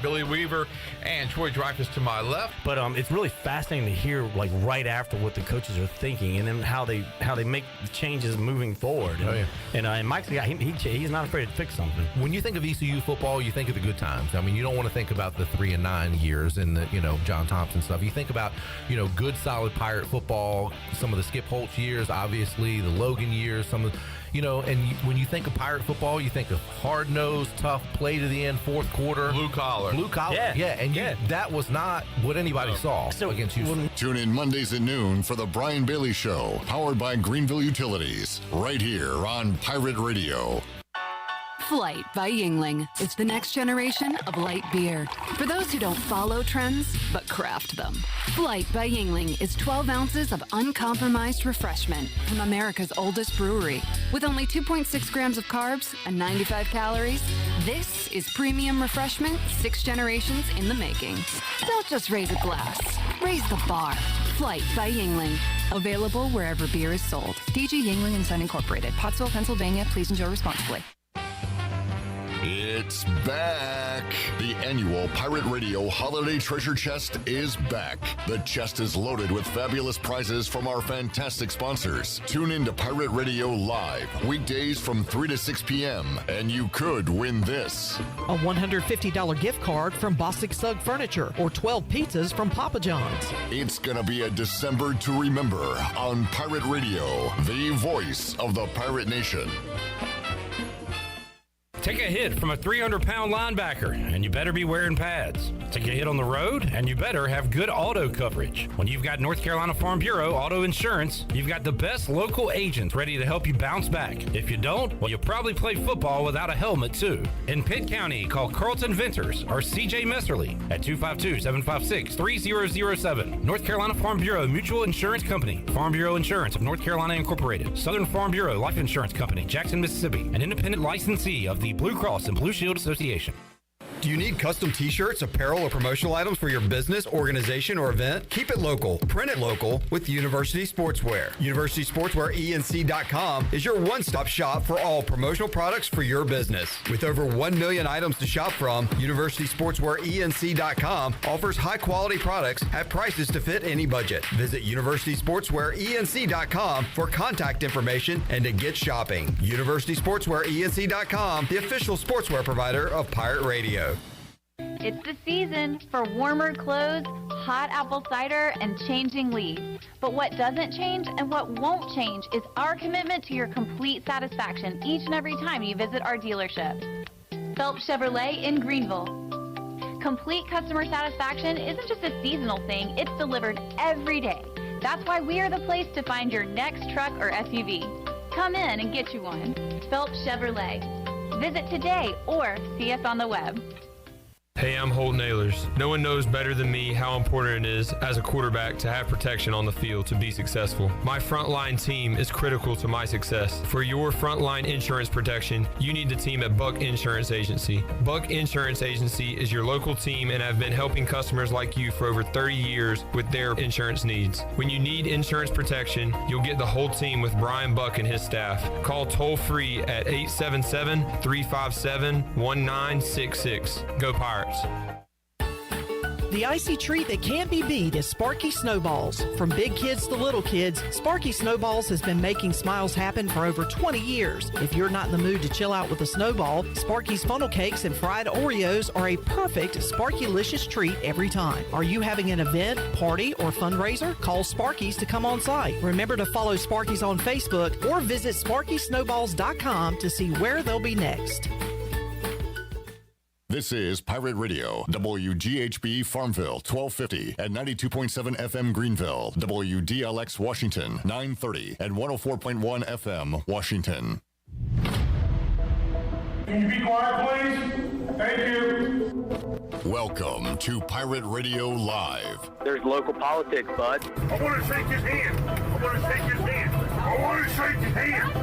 Billy Weaver and Troy Dreyfus to my left. But it's really fascinating to hear like right after what the coaches are thinking, and then how they make the changes moving forward. And Mike's the guy. He's not afraid to fix something. When you think of ECU football, you think of the good times. I mean, you don't want to think about the 3-9 years and the John Thompson stuff. You think about good solid Pirate football. Some of the Skip Holtz years, obviously the Logan years. Some of when you think of Pirate football, you think of hard-nosed, tough, play to the end, fourth quarter, blue collar. That was not what anybody saw against Houston. Tune in Mondays at noon for the Brian Bailey Show, powered by Greenville Utilities, right here on Pirate Radio. Flight by Yingling. It's the next generation of light beer. For those who don't follow trends, but craft them. Flight by Yingling is 12 ounces of uncompromised refreshment from America's oldest brewery. With only 2.6 grams of carbs and 95 calories, this is premium refreshment 6 generations in the making. Don't just raise a glass, raise the bar. Flight by Yingling. Available wherever beer is sold. DG Yingling & Son Incorporated, Pottsville, Pennsylvania. Please enjoy responsibly. It's back! The annual Pirate Radio Holiday Treasure Chest is back. The chest is loaded with fabulous prizes from our fantastic sponsors. Tune in to Pirate Radio Live, weekdays from 3 to 6 p.m., and you could win this. A $150 gift card from Bostic Sugg Furniture or 12 pizzas from Papa John's. It's gonna be a December to remember on Pirate Radio, the voice of the Pirate Nation. Take a hit from a 300-pound linebacker, and you better be wearing pads. Take a hit on the road, and you better have good auto coverage. When you've got North Carolina Farm Bureau Auto Insurance, you've got the best local agents ready to help you bounce back. If you don't, well, you'll probably play football without a helmet, too. In Pitt County, call Carlton Venters or C.J. Messerly at 252-756-3007. North Carolina Farm Bureau Mutual Insurance Company. Farm Bureau Insurance of North Carolina Incorporated. Southern Farm Bureau Life Insurance Company, Jackson, Mississippi. An independent licensee of the Blue Cross and Blue Shield Association. Do you need custom t-shirts, apparel, or promotional items for your business, organization, or event? Keep it local. Print it local with University Sportswear. UniversitySportswearENC.com is your one-stop shop for all promotional products for your business. With over 1 million items to shop from, University SportswearENC.com offers high-quality products at prices to fit any budget. Visit UniversitySportswearENC.com for contact information and to get shopping. UniversitySportswearENC.com, the official sportswear provider of Pirate Radio. It's the season for warmer clothes, hot apple cider, and changing leaves. But what doesn't change and what won't change is our commitment to your complete satisfaction each and every time you visit our dealership. Phelps Chevrolet in Greenville. Complete customer satisfaction isn't just a seasonal thing, it's delivered every day. That's why we are the place to find your next truck or SUV. Come in and get you one. Phelps Chevrolet. Visit today or see us on the web. Hey, I'm Holt Nailers. No one knows better than me how important it is as a quarterback to have protection on the field to be successful. My frontline team is critical to my success. For your frontline insurance protection, you need the team at Buck Insurance Agency. Buck Insurance Agency is your local team and have been helping customers like you for over 30 years with their insurance needs. When you need insurance protection, you'll get the whole team with Brian Buck and his staff. Call toll-free at 877-357-1966. Go Pirates. The icy treat that can't be beat is Sparky Snowballs. From big kids to little kids, Sparky Snowballs has been making smiles happen for over 20 years. If you're not in the mood to chill out with a snowball, Sparky's funnel cakes and fried Oreos are a perfect Sparky-licious treat every time. Are you having an event, party, or fundraiser? Call Sparky's to come on site. Remember to follow Sparky's on Facebook or visit SparkySnowballs.com to see where they'll be next. This is Pirate Radio, WGHB Farmville, 1250 at 92.7 FM Greenville, WDLX Washington, 930 and 104.1 FM Washington. Can you be quiet, please? Thank you. Welcome to Pirate Radio Live. There's local politics, bud. I want to shake his hand. I want to shake his hand. I want to shake his hand.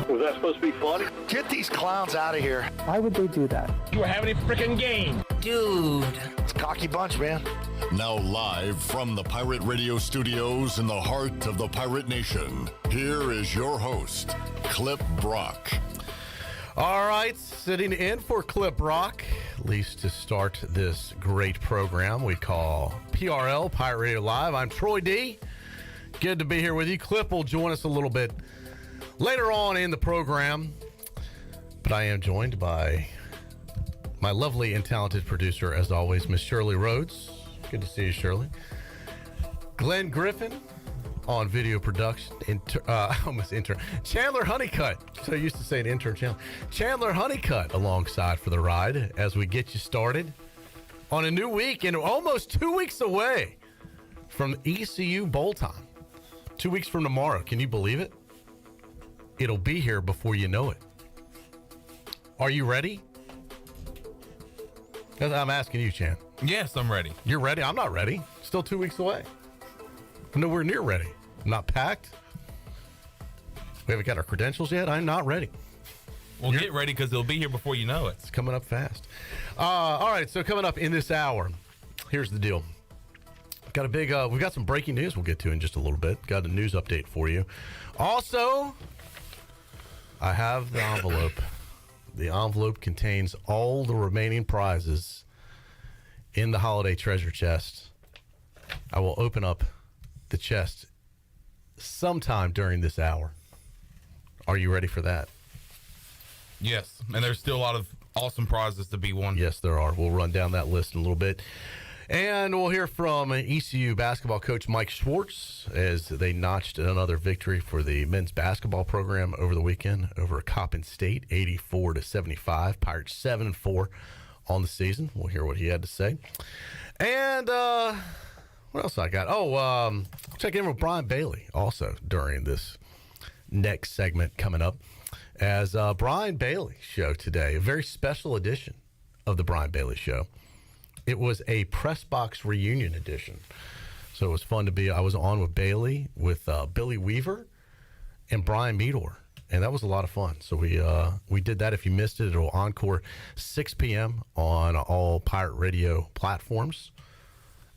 Was that supposed to be funny? Get these clowns out of here. Why would they do that? You were having a freaking game. Dude. It's a cocky bunch, man. Now live from the Pirate Radio studios in the heart of the Pirate Nation, here is your host, Clip Brock. All right, sitting in for Clip Rock, at least to start this great program we call PRL, Pirate Radio Live. I'm Troy D. Good to be here with you. Clip will join us a little bit later on in the program, but I am joined by my lovely and talented producer, as always, Miss Shirley Rhodes. Good to see you, Shirley. Glenn Griffin on video production. Chandler Honeycutt. So used to say an intern Chandler. Chandler Honeycutt alongside for the ride as we get you started on a new week and almost 2 weeks away from ECU Bowl time. 2 weeks from tomorrow. Can you believe it? It'll be here before you know it. Are you ready? I'm asking you, Chan. Yes, I'm ready. You're ready? I'm not ready. Still 2 weeks away. I'm nowhere near ready. I'm not packed. We haven't got our credentials yet. I'm not ready. Well, get ready because it'll be here before you know it. It's coming up fast. All right, so coming up in this hour, here's the deal. Got a big, we've got some breaking news we'll get to in just a little bit. Got a news update for you. Also, I have the envelope. The envelope contains all the remaining prizes in the holiday treasure chest. I will open up the chest sometime during this hour. Are you ready for that? Yes, and there's still a lot of awesome prizes to be won. Yes, there are. We'll run down that list in a little bit. And we'll hear from ECU basketball coach Mike Schwartz as they notched another victory for the men's basketball program over the weekend over Coppin State, 84-75. Pirates 7-4 on the season. We'll hear what he had to say. And what else I got? Check in with Brian Bailey also during this next segment coming up as Brian Bailey show today, a very special edition of the Brian Bailey Show. It was a press box reunion edition. So it was fun to be. I was on with Bailey, with Billy Weaver, and Brian Meador. And that was a lot of fun. So we did that. If you missed it, it'll encore 6 p.m. on all Pirate Radio platforms.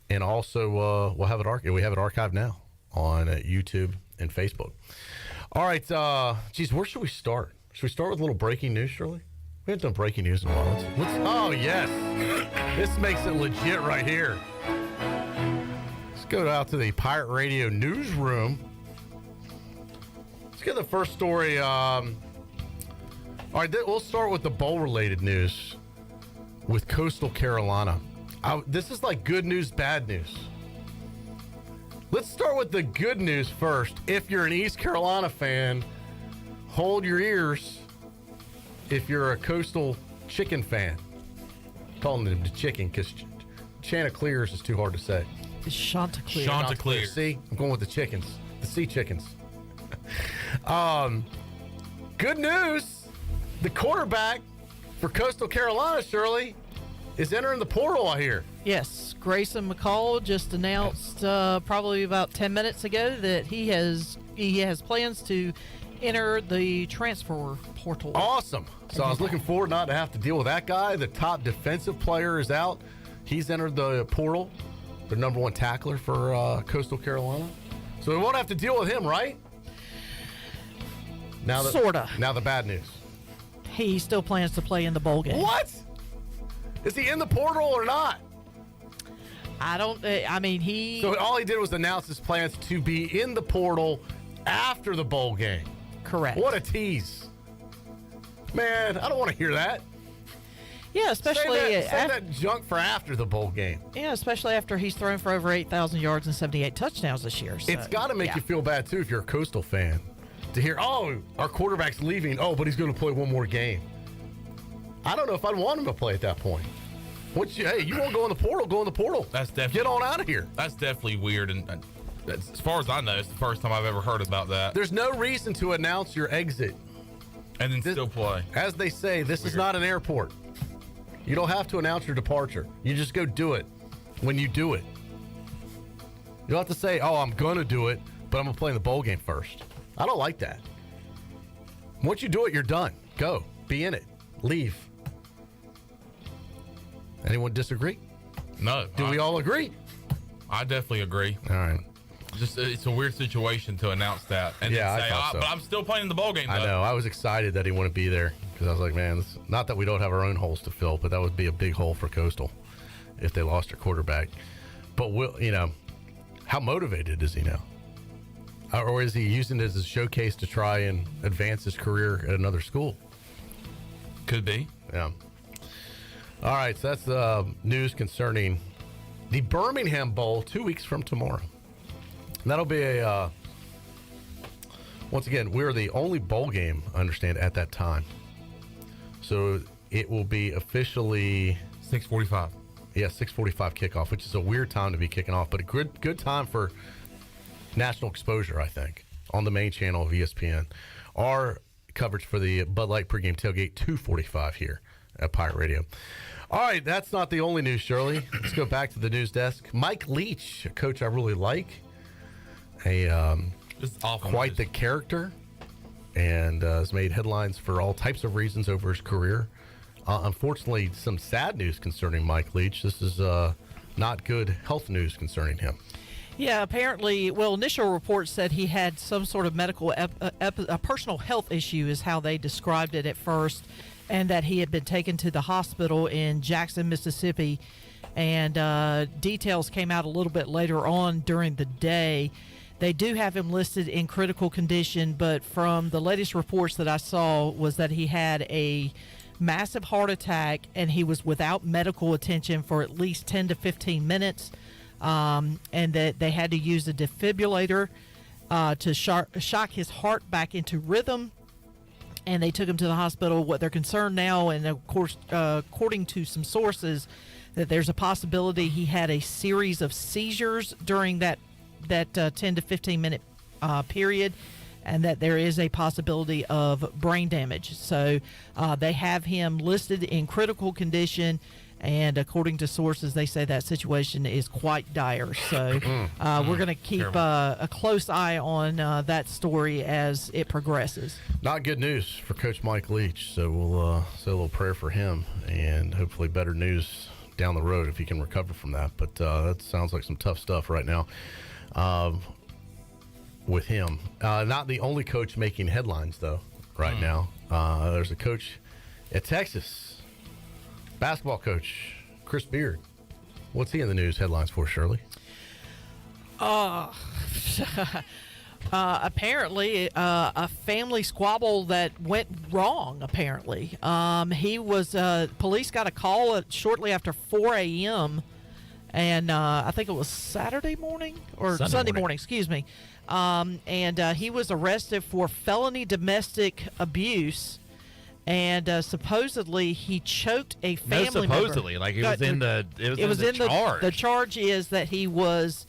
And also, we have it archived now on YouTube and Facebook. All right. Where should we start? Should we start with a little breaking news, Shirley? We haven't done breaking news in a while. Oh, yes. This makes it legit right here. Let's go out to the Pirate Radio newsroom. Let's get the first story. All right, we'll start with the bowl-related news with Coastal Carolina. This is like good news, bad news. Let's start with the good news first. If you're an East Carolina fan, hold your ears. If you're a Coastal chicken fan, calling them the chicken because Chanticleers is too hard to say. It's Chanticleer. Chanticleer. See, I'm going with the chickens, the sea chickens. Good news. The quarterback for Coastal Carolina, Shirley, is entering the portal, I hear. Yes, Grayson McCall just announced probably about 10 minutes ago that he has plans to enter the transfer portal. Awesome. So I was looking forward not to have to deal with that guy. The top defensive player is out. He's entered the portal, the number one tackler for Coastal Carolina. So we won't have to deal with him, right? Sorta. Now the bad news. He still plans to play in the bowl game. What? Is he in the portal or not? So all he did was announce his plans to be in the portal after the bowl game. Correct. What a tease. Man, I don't want to hear that. Yeah, especially save that junk for after the bowl game. Yeah, especially after he's thrown for over 8,000 yards and 78 touchdowns this year. So, it's got to make you feel bad, too, if you're a Coastal fan. To hear, our quarterback's leaving. Oh, but he's going to play one more game. I don't know if I'd want him to play at that point. You want to go in the portal, go in the portal. That's definitely. Get on out of here. That's definitely weird. And as far as I know, it's the first time I've ever heard about that. There's no reason to announce your exit. And then still play. As they say, this is not an airport. You don't have to announce your departure. You just go do it when you do it. You don't have to say, I'm going to do it, but I'm going to play in the bowl game first. I don't like that. Once you do it, you're done. Go. Be in it. Leave. Anyone disagree? No. Do we all agree? I definitely agree. All right. Just it's a weird situation to announce that and yeah, then say, I thought so. But I'm still playing in the bowl game, though. I know. I was excited that he wouldn't be there because I was like, man, not that we don't have our own holes to fill, but that would be a big hole for Coastal if they lost their quarterback. But how motivated is he now? Or is he using it as a showcase to try and advance his career at another school? Could be. Yeah. All right, so that's the news concerning the Birmingham Bowl 2 weeks from tomorrow. And that'll be once again, we're the only bowl game, I understand, at that time. So it will be officially 6:45. Yeah, 6:45 kickoff, which is a weird time to be kicking off, but a good time for national exposure, I think, on the main channel of ESPN. Our coverage for the Bud Light pregame tailgate, 2:45 here at Pirate Radio. All right, that's not the only news, Shirley. Let's go back to the news desk. Mike Leach, a coach I really like, quite the character, and has made headlines for all types of reasons over his career. Unfortunately, some sad news concerning Mike Leach. This is not good health news concerning him. Yeah, apparently, initial reports said he had some sort of medical, a personal health issue is how they described it at first, and that he had been taken to the hospital in Jackson, Mississippi, and details came out a little bit later on during the day. They do have him listed in critical condition, but from the latest reports that I saw was that he had a massive heart attack and he was without medical attention for at least 10 to 15 minutes. And that they had to use a defibrillator to shock his heart back into rhythm, and they took him to the hospital. What they're concerned now, and of course, according to some sources, that there's a possibility he had a series of seizures during that 10 to 15 minute period, and that there is a possibility of brain damage. So they have him listed in critical condition. And according to sources, they say that situation is quite dire. So we're going to keep a close eye on that story as it progresses. Not good news for Coach Mike Leach. So we'll say a little prayer for him, and hopefully better news down the road if he can recover from that. But that sounds like some tough stuff right now with him. Not the only coach making headlines, though, right now. There's a coach at Texas. Basketball coach Chris Beard. What's he in the news headlines for, Shirley? Apparently, a family squabble that went wrong, apparently. Police got a call shortly after 4 a.m., and I think it was Saturday morning or Sunday morning, excuse me. And he was arrested for felony domestic abuse. And supposedly he choked a family member. Supposedly, like it was in the charge. The charge is that he was,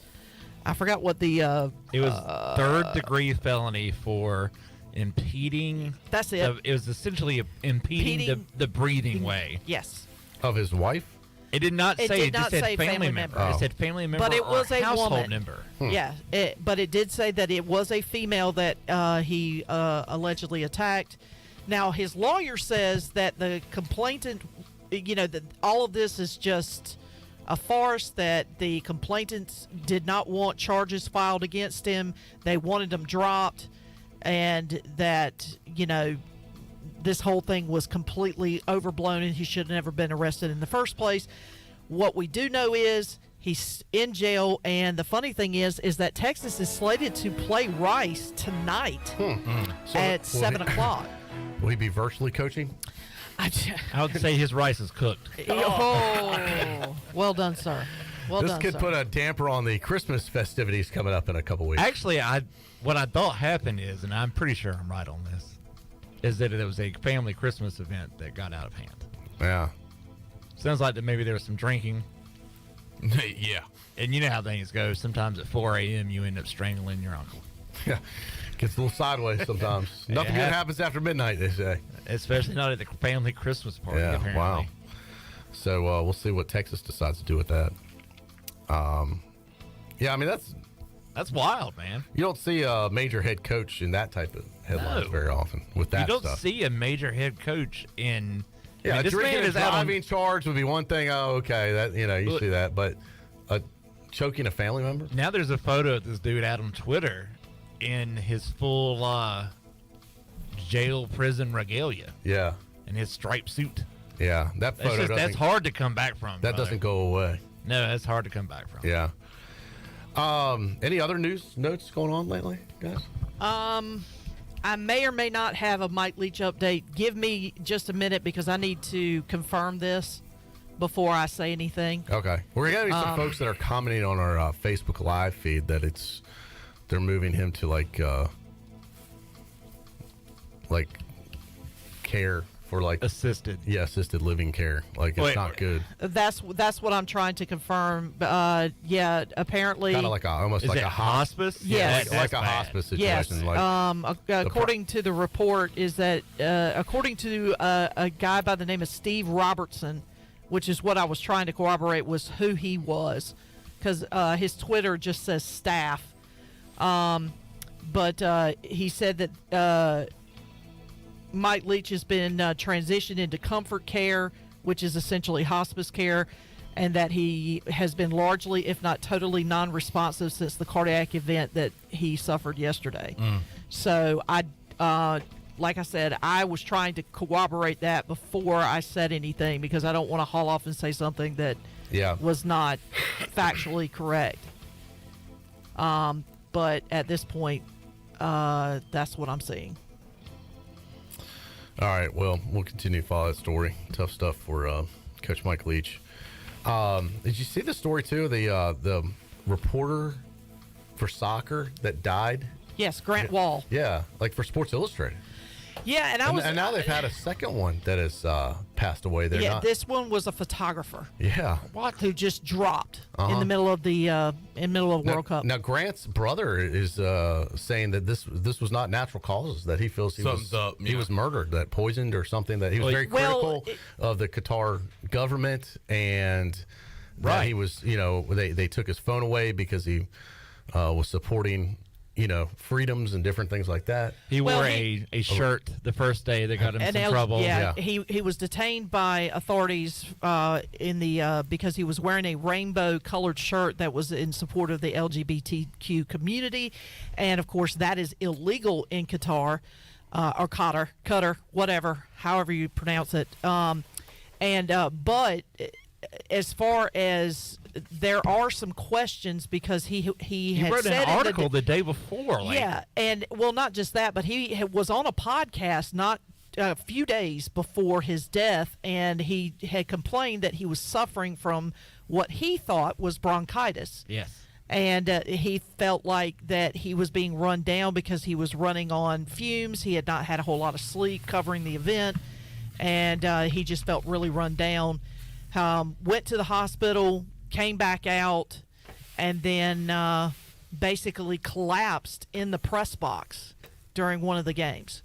I forgot what the. It was third-degree felony for impeding. That's it. It was essentially impeding the breathing way. Yes. Of his wife. It did not say. It did not say family member. It said family member, but it was or a household woman. member. Yeah, but it did say that it was a female that he allegedly attacked. Now, his lawyer says that the complainant, that all of this is just a farce, that the complainants did not want charges filed against him. They wanted them dropped, and that, this whole thing was completely overblown and he should have never been arrested in the first place. What we do know is he's in jail, and the funny thing is that Texas is slated to play Rice tonight at 7 o'clock. Will he be virtually coaching? I would say his rice is cooked. Oh, well done, sir. This could put a damper on the Christmas festivities coming up in a couple weeks. Actually, what I thought happened is, and I'm pretty sure I'm right on this, is that it was a family Christmas event that got out of hand. Yeah. Sounds like that maybe there was some drinking. Yeah. And you know how things go. Sometimes at 4 a.m. you end up strangling your uncle. Yeah. Gets a little sideways sometimes. Nothing good happens after midnight, they say. Especially not at the family Christmas party, apparently. Wow. So we'll see what Texas decides to do with that. Yeah, I mean, that's wild, man. You don't see a major head coach in that type of headlines very often with that stuff. You don't see a major head coach in... Yeah, this drinking man and is out driving charge would be one thing. Oh, okay, that you see that, but choking a family member. Now there's a photo of this dude out on Twitter in his full jail prison regalia. Yeah, in his striped suit. Yeah, that photo that's hard to come back from. That doesn't go away. No, that's hard to come back from. Yeah. Any other notes going on lately, guys? I may or may not have a Mike Leach update. Give me just a minute because I need to confirm this before I say anything. Okay. We're getting some folks that are commenting on our Facebook Live feed that they're moving him to like care for like assisted living care. Like it's not good. That's what I'm trying to confirm. Yeah, apparently kind of like almost like a hospice. Yes, like a hospice situation. Yes. According to the report, is that according to a guy by the name of Steve Robertson, which is what I was trying to corroborate was who he was, because his Twitter just says staff. But he said that Mike Leach has been transitioned into comfort care, which is essentially hospice care, and that he has been largely, if not totally, non-responsive since the cardiac event that he suffered yesterday. So like I said, I was trying to corroborate that before I said anything because I don't want to haul off and say something that was not factually correct. But at this point, that's what I'm seeing. All right, well, we'll continue to follow that story. Tough stuff for Coach Mike Leach. Did you see the story, too, the reporter for soccer that died? Yes, Grant Wall. Yeah, like for Sports Illustrated. Yeah, and now they've had a second one that has passed away. This one was a photographer. Yeah. Who just dropped in the middle of the World Cup. Now Grant's brother is saying that this was not natural causes. That he feels he was murdered, that poisoned or something. That he was very critical of the Qatar government, and that he was, they took his phone away because he was supporting freedoms and different things like that. He wore a shirt the first day that got him some trouble. Yeah, he was detained by authorities because he was wearing a rainbow-colored shirt that was in support of the LGBTQ community, and of course that is illegal in Qatar, or Qatar, whatever, however you pronounce it. But as far as there are some questions because he had wrote said an article the day before. And not just that, but he was on a podcast not a few days before his death, and he had complained that he was suffering from what he thought was bronchitis. Yes. And he felt like that he was being run down because he was running on fumes. He had not had a whole lot of sleep covering the event, and he just felt really run down. Went to the hospital, came back out, and then basically collapsed in the press box during one of the games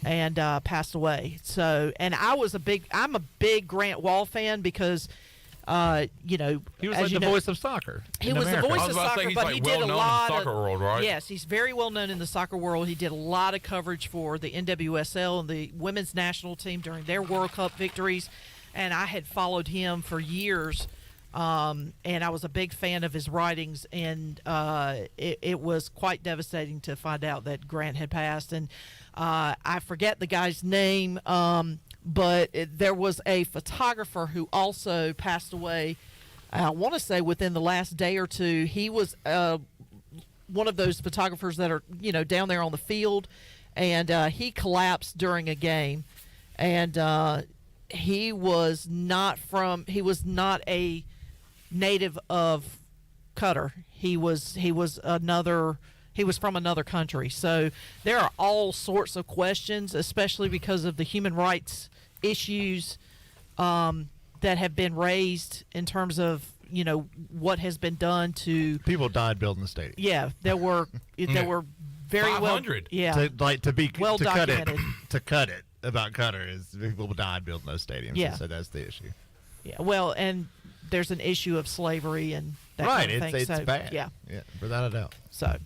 and passed away. So, and I'm a big Grant Wall fan because, he was like the voice of soccer. He was the voice of soccer, but he did a lot in the soccer world, right? Yes, he's very well known in the soccer world. He did a lot of coverage for the NWSL and the women's national team during their World Cup victories. And I had followed him for years, and I was a big fan of his writings, and it was quite devastating to find out that Grant had passed. And I forget the guy's name, but there was a photographer who also passed away, I want to say within the last day or two. He was one of those photographers that are, down there on the field, and he collapsed during a game, and he was not a native of Qatar. He was from another country. So there are all sorts of questions, especially because of the human rights issues that have been raised in terms of what has been done to people died building the stadium. Yeah, there were very 500. well. Yeah, to documented. cut it about Qatar is people died building those stadiums. Yeah. So that's the issue. Yeah, well, and there's an issue of slavery and that kind of thing. It's bad. Yeah, without a doubt. So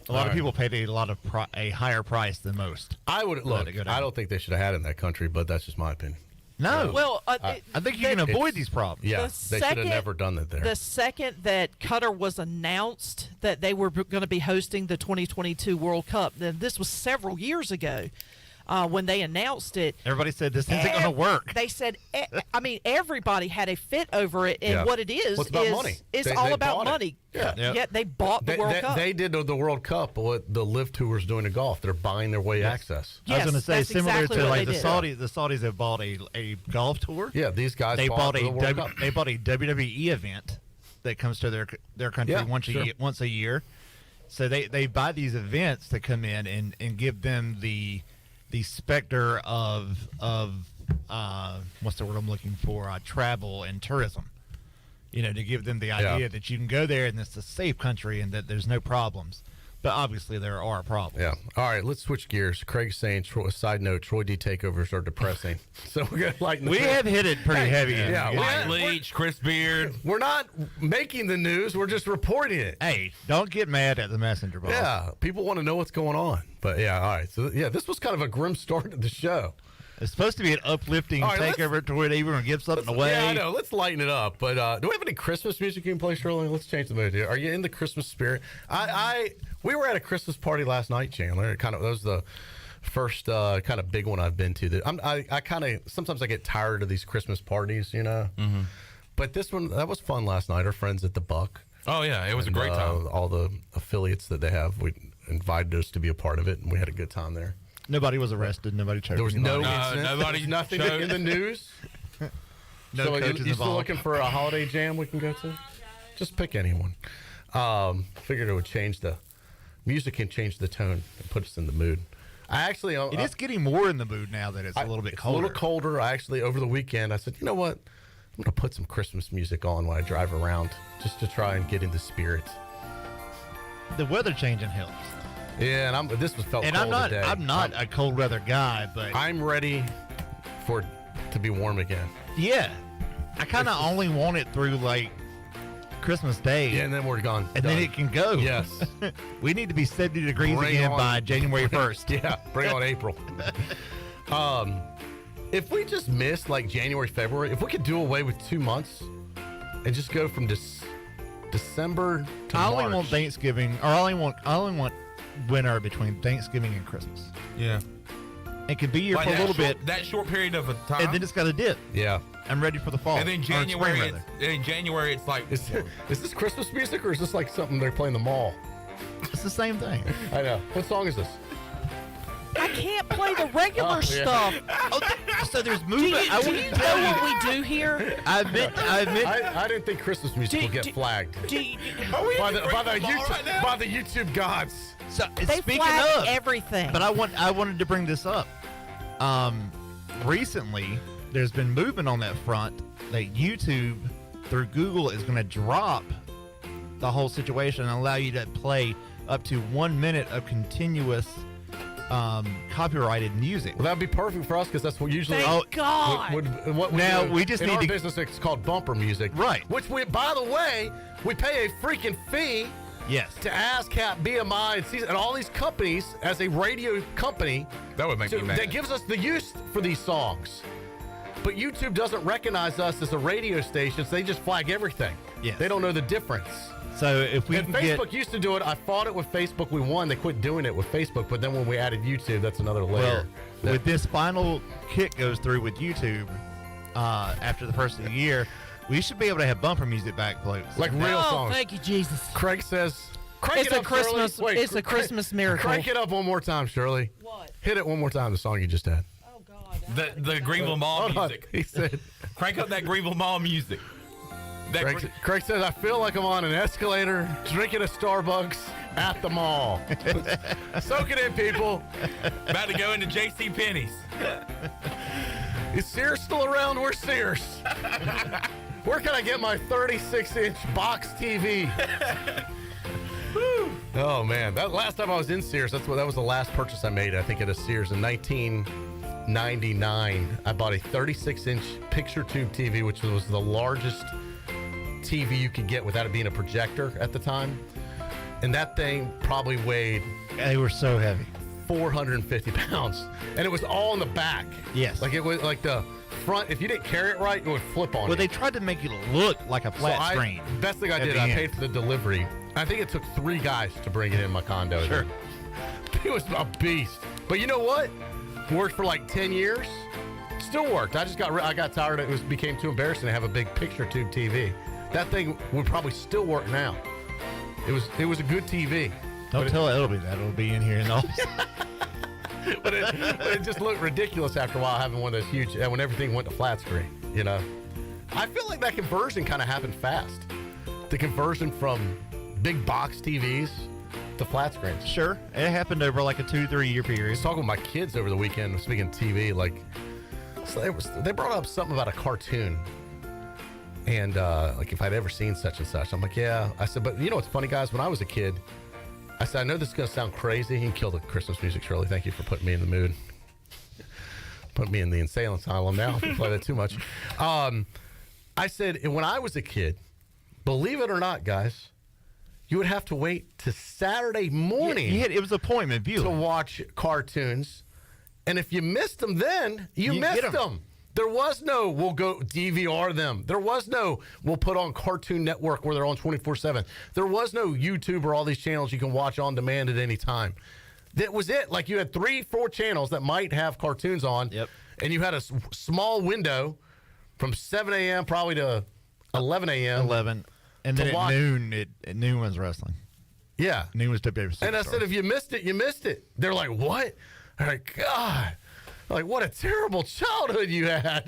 a lot of people paid a higher price than most. I would look. I don't think they should have had it in that country, but that's just my opinion. No. Well, I think you can avoid these problems. Yeah, they should have never done that there. The second that Qatar was announced that they were going to be hosting the 2022 World Cup, then this was several years ago. when they announced it. Everybody said this isn't going to work. They said, I mean, everybody had a fit over it, and what it is it's about money. It's They all bought about it. money. Yeah. They bought the World Cup. They did the World Cup, what the Live Tour's doing to golf. They're buying their way access. I was going to say, that's similar exactly to what like they the did. Saudis. The Saudis have bought a golf tour. Yeah, these guys They bought the World a Cup. they bought a WWE event that comes to their country once a year. So they buy these events to come in and give them the specter of what's the word I'm looking for? Travel and tourism. You know, to give them the idea that you can go there and it's a safe country and that there's no problems. But obviously there are problems. Yeah. All right, let's switch gears. Craig's saying, side note, Troy D takeovers are depressing. So we're going to lighten the We have hit it pretty heavy. Yeah. Mike Leach, Chris Beard. We're not making the news. We're just reporting it. Hey, don't get mad at the messenger, boss. Yeah. People want to know what's going on. But, yeah, all right. So, yeah, this was kind of a grim start to the show. It's supposed to be an uplifting takeover to where even give something away. Yeah, I know. Let's lighten it up. But do we have any Christmas music you can play, Shirley? Let's change the mood here. Are you in the Christmas spirit? We were at a Christmas party last night, Chandler. That was the first kind of big one I've been to. I kind of sometimes I get tired of these Christmas parties, you know. Mm-hmm. But this one, that was fun last night. Our friends at the Buck. Oh yeah, it was a great time. All the affiliates that they have, we invited us to be a part of it, and we had a good time there. Nobody was arrested. Nobody choked. There was no incident. Nobody nothing choked. in the news. No so coaches you still involved. looking for a holiday jam we can go to? Just pick anyone. Figured it would change the music can change the tone and put us in the mood. I actually it is getting more in the mood now that it's a little bit colder. A little colder. I actually over the weekend I said, you know what? I'm gonna put some Christmas music on when I drive around just to try and get in the spirit. The weather changing helps. Yeah, and this was felt and cold today. I'm not a cold weather guy, but I'm ready for it to be warm again. Yeah, I kind of only want it through like Christmas Day. Yeah, and then we're gone. And then it can go. Yes. We need to be 70 degrees again by January 1st. Yeah, bring on April. If we just missed like January, February, if we could do away with 2 months and just go from December to I March. only want Thanksgiving, or I only want winter between Thanksgiving and Christmas. Yeah. It could be here Like for a little bit. That short period of a time. And then it's got to dip. Yeah. I'm ready for the fall. And then January, it's like. Is this Christmas music or is this like something they play in the mall? It's the same thing. I know. What song is this? I can't play the regular stuff. So there's movement. Do you know what we do here? I admit. I didn't think Christmas music would get flagged by the YouTube gods. So They speaking flag of everything. but I wanted to bring this up. Recently, there's been movement on that front that YouTube through Google is going to drop the whole situation and allow you to play up to 1 minute of continuous copyrighted music. Well, that'd be perfect for us because that's what usually. Thank God. What Now, do. we just in need our to- business. It's called bumper music, Right. Which we, by the way, we pay a freaking fee. Yes. To ASCAP, BMI, and Season, and all these companies as a radio company. That would make me mad. That gives us the use for these songs. But YouTube doesn't recognize us as a radio station, so they just flag everything. Yes. They don't know the difference. So if we And can Facebook used to do it. I fought it with Facebook. We won. They quit doing it with Facebook. But then when we added YouTube, that's another layer. Well, with this final kick goes through with YouTube after the first of the year, we should be able to have bumper music back, folks. Like real songs. Thank you, Jesus. Craig says, crank It's it a up, Christmas. Shirley. Wait, It's a Christmas miracle. Crank it up one more time, Shirley. What? Hit it one more time, the song you just had. Oh God. The Greenville Mall Hold on. music. He said, Crank up that Greenville Mall music. Craig says, I feel like I'm on an escalator drinking a Starbucks at the mall. Soak it in, people. About to go into J.C. Penney's. Is Sears still around? Where's Sears? Where can I get my 36-inch box TV? Oh, man. That last time I was in Sears, that was the last purchase I made, I think, at a Sears in 1999. I bought a 36-inch picture tube TV, which was the largest TV you could get without it being a projector at the time. And that thing probably weighed... They were so heavy. 450 pounds. And it was all in the back. Yes. Like it was like the front, if you didn't carry it right, it would flip on you. Well, they tried to make it look like a flat screen. Best thing I at did, the I end. paid for the delivery. I think it took 3 guys to bring it in my condo. Sure. It was a beast. But you know what? Worked for like 10 years. Still worked. I got tired. It became too embarrassing to have a big picture tube TV. That thing would probably still work now. It was a good TV. Don't tell it it'll be that. It'll be in here in the office. but it just looked ridiculous after a while having one of those huge, when everything went to flat screen, you know. I feel like that conversion kind of happened fast. The conversion from big box TVs to flat screens. Sure. It happened over like a 2-3 year period. I was talking with my kids over the weekend, speaking of TV, like, so they brought up something about a cartoon. And like if I'd ever seen such and such. I'm like, yeah. I said, but you know what's funny, guys? When I was a kid, I said, I know this is going to sound crazy. You can kill the Christmas music, Shirley. Thank you for putting me in the mood. Put me in the insane asylum now if I play that too much. I said, when I was a kid, believe it or not, guys, you would have to wait to Saturday morning. It was appointment viewing to watch cartoons. And if you missed them then, you missed them. There was no, we'll go DVR them. There was no, we'll put on Cartoon Network where they're on 24/7. There was no YouTube or all these channels you can watch on demand at any time. That was it. Like you had 3-4 channels that might have cartoons on. Yep. And you had a small window from 7 a.m. probably to 11 a.m. 11. And then at noon was wrestling. Yeah. Noon was WWE. And I said, if you missed it, you missed it. They're like, what? I'm like, God. Like, what a terrible childhood you had.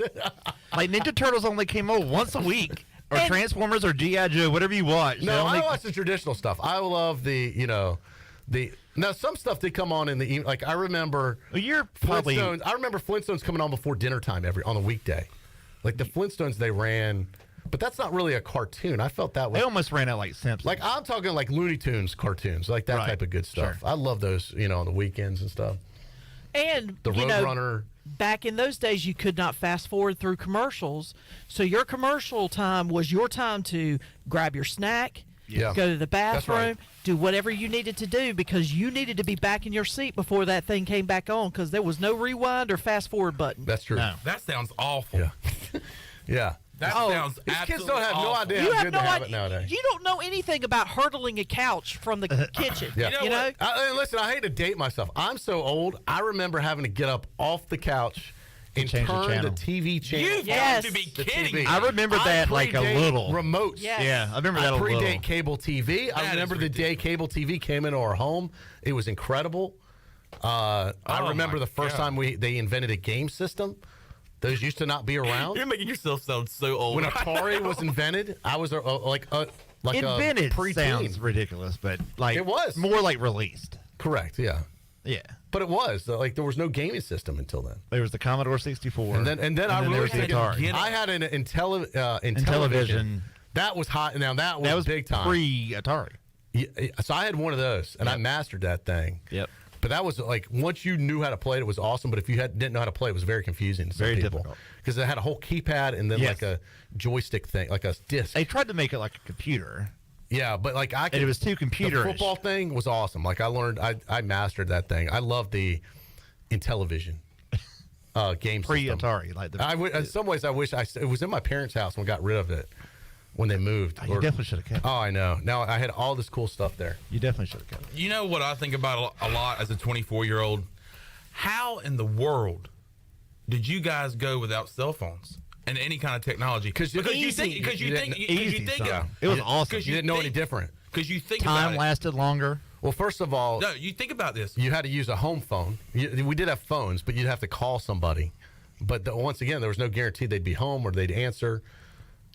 Like, Ninja Turtles only came on once a week. Or Transformers or G.I. Joe, whatever you watch. No, I watch the traditional stuff. I love now some stuff did come on in the evening. Like, I remember Flintstones. I remember Flintstones coming on before dinner time on a weekday. Like, the Flintstones, they ran, but that's not really a cartoon. I felt that way. They almost ran out like Simpsons. Like, I'm talking like Looney Tunes cartoons, like that type of good stuff. Sure. I love those, on the weekends and stuff. And the Roadrunner. Back in those days, you could not fast forward through commercials. So your commercial time was your time to grab your snack, go to the bathroom, do whatever you needed to do because you needed to be back in your seat before that thing came back on because there was no rewind or fast forward button. That's true. No. That sounds awful. Yeah. Yeah. That sounds these kids don't have no idea You how have good no they have idea. it nowadays. You don't know anything about hurtling a couch from the kitchen. Yeah. You know? Listen, I hate to date myself. I'm so old. I remember having to get up off the couch and change the turn the channel. TV channel. You've got to be kidding me. I remember that like a little. Remotes. Yes. Yeah, I remember that a little. Predate cable TV. I remember the day cable TV came into our home. It was incredible. I remember the first time they invented a game system. Those used to not be around. You're making yourself sound so old. When Atari was invented, I was like Invented a preteen. sounds ridiculous, but like it was more like released. Correct. Yeah. Yeah. But it was like there was no gaming system until then. There was the Commodore 64, and then I really there was the Atari. I had an Intellivision. Television. That was hot. Now that was big time. Pre-Atari. Yeah, so I had one of those, and I mastered that thing. Yep. But that was like once you knew how to play it, it was awesome. But if you didn't know how to play, it was very confusing to some Very people. difficult. Because it had a whole keypad and then like a joystick thing, like a disc. They tried to make it like a computer. Yeah, but like And it was too computer-ish. The football thing was awesome. Like I learned, I mastered that thing. I love the Intellivision game system. Pre-Atari, like in some ways, I wish it was in my parents' house when we got rid of it when they moved. You definitely should have kept it. Oh, I know. Now I had all this cool stuff there. You definitely should have kept it. You know what I think about a lot as a 24-year-old? How in the world did you guys go without cell phones and any kind of technology? Because you think it was awesome. You didn't know any different. Because you think time lasted longer. Well, first of all, no, you think about this. You had to use a home phone. We did have phones, but you'd have to call somebody. But once again, there was no guarantee they'd be home or they'd answer.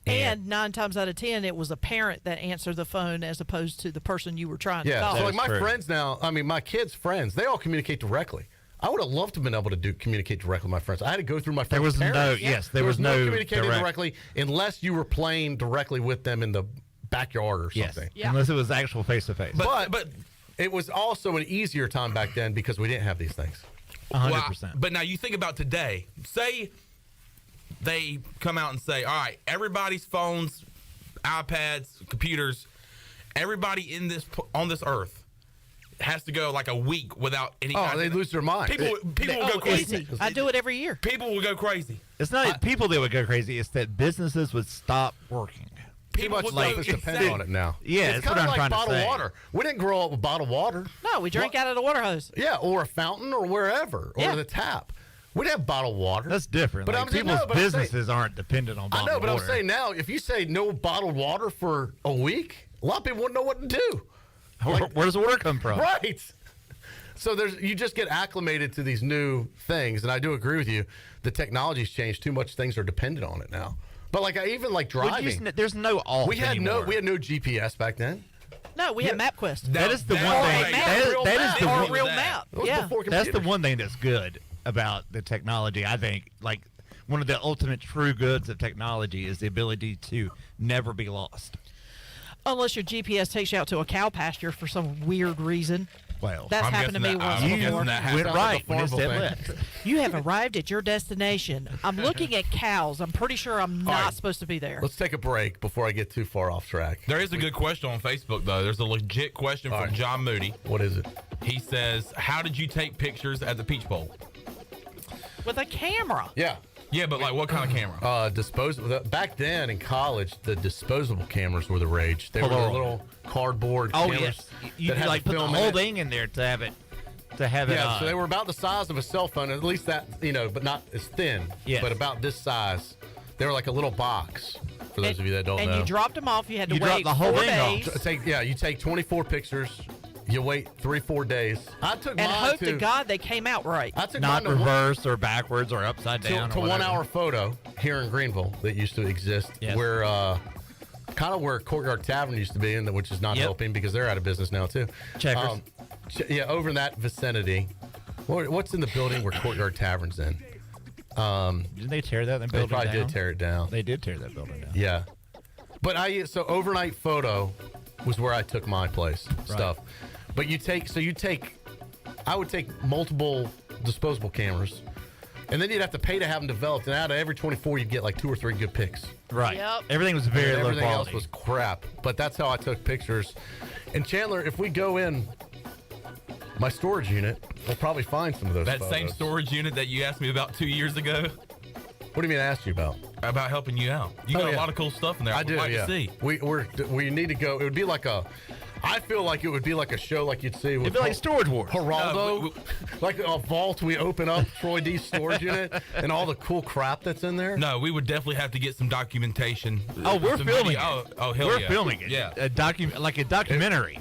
And 9 times out of 10, it was a parent that answered the phone as opposed to the person you were trying to call. So like my friends now, my kids' friends, they all communicate directly. I would have loved to have been able to communicate directly with my friends. I had to go through my friends' parents. There was no communicating directly unless you were playing directly with them in the backyard or something. Yeah. Unless it was actual face-to-face. But it was also an easier time back then because we didn't have these things. 100%. But now you think about today. Say they come out and say, all right, everybody's phones, iPads, computers, everybody on this earth has to go like a week without any kind they of... lose their mind. People will go crazy. Easy. I do it every year. People will go crazy. It's not people that would go crazy. It's that businesses would stop working. Too much stuff is dependent on it now. Yeah, it's kind of like bottled water. We didn't grow up with bottled water. No, we drank out of the water hose. Yeah, or a fountain or wherever, or the tap. We'd have bottled water. That's different. But people's businesses aren't dependent on bottled water. I know, but I'm saying now, if you say no bottled water for a week, a lot of people wouldn't know what to do. Where does the water come from? Right. So you just get acclimated to these new things, and I do agree with you. The technology's changed too much; things are dependent on it now. But even driving, there's no alt. We had anymore. no GPS back then. No, we had MapQuest. That is the one thing. That is the one real map. Yeah, that's the one thing that's good about the technology. I think one of the ultimate true goods of technology is the ability to never be lost. Unless your GPS takes you out to a cow pasture for some weird reason. Well, that's happened to me once before. Went right when it's dead left. You have arrived at your destination. I'm looking at cows. I'm pretty sure I'm not supposed to be there. Let's take a break before I get too far off track. There is a good question on Facebook, though. There's a legit question from John Moody. What is it? He says, how did you take pictures at the Peach Bowl? With a camera. Yeah. Yeah, but what kind of camera? Disposable. Back then in college, the disposable cameras were the rage. They were the little cardboard cameras. Yes. You had put the whole thing in there to have it. Yeah, so they were about the size of a cell phone, at least that, but not as thin. Yes. But about this size. They were like a little box, for those of you that don't know. And you dropped them off. You had to wait the whole 4 thing days. You take 24 pictures. You wait 3-4 days. I took and mine hope to God they came out right. I took not reverse or backwards or upside down. To 1 hour photo here in Greenville that used to exist, where kind of where Courtyard Tavern used to be, which is not helping because they're out of business now too. Checkers. Over in that vicinity. What's in the building where Courtyard Tavern's in? Didn't they tear that building down? They probably did tear it down. They did tear that building down. Yeah. But overnight photo was where I took my stuff. But I would take multiple disposable cameras, and then you'd have to pay to have them developed. And out of every 24, you'd get 2 or 3 good pics. Right. Yep. Everything was very low quality. Everything else was crap. But that's how I took pictures. And Chandler, if we go in my storage unit, we'll probably find some of those photos. Same storage unit that you asked me about 2 years ago. What do you mean I asked you about? About helping you out. You got a lot of cool stuff in there. I do, like to see. We need to go. It would be I feel like it would be like a show like you'd see with It'd be like Storage Wars. Geraldo, like a vault. We open up Troy D's storage unit and all the cool crap that's in there. No, we would definitely have to get some documentation. Oh, we're filming it. Oh, hell we're yeah. filming it. Yeah, like a documentary.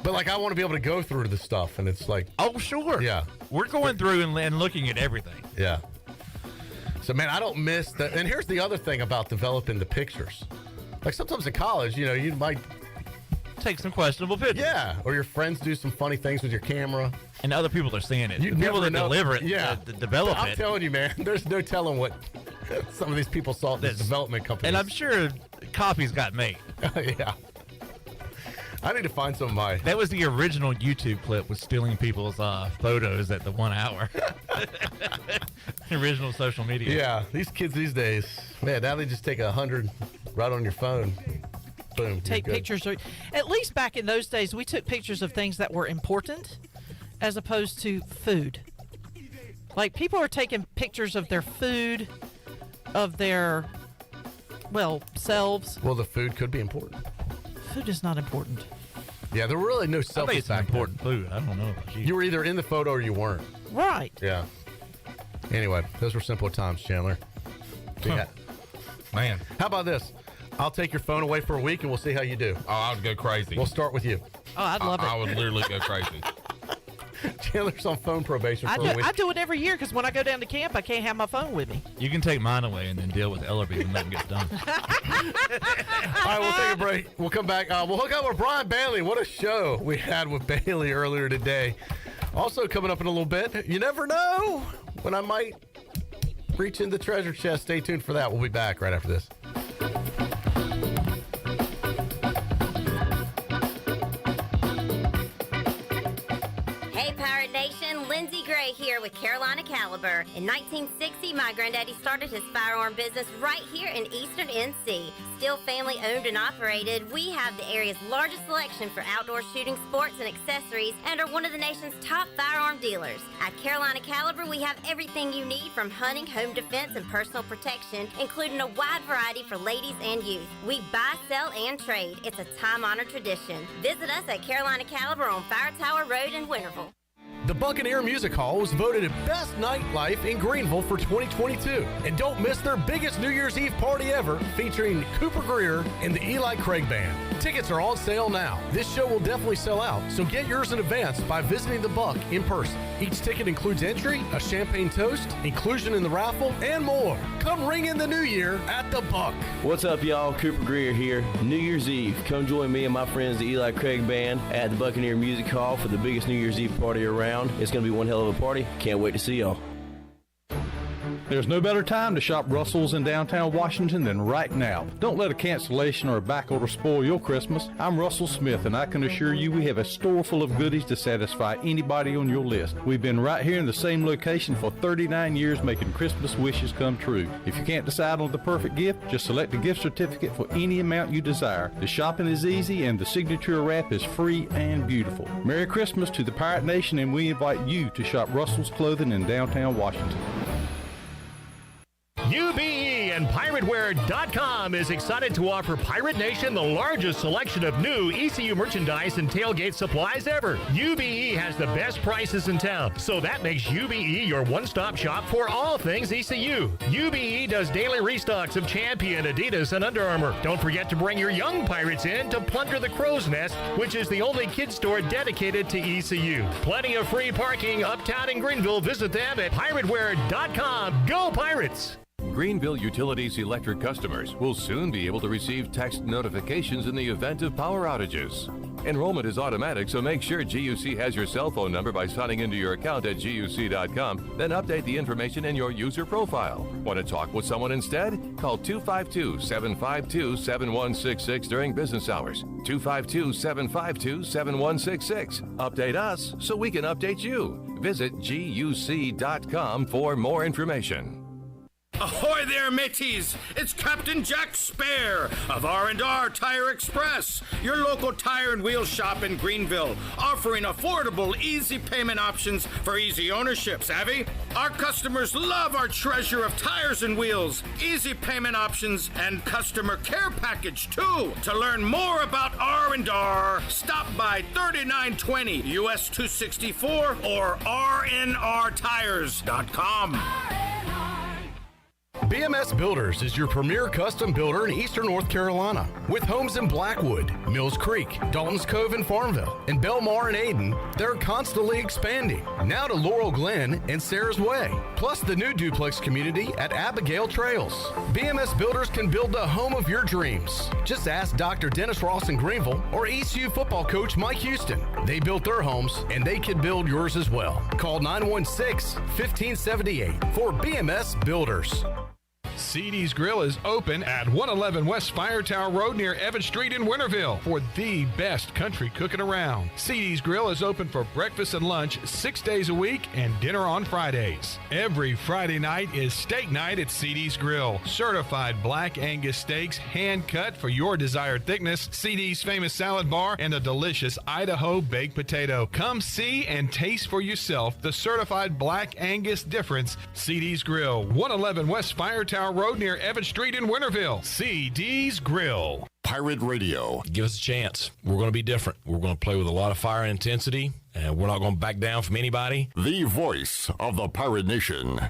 But I want to be able to go through the stuff, and it's like, oh sure, yeah, we're going through and looking at everything. Yeah. So man, I don't miss that. And here's the other thing about developing the pictures. Sometimes in college, you might take some questionable pictures. Yeah, or your friends do some funny things with your camera. And other people are seeing it. You the people that know. deliver it, develop it. I'm telling you, man, there's no telling what some of these people saw at this development company. And I'm sure copies got made. Yeah. I need to find some of my... That was the original YouTube clip, was stealing people's photos at the 1 hour. Original social media. Yeah, these kids these days, man, now they just take 100 right on your phone. Boom. Take pictures. At least back in those days, we took pictures of things that were important as opposed to food. People are taking pictures of their food, of their, selves. Well, the food could be important. Food is not important. Yeah, there were really no selfies. I think it's important food. I don't know about you. You were either in the photo or you weren't. Right. Yeah. Anyway, those were simpler times, Chandler. Yeah. Man. How about this? I'll take your phone away for a week and we'll see how you do. Oh, I would go crazy. We'll start with you. Oh, I'd love it. I would literally go crazy. Chandler's on phone probation for a week. I do it every year because when I go down to camp, I can't have my phone with me. You can take mine away and then deal with Ellerby when nothing gets done. All right, we'll take a break. We'll come back. We'll hook up with Brian Bailey. What a show we had with Bailey earlier today. Also coming up in a little bit, you never know when I might reach in the treasure chest. Stay tuned for that. We'll be back right after this. Lindsay Gray here with Carolina Caliber. In 1960, my granddaddy started his firearm business right here in Eastern NC. Still family owned and operated, we have the area's largest selection for outdoor shooting sports and accessories and are one of the nation's top firearm dealers. At Carolina Caliber, we have everything you need from hunting, home defense, and personal protection, including a wide variety for ladies and youth. We buy, sell, and trade. It's a time-honored tradition. Visit us at Carolina Caliber on Fire Tower Road in Winterville. The Buccaneer Music Hall was voted Best Nightlife in Greenville for 2022. And don't miss their biggest New Year's Eve party ever, featuring Cooper Greer and the Eli Craig Band. Tickets are on sale now. This show will definitely sell out, so get yours in advance by visiting the Buck in person. Each ticket includes entry, a champagne toast, inclusion in the raffle, and more. Come ring in the new year at the Buck. What's up, y'all? Cooper Greer here. New Year's Eve, come join me and my friends, the Eli Craig Band, at the Buccaneer Music Hall for the biggest New Year's Eve party around. It's going to be one hell of a party. Can't wait to see y'all. There's no better time to shop Russell's in downtown Washington than right now. Don't let a cancellation or a back order spoil your Christmas. I'm Russell Smith, and I can assure you we have a store full of goodies to satisfy anybody on your list. We've been right here in the same location for 39 years making Christmas wishes come true. If you can't decide on the perfect gift, just select a gift certificate for any amount you desire. The shopping is easy, and the signature wrap is free and beautiful. Merry Christmas to the Pirate Nation, and we invite you to shop Russell's Clothing in downtown Washington. UBE and PirateWear.com is excited to offer Pirate Nation the largest selection of new ECU merchandise and tailgate supplies ever. UBE has the best prices in town, so that makes UBE your one-stop shop for all things ECU. UBE does daily restocks of Champion, Adidas, and Under Armour. Don't forget to bring your young Pirates in to plunder the Crow's Nest, which is the only kids store dedicated to ECU. Plenty of free parking uptown in Greenville. Visit them at PirateWear.com. Go Pirates! Greenville Utilities electric customers will soon be able to receive text notifications in the event of power outages. Enrollment is automatic, so make sure GUC has your cell phone number by signing into your account at GUC.com, then update the information in your user profile. Want to talk with someone instead? Call 252-752-7166 during business hours. 252-752-7166. Update us so we can update you. Visit GUC.com for more information. Ahoy there, mateys! It's Captain Jack Spare of R&R Tire Express, your local tire and wheel shop in Greenville, offering affordable, easy payment options for easy ownership, savvy? Our customers love our treasure of tires and wheels, easy payment options, and customer care package, too. To learn more about R&R, stop by 3920 US 264 or rnrtires.com. BMS Builders is your premier custom builder in eastern North Carolina. With homes in Blackwood, Mills Creek, Dalton's Cove and Farmville, and Belmar and Ayden, they're constantly expanding. Now to Laurel Glen and Sarah's Way, plus the new duplex community at Abigail Trails. BMS Builders can build the home of your dreams. Just ask Dr. Dennis Ross in Greenville or ECU football coach Mike Houston. They built their homes, and they can build yours as well. Call 916-1578 for BMS Builders. CD's Grill is open at 111 West Fire Tower Road near Evans Street in Winterville for the best country cooking around. CD's Grill is open for breakfast and lunch 6 days a week and dinner on Fridays. Every Friday night is steak night at CD's Grill. Certified Black Angus steaks, hand cut for your desired thickness, CD's famous salad bar, and a delicious Idaho baked potato. Come see and taste for yourself the certified Black Angus difference. CD's Grill, 111 West Fire Tower Road near Evans Street in Winterville. CD's Grill. Pirate Radio. Give us a chance. We're going to be different. We're going to play with a lot of fire and intensity, and we're not going to back down from anybody. The voice of the Pirate Nation.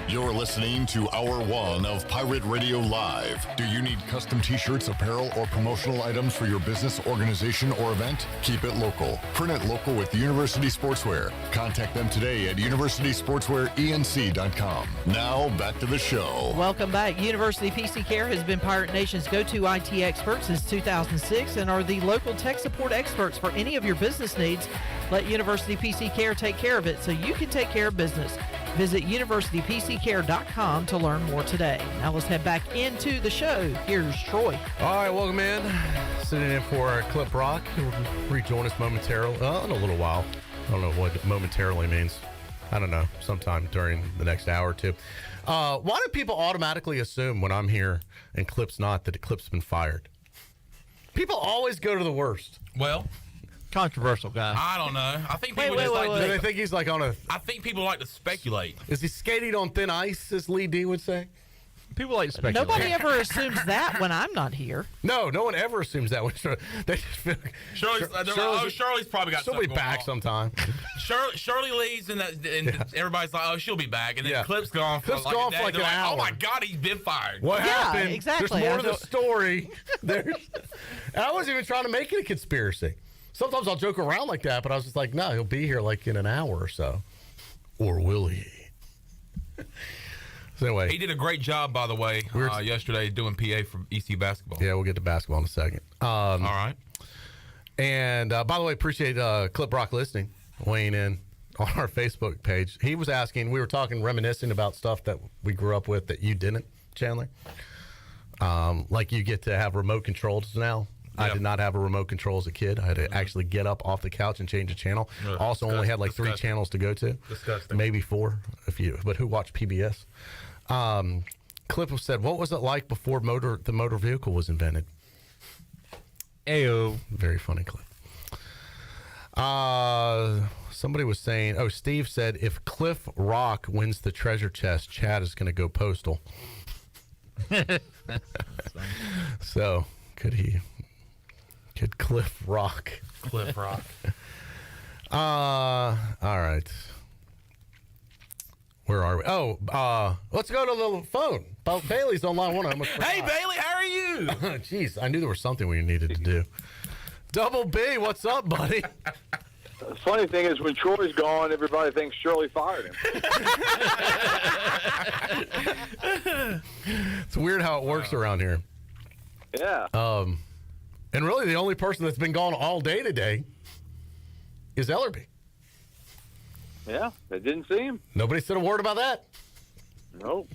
You're listening to Hour 1 of Pirate Radio Live. Do you need custom t-shirts, apparel, or promotional items for your business, organization, or event? Keep it local. Print it local with University Sportswear. Contact them today at universitysportswearenc.com. Now, back to the show. Welcome back. University PC Care has been Pirate Nation's go-to IT expert since 2006 and are the local tech support experts for any of your business needs. Let University PC Care take care of it so you can take care of business. Visit universitypccare.com to learn more today. Now let's head back into the show. Here's Troy. All right, welcome in. Sitting in for Clip Rock. He'll rejoin us momentarily. In a little while. I don't know what momentarily means. I don't know. Sometime during the next hour or two. Why do people automatically assume when I'm here and Clip's not that Clip's been fired? People always go to the worst. Well, controversial guy. I don't know. I think people Do they think he's like on a... I think people like to speculate. Is he skating on thin ice, as Lee D would say? People like to speculate. Nobody ever assumes that when I'm not here. No one ever assumes that. They just feel Shirley's probably got she'll something be going back on. sometime. Shirley leaves, and everybody's like, "Oh, she'll be back," and then Clip's gone. Clip's gone for like an hour. Oh my God, he's been fired. What happened? Exactly. There's more to the story. And I wasn't even trying to make it a conspiracy. Sometimes I'll joke around like that, but I was just like, no, he'll be here like in an hour or so. Or will he? So anyway. He did a great job, by the way, yesterday doing PA for ECU basketball. Yeah, we'll get to basketball in a second. All right. And by the way, appreciate Clip Rock listening, weighing in on our Facebook page. He was asking, we were reminiscing about stuff that we grew up with that you didn't, Chandler. Like you get to have remote controls now. I did not have a remote control as a kid. I had to actually get up off the couch and change a channel. Also only had like 3 channels to go to. Disgusting. Maybe 4, but who watched PBS? Clip said, what was it like before the motor vehicle was invented? Ayo. Very funny clip. Somebody was saying, Steve said, if Cliff Rock wins the treasure chest, Chad is going to go postal. So, could Cliff Rock? Cliff Rock. All right. Where are we? Let's go to the phone. Bailey's on line 1. Hey, Bailey, how are you? Jeez, I knew there was something we needed to do. Double B, what's up, buddy? The funny thing is, when Troy's gone, everybody thinks Shirley fired him. It's weird how it works around here. Yeah. And really, the only person that's been gone all day today is Ellerby. Yeah, they didn't see him. Nobody said a word about that. Nope.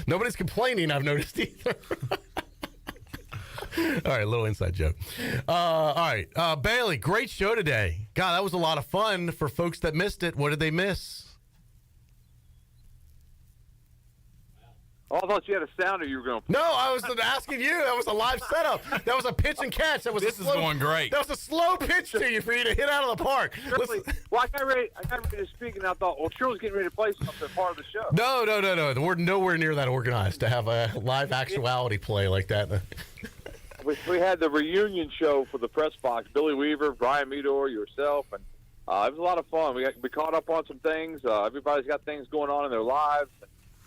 Nobody's complaining, I've noticed either. All right, little inside joke. All right, Bailey, great show today. God, that was a lot of fun for folks that missed it. What did they miss? Oh, I thought you had a sounder you were going to play. No, I was asking you. That was a live setup. That was a pitch and catch. This is going great. That was a slow pitch to you for you to hit out of the park. Well, I got ready to speak, and I thought, well, Shirley's getting ready to play something part of the show. No. We're nowhere near that organized to have a live actuality play like that. We had the reunion show for the press box. Billy Weaver, Brian Meador, yourself, and it was a lot of fun. We caught up on some things. Everybody's got things going on in their lives.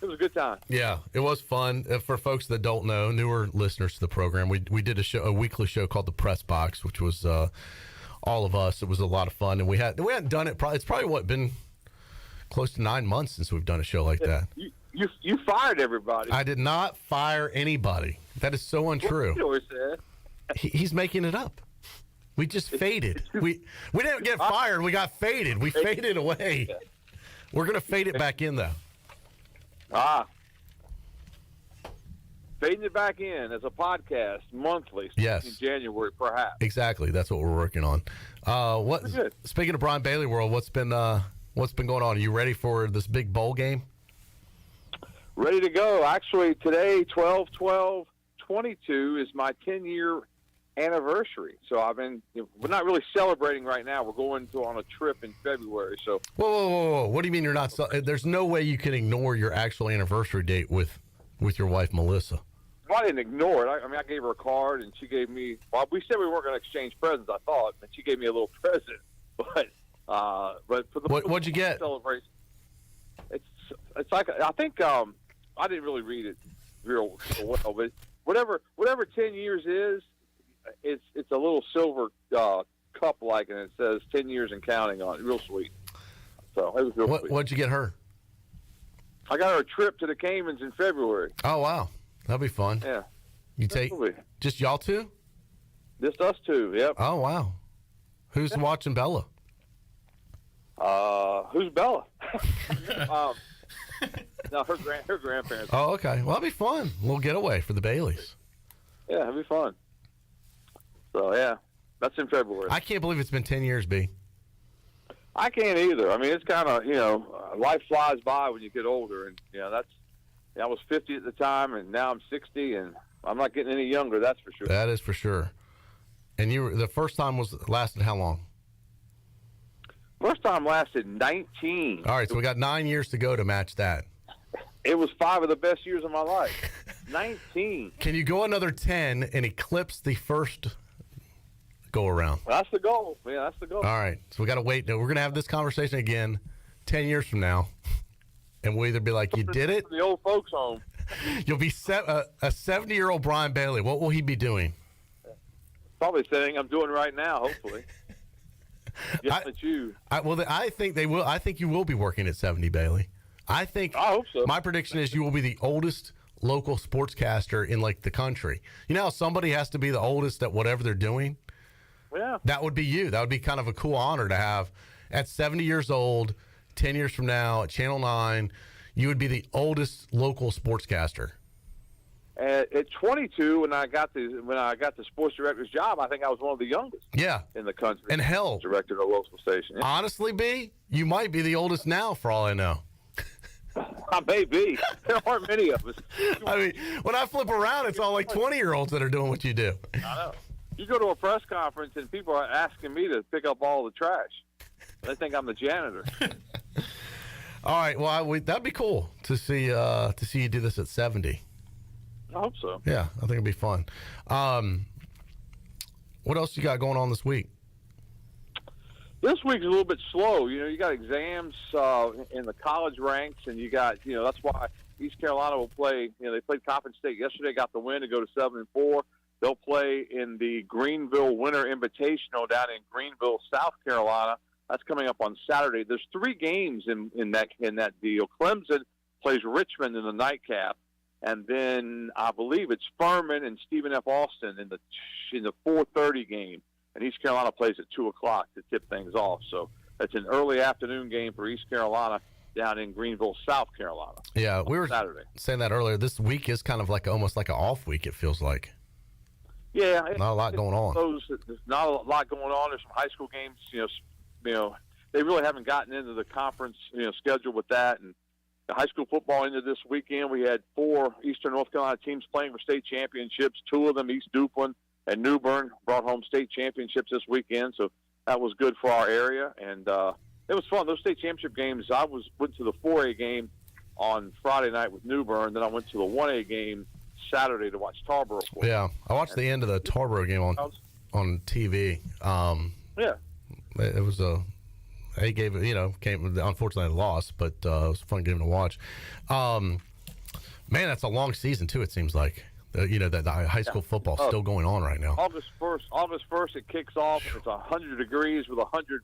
It was a good time. Yeah, it was fun. For folks that don't know, newer listeners to the program, we did a weekly show called The Press Box, which was all of us. It was a lot of fun, and we hadn't done it. It's probably been close to 9 months since we've done a show like that. You fired everybody. I did not fire anybody. That is so untrue. What said. He's making it up. We just faded. We didn't get fired. We got faded. We faded away. We're gonna fade it back in though. Fading it back in as a podcast monthly. Yes. In January, perhaps. Exactly. That's what we're working on. Speaking of Brian Bailey World, what's been going on? Are you ready for this big bowl game? Ready to go. Actually, today, 12/12/22 is my 10-year anniversary. So we're not really celebrating right now. We're going on a trip in February. So whoa. What do you mean you're not? There's no way you can ignore your actual anniversary date with your wife, Melissa. Well, I didn't ignore it. I gave her a card, and she gave me. Well, we said we weren't going to exchange presents. I thought, and she gave me a little present. But for the what'd you get? Celebration, it's like I think I didn't really read it real well, but whatever 10 years is, it's a little silver cup like, and it says 10 years and counting on it. Real sweet. So it was real sweet. What'd you get her? I got her a trip to the Caymans in February. Oh wow, that'll be fun. Yeah. You take just y'all two? Just us two. Yep. Oh wow. Who's watching Bella? Who's Bella? No, her grandparents. Oh, okay. Well, that'll be fun. A little getaway for the Baileys. Yeah, it'll be fun. So, yeah, that's in February. I can't believe it's been 10 years, B. I can't either. I mean, it's kind of, life flies by when you get older. And, I was 50 at the time, and now I'm 60, and I'm not getting any younger, that's for sure. That is for sure. And the first time lasted how long? First time lasted 19. All right, so we got 9 years to go to match that. It was 5 of the best years of my life. 19. Can you go another 10 and eclipse the first go around? Well, that's the goal. Yeah, that's the goal. All right. So we got to wait. We're going to have this conversation again 10 years from now. And we'll either be like, you did it. The old folks home. You'll be a 70-year-old Brian Bailey. What will he be doing? Probably saying I'm doing right now, hopefully. I think they will. I think you will be working at 70, Bailey. I hope so. My prediction is you will be the oldest local sportscaster in like the country. You know how somebody has to be the oldest at whatever they're doing? Yeah. That would be you. That would be kind of a cool honor to have at 70 years old, 10 years from now at Channel 9, you would be the oldest local sportscaster. At 22, when I got the sports director's job, I think I was one of the youngest. Yeah. In the country. And hell, director of a local station. Yeah. Honestly, B, you might be the oldest now for all I know. I may be. There aren't many of us. I mean, when I flip around, it's all like 20-year-olds that are doing what you do. I know. You go to a press conference and people are asking me to pick up all the trash. They think I'm the janitor. All right. Well, that'd be cool to see you do this at 70. I hope so. Yeah, I think it'd be fun. What else you got going on this week? This week's a little bit slow. You know, you got exams in the college ranks, and you got, that's why East Carolina will play. They played Coppin State yesterday, got the win to go to 7-4. They'll play in the Greenville Winter Invitational down in Greenville, South Carolina. That's coming up on Saturday. There's 3 games in that deal. Clemson plays Richmond in the nightcap, and then I believe it's Furman and Stephen F. Austin in the 4:30 game. And East Carolina plays at 2 o'clock to tip things off. So it's an early afternoon game for East Carolina down in Greenville, South Carolina. Yeah, we were Saturday. Saying that earlier. This week is kind of like almost like an off week, it feels like. Yeah. Not a lot going on. There's not a lot going on. There's some high school games, they really haven't gotten into the conference, schedule with that. And the high school football ended this weekend. We had 4 Eastern North Carolina teams playing for state championships. 2 of them, East Duplin and New Bern, brought home state championships this weekend. So that was good for our area. And it was fun. Those state championship games, I went to the 4A game on Friday night with New Bern. Then I went to the 1A game Saturday to watch Tarboro. Yeah, I watched the end of the Tarboro game on TV. Yeah. It was they gave it, unfortunately they lost, but it was a fun game to watch. Man, that's a long season too, it seems like. The high school football still going on right now. August 1st it kicks off. It's 100 degrees with 100%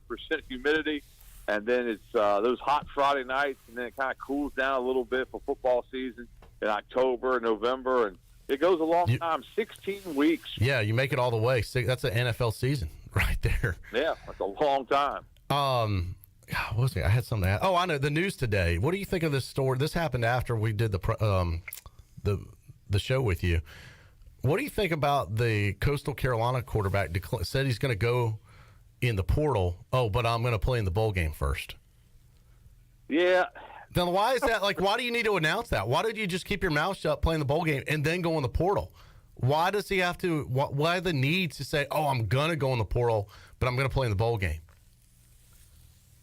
humidity. And then it's those hot Friday nights, and then it kind of cools down a little bit for football season in October, November, and it goes a long time, 16 weeks. Yeah, you make it all the way. That's an NFL season right there. Yeah, that's a long time. What was it? I had something to add. Oh, I know, the news today. What do you think of this story? This happened after we did the show with you. What do you think about the Coastal Carolina quarterback said he's going to go in the portal? Oh, but I'm going to play in the bowl game first. Yeah. Then why is that? Like, why do you need to announce that? Why did you just keep your mouth shut, play in the bowl game, and then go in the portal? Why does he have to? Why the need to say, "Oh, I'm going to go in the portal, but I'm going to play in the bowl game"?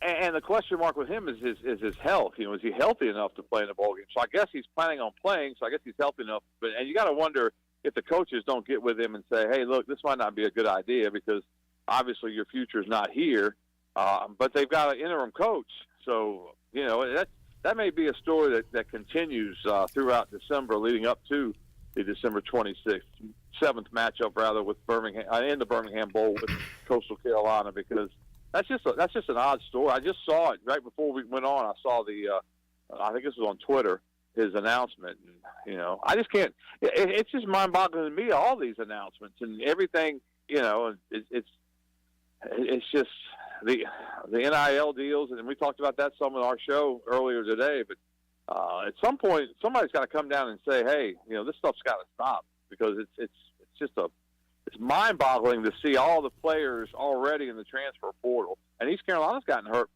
And the question mark with him is his health. Is he healthy enough to play in the bowl game? So I guess he's planning on playing. So I guess he's healthy enough. And you got to wonder if the coaches don't get with him and say, "Hey, look, this might not be a good idea because obviously your future is not here." But they've got an interim coach, so that may be a story that continues throughout December, leading up to the December 26th, 7th matchup rather with Birmingham in the Birmingham Bowl with Coastal Carolina, because that's just an odd story. I just saw it right before we went on. I saw I think this was on Twitter, his announcement. And, I just can't. It's just mind-boggling to me, all these announcements and everything. It's just the NIL deals, and we talked about that some in our show earlier today. But at some point, somebody's got to come down and say, "Hey, this stuff's got to stop," because it's mind-boggling to see all the players already in the transfer portal, and East Carolina's gotten hurt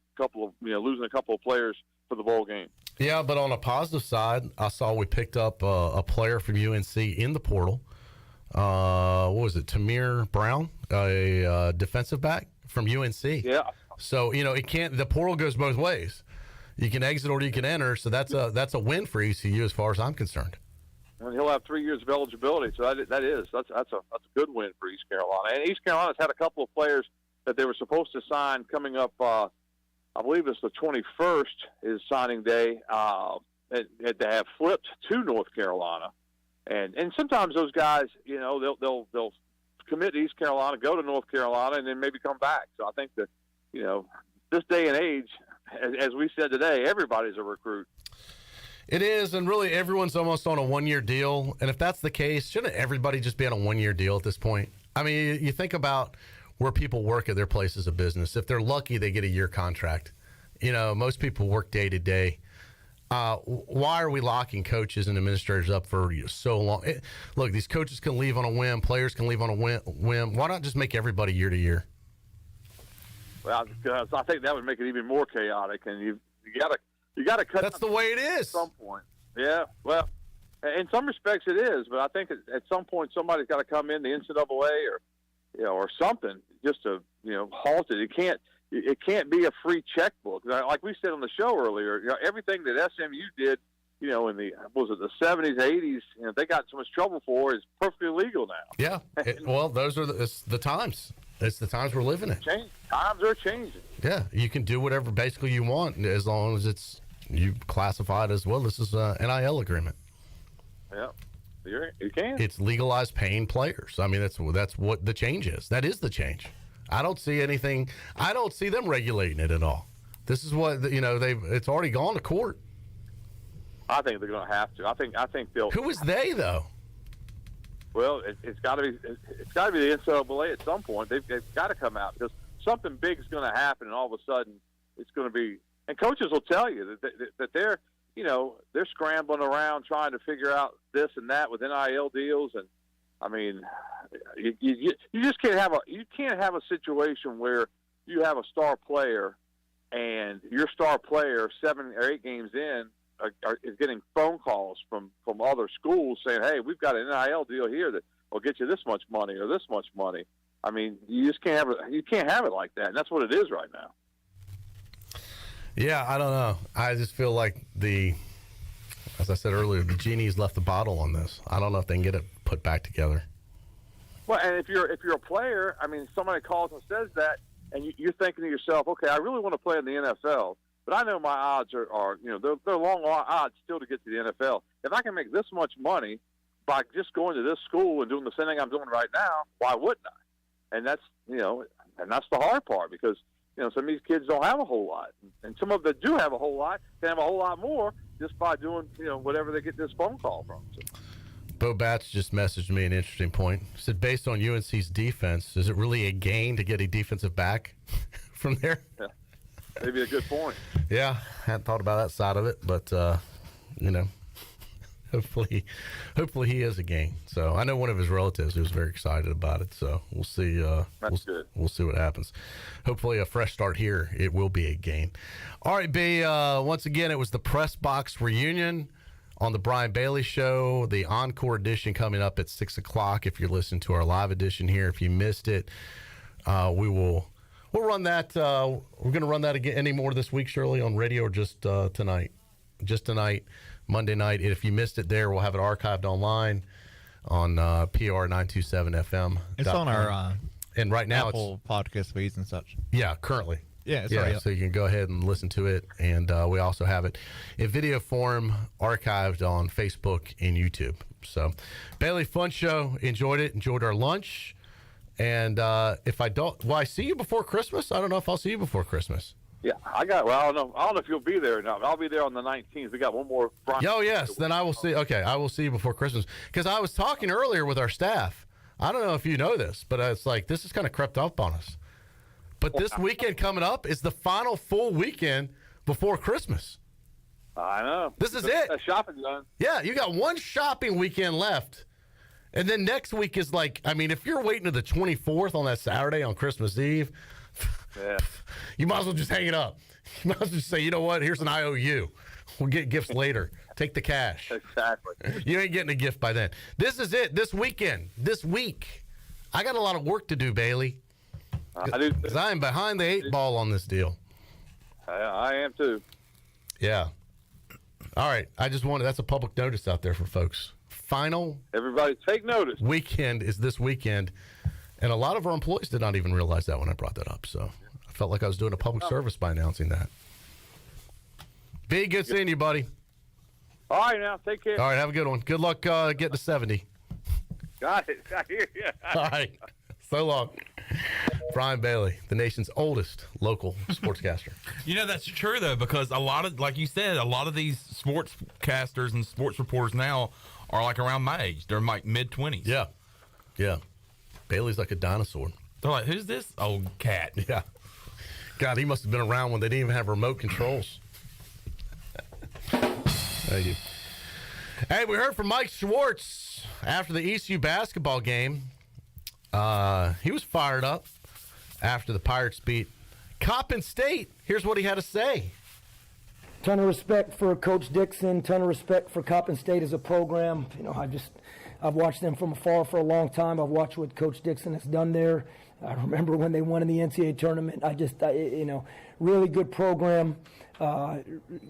losing a couple of players for the bowl game. Yeah, but on a positive side, I saw we picked up a player from UNC in the portal. What was it? Tamir Brown, a defensive back from UNC. Yeah. So, the portal goes both ways. You can exit or you can enter. So that's a win for ECU as far as I'm concerned. And he'll have 3 years of eligibility, so that's a good win for East Carolina. And East Carolina's had a couple of players that they were supposed to sign coming up. I believe it's the 21st is signing day. They have flipped to North Carolina, and sometimes those guys, they'll commit to East Carolina, go to North Carolina, and then maybe come back. So I think that this day and age, as we said today, everybody's a recruit. It is, and really everyone's almost on a one-year deal. And if that's the case, shouldn't everybody just be on a one-year deal at this point? I mean, you think about where people work at their places of business. If they're lucky, they get a year contract. Most people work day to day. Why are we locking coaches and administrators up for so long? Look, these coaches can leave on a whim. Players can leave on a whim. Why not just make everybody year to year? Well, because I think that would make it even more chaotic, and you got to cut. That's the way it is. At some point. Yeah. Well, in some respects it is, but I think at some point somebody's got to come in, the NCAA or something, just to halt it. It can't be a free checkbook. Like we said on the show earlier, everything that SMU did, in the 70s, 80s, they got so much trouble for is perfectly legal now. Yeah. Well, those are the times. It's the times we're living in. Times are changing. Yeah, you can do whatever basically you want as long as you classify it as, well, this is an NIL agreement. Yeah, you can. It's legalized paying players. I mean, that's what the change is. That is the change. I don't see anything. I don't see them regulating it at all. This is what it's already gone to court. I think they're going to have to. I think they'll. Who is they though? Well, it's got to be the NCAA at some point. They've got to come out because something big is going to happen, and all of a sudden it's going to be. And coaches will tell you that they're they're scrambling around trying to figure out this and that with NIL deals, and I mean, you just can't have a situation where you have a star player and your star player 7 or 8 games in is getting phone calls from other schools saying, hey, we've got an NIL deal here that will get you this much money or this much money. I mean, you just can't have it. You can't have it like that, and that's what it is right now. Yeah, I don't know. I just feel like as I said earlier, the genie's left the bottle on this. I don't know if they can get it put back together. Well, and if you're a player, I mean, somebody calls and says that, and you're thinking to yourself, okay, I really want to play in the NFL, but I know my odds are they're long odds still to get to the NFL. If I can make this much money by just going to this school and doing the same thing I'm doing right now, why wouldn't I? And that's and that's the hard part because some of these kids don't have a whole lot, and some of them that do have a whole lot can have a whole lot more just by doing whatever they get this phone call from. So. Bo Batts just messaged me an interesting point. He said, based on UNC's defense, is it really a gain to get a defensive back from there? Yeah, maybe a good point. Yeah, hadn't thought about that side of it, but hopefully he is a gain. So I know one of his relatives who was very excited about it. So we'll see. That's good. We'll see what happens. Hopefully a fresh start here. It will be a gain. All right, B. Once again, it was the Press Box reunion on the Brian Bailey Show. The encore edition coming up at 6:00. If you're listening to our live edition here, if you missed it, we'll run that. We're going to run that again any more this week, Shirley, on radio or just tonight? Just tonight. Monday night. If you missed it there, we'll have it archived online on PR 927 FM. It's on our and right now Apple podcast feeds and such. Yeah, currently. Yeah, so you can go ahead and listen to it, and we also have it in video form archived on Facebook and YouTube. So, Bailey, fun show. Enjoyed it. Enjoyed our lunch. And if I don't, will I see you before Christmas? I don't know if I'll see you before Christmas. Yeah, I don't know if you'll be there or not. I'll be there on the 19th. We got one more. Oh, yes. Then I will see. Okay, I will see you before Christmas. Because I was talking earlier with our staff. I don't know if you know this, but it's like this has kind of crept up on us. But this weekend coming up is the final full weekend before Christmas. I know. This is it. Shopping done. Yeah, you got one shopping weekend left. And then next week is like, I mean, if you're waiting to the 24th on that Saturday on Christmas Eve, yeah, you might as well just hang it up. You might as well just say, you know what, here's an IOU. We'll get gifts later. Take the cash. Exactly. You ain't getting a gift by then. This is it. This weekend. This week. I got a lot of work to do, Bailey. I do. Because I am behind the 8 ball on this deal. I am too. Yeah. All right. That's a public notice out there for folks. Final. Everybody take notice. Weekend is this weekend. And a lot of our employees did not even realize that when I brought that up. So I felt like I was doing a public service by announcing that. B, good seeing you, buddy. All right, now. Take care. All right. Have a good one. Good luck getting to 70. Got it. I hear you. All right. So long. Brian Bailey, the nation's oldest local sportscaster. That's true, though, because a lot of, like you said, a lot of these sportscasters and sports reporters now are like around my age. They're like mid-20s. Yeah. Yeah. Bailey's like a dinosaur. They're like, who's this old cat? Yeah. God, he must have been around when they didn't even have remote controls. Thank you. Hey, we heard from Mike Schwartz after the ECU basketball game. He was fired up after the Pirates beat Coppin State. Here's what he had to say. Ton of respect for Coach Dixon, ton of respect for Coppin State as a program. I've watched them from afar for a long time. I've watched what Coach Dixon has done there. I remember when they won in the NCAA tournament. Really good program,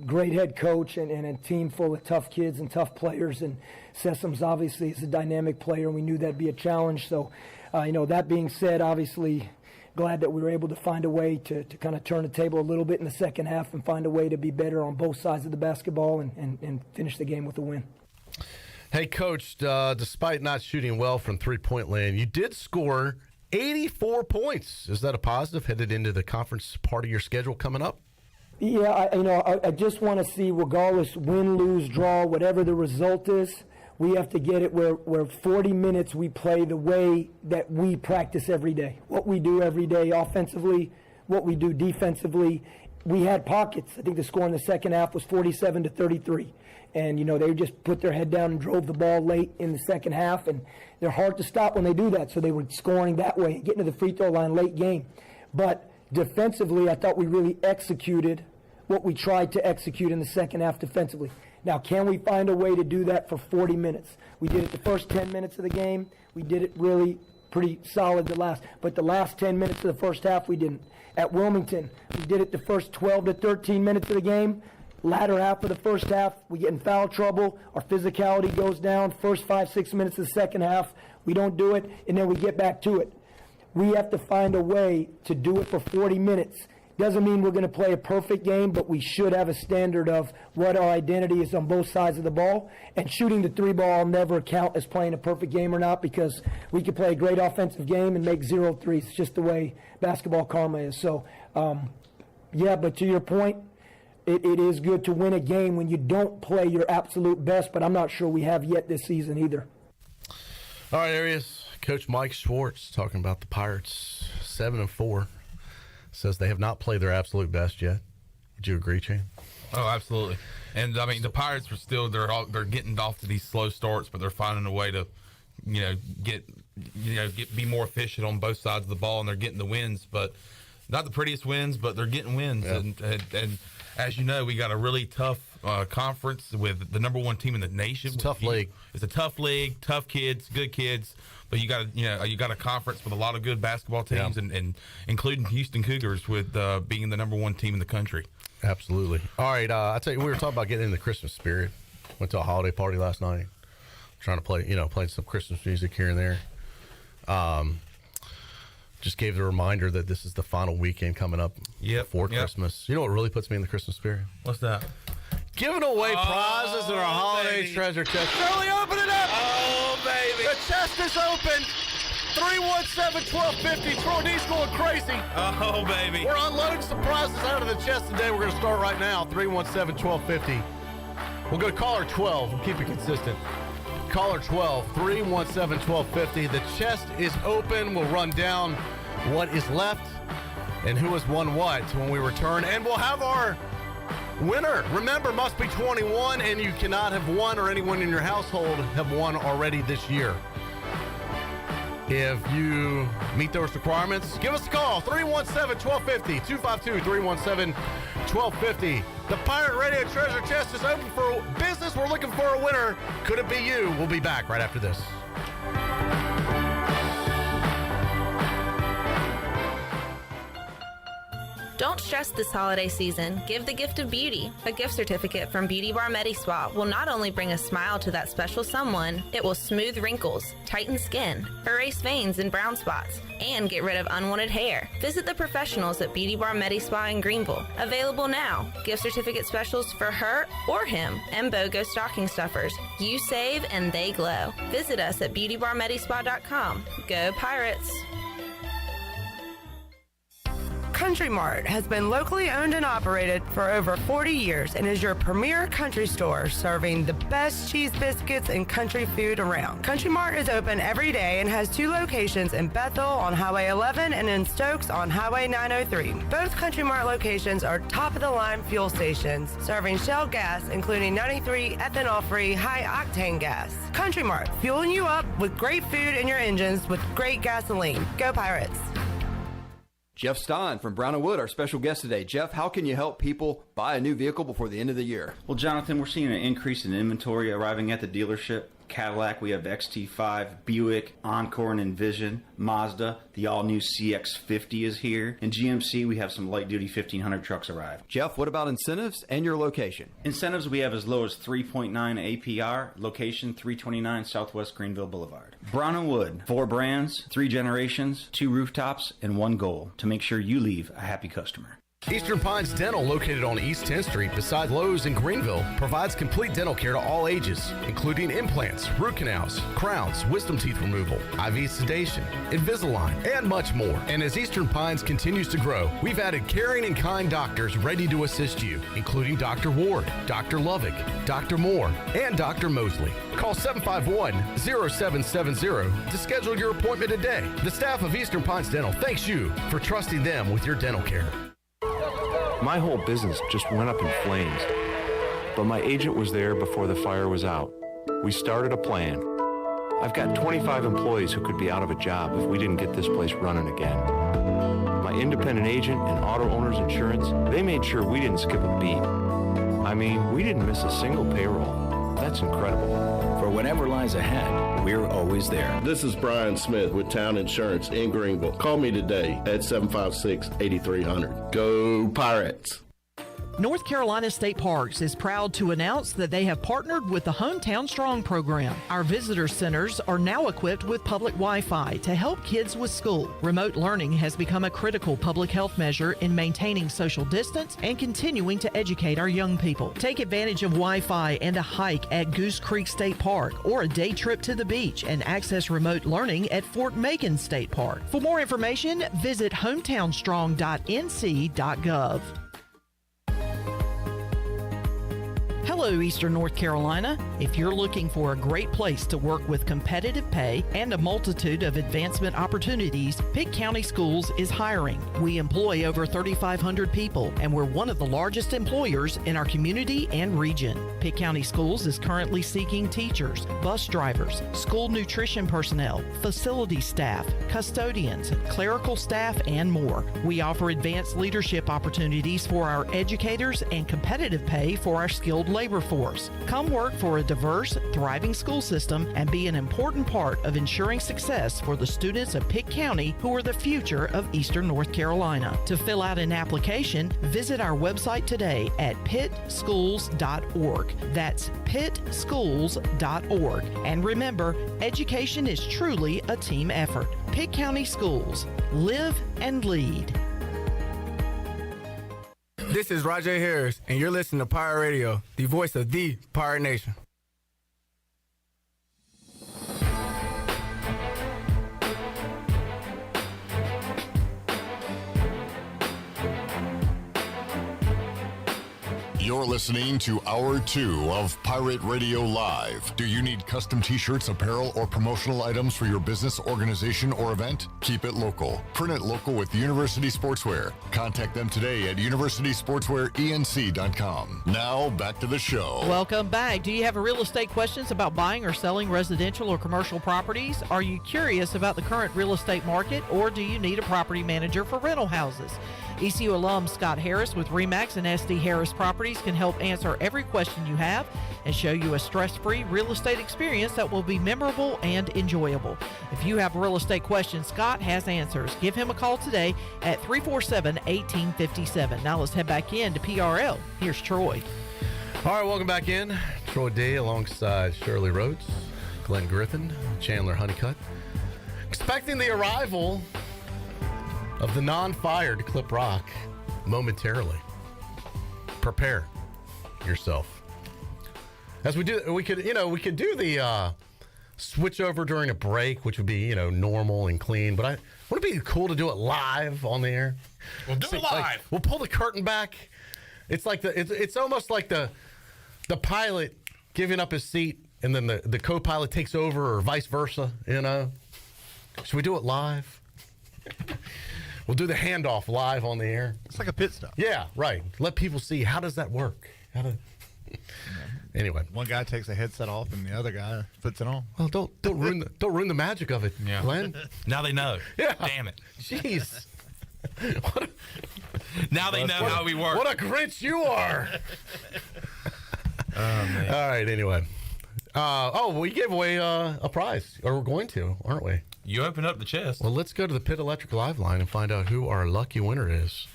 great head coach, and a team full of tough kids and tough players. And Sessum's obviously is a dynamic player, and we knew that'd be a challenge. So, that being said, obviously glad that we were able to find a way to kind of turn the table a little bit in the second half and find a way to be better on both sides of the basketball and finish the game with a win. Hey, Coach, despite not shooting well from three-point land, you did score 84 points. Is that a positive headed into the conference part of your schedule coming up? Yeah, I just want to see, regardless, win, lose, draw, whatever the result is, we have to get it where 40 minutes we play the way that we practice every day. What we do every day offensively, what we do defensively. We had pockets. I think the score in the second half was 47-33. And, they just put their head down and drove the ball late in the second half. And they're hard to stop when they do that. So they were scoring that way, getting to the free throw line late game. But defensively, I thought we really executed what we tried to execute in the second half defensively. Now, can we find a way to do that for 40 minutes? We did it the first 10 minutes of the game. We did it really pretty solid but the last 10 minutes of the first half, we didn't. At Wilmington, we did it the first 12 to 13 minutes of the game. Latter half of the first half, we get in foul trouble. Our physicality goes down. First 5-6 minutes of the second half, we don't do it, and then we get back to it. We have to find a way to do it for 40 minutes. Doesn't mean we're going to play a perfect game, but we should have a standard of what our identity is on both sides of the ball. And shooting the three ball will never count as playing a perfect game or not, because we could play a great offensive game and make 0 threes. It's just the way basketball karma is. So, but to your point, it is good to win a game when you don't play your absolute best, but I'm not sure we have yet this season either. All right, there he is. Coach Mike Schwartz talking about the Pirates, 7-4. Says they have not played their absolute best yet. Would you agree, Shane? Oh, absolutely. And I mean, the Pirates were still they're getting off to these slow starts, but they're finding a way to, be more efficient on both sides of the ball, and they're getting the wins. But not the prettiest wins, but they're getting wins. Yeah. And as you know, we got a really tough conference with the number one team in the nation. It's a tough league. It's a tough league, tough kids, good kids. But you got a conference with a lot of good basketball teams, and including Houston Cougars with being the number one team in the country. Absolutely. All right, I tell you, we were talking about getting in the Christmas spirit. Went to a holiday party last night, trying to play some Christmas music here and there. Just gave the reminder that this is the final weekend coming up before Christmas. You know what really puts me in the Christmas spirit? What's that? Giving away prizes in our holiday treasure chest. Shirley, open it up! Oh, baby! The chest is open. 317-1250. Troy D's going crazy. Oh, baby! We're unloading some prizes out of the chest today. We're going to start right now. 317-1250. We'll go to caller 12. We'll keep it consistent. Caller 12, 317-1250. The chest is open. We'll run down what is left and who has won what when we return. And we'll have our winner. Remember, must be 21, and you cannot have won, or anyone in your household have won already this year. If you meet those requirements, give us a call. 317-1250, 252-317-1250. The Pirate Radio Treasure Chest is open for business. We're looking for a winner. Could it be you? We'll be back right after this. Don't stress this holiday season. Give the gift of beauty. A gift certificate from Beauty Bar Medi-Spa will not only bring a smile to that special someone, it will smooth wrinkles, tighten skin, erase veins and brown spots, and get rid of unwanted hair. Visit the professionals at Beauty Bar Medi-Spa in Greenville. Available now. Gift certificate specials for her or him and BOGO stocking stuffers. You save and they glow. Visit us at beautybarmedispa.com. Go Pirates! Country Mart has been locally owned and operated for over 40 years and is your premier country store serving the best cheese biscuits and country food around. Country Mart is open every day and has 2 locations in Bethel on Highway 11 and in Stokes on Highway 903. Both Country Mart locations are top-of-the-line fuel stations serving Shell gas, including 93 ethanol-free high-octane gas. Country Mart, fueling you up with great food in your engines with great gasoline. Go Pirates! Jeff Stein from Brown & Wood, our special guest today. Jeff, how can you help people buy a new vehicle before the end of the year? Well, Jonathan, we're seeing an increase in inventory arriving at the dealership. Cadillac, we have XT5, Buick, Encore and Envision, Mazda, the all-new CX-50 is here, and GMC, we have some light-duty 1500 trucks arrived. Jeff, what about incentives and your location? Incentives we have as low as 3.9 APR, location 329 Southwest Greenville Boulevard. Brown & Wood, 4 brands, 3 generations, 2 rooftops, and 1 goal, to make sure you leave a happy customer. Eastern Pines Dental, located on East 10th Street beside Lowe's in Greenville, provides complete dental care to all ages, including implants, root canals, crowns, wisdom teeth removal, IV sedation, Invisalign, and much more. And as Eastern Pines continues to grow, we've added caring and kind doctors ready to assist you, including Dr. Ward, Dr. Lovick, Dr. Moore, and Dr. Mosley. Call 751-0770 to schedule your appointment today. The staff of Eastern Pines Dental thanks you for trusting them with your dental care. My whole business just went up in flames, but my agent was there before the fire was out. We started a plan. I've got 25 employees who could be out of a job if we didn't get this place running again. My independent agent and auto owners insurance, they made sure we didn't skip a beat. I mean, we didn't miss a single payroll. That's incredible. For whatever lies ahead, we're always there. This is Brian Smith with Town Insurance in Greenville. Call me today at 756-8300. Go Pirates! North Carolina State Parks is proud to announce that they have partnered with the Hometown Strong program. Our visitor centers are now equipped with public Wi-Fi to help kids with school. Remote learning has become a critical public health measure in maintaining social distance and continuing to educate our young people. Take advantage of Wi-Fi and a hike at Goose Creek State Park or a day trip to the beach and access remote learning at Fort Macon State Park. For more information, visit hometownstrong.nc.gov. Hello, Eastern North Carolina. If you're looking for a great place to work with competitive pay and a multitude of advancement opportunities, Pitt County Schools is hiring. We employ over 3,500 people, and we're one of the largest employers in our community and region. Pitt County Schools is currently seeking teachers, bus drivers, school nutrition personnel, facility staff, custodians, clerical staff, and more. We offer advanced leadership opportunities for our educators and competitive pay for our skilled labor force. Come work for a diverse, thriving school system and be an important part of ensuring success for the students of Pitt County who are the future of Eastern North Carolina. To fill out an application, visit our website today at pittschools.org. That's pittschools.org. And remember, education is truly a team effort. Pitt County Schools. Live and lead. This is Rajay Harris, and you're listening to Pirate Radio, the voice of the Pirate Nation. You're listening to Hour 2 of Pirate Radio Live. Do you need custom t-shirts, apparel, or promotional items for your business, organization, or event? Keep it local. Print it local with University Sportswear. Contact them today at universitysportswearenc.com. Now, back to the show. Welcome back. Do you have real estate questions about buying or selling residential or commercial properties? Are you curious about the current real estate market, or do you need a property manager for rental houses? ECU alum Scott Harris with RE/MAX and SD Harris Properties can help answer every question you have and show you a stress-free real estate experience that will be memorable and enjoyable. If you have real estate questions, Scott has answers. Give him a call today at 347-1857. Now let's head back in to PRL. Here's Troy. All right, welcome back in. Troy Day alongside Shirley Rhodes, Glenn Griffin, Chandler Honeycutt. Expecting the arrival of the non-fired Clip Rock momentarily. Prepare yourself. As we do, we could do the switch over during a break, which would be, normal and clean. But wouldn't it be cool to do it live on the air? We'll do it live. Like, we'll pull the curtain back. It's like it's almost like the pilot giving up his seat, and then the co-pilot takes over, or vice versa. Should we do it live? We'll do the handoff live on the air. It's like a pit stop. Yeah, right. Let people see, how does that work? Anyway, one guy takes a headset off and the other guy puts it on. Well, don't ruin the magic of it, Glenn. Now they know. Yeah. Damn it. Jeez. Now they know how we work. What a Grinch you are. Oh, man. All right. Anyway. We gave away a prize, or we're going to, aren't we? You opened up the chest. Well, let's go to the Pitt Electric Live line and find out who our lucky winner is.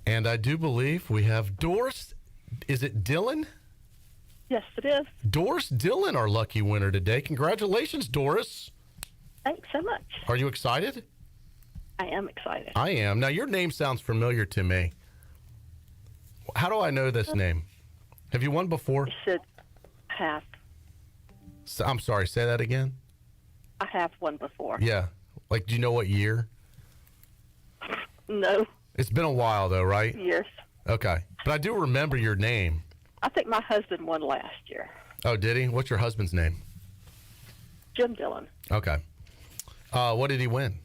And I do believe we have Doris. Is it Dylan? Yes, it is. Doris Dillon, our lucky winner today. Congratulations, Doris. Thanks so much. Are you excited? I am excited. I am. Now, your name sounds familiar to me. How do I know this name? Have you won before? I should have. I'm sorry, say that again? I have won before. Yeah. Like, do you know what year? No. It's been a while, though, right? Years. Okay. But I do remember your name. I think my husband won last year. Oh, did he? What's your husband's name? Jim Dillon. Okay. What did he win?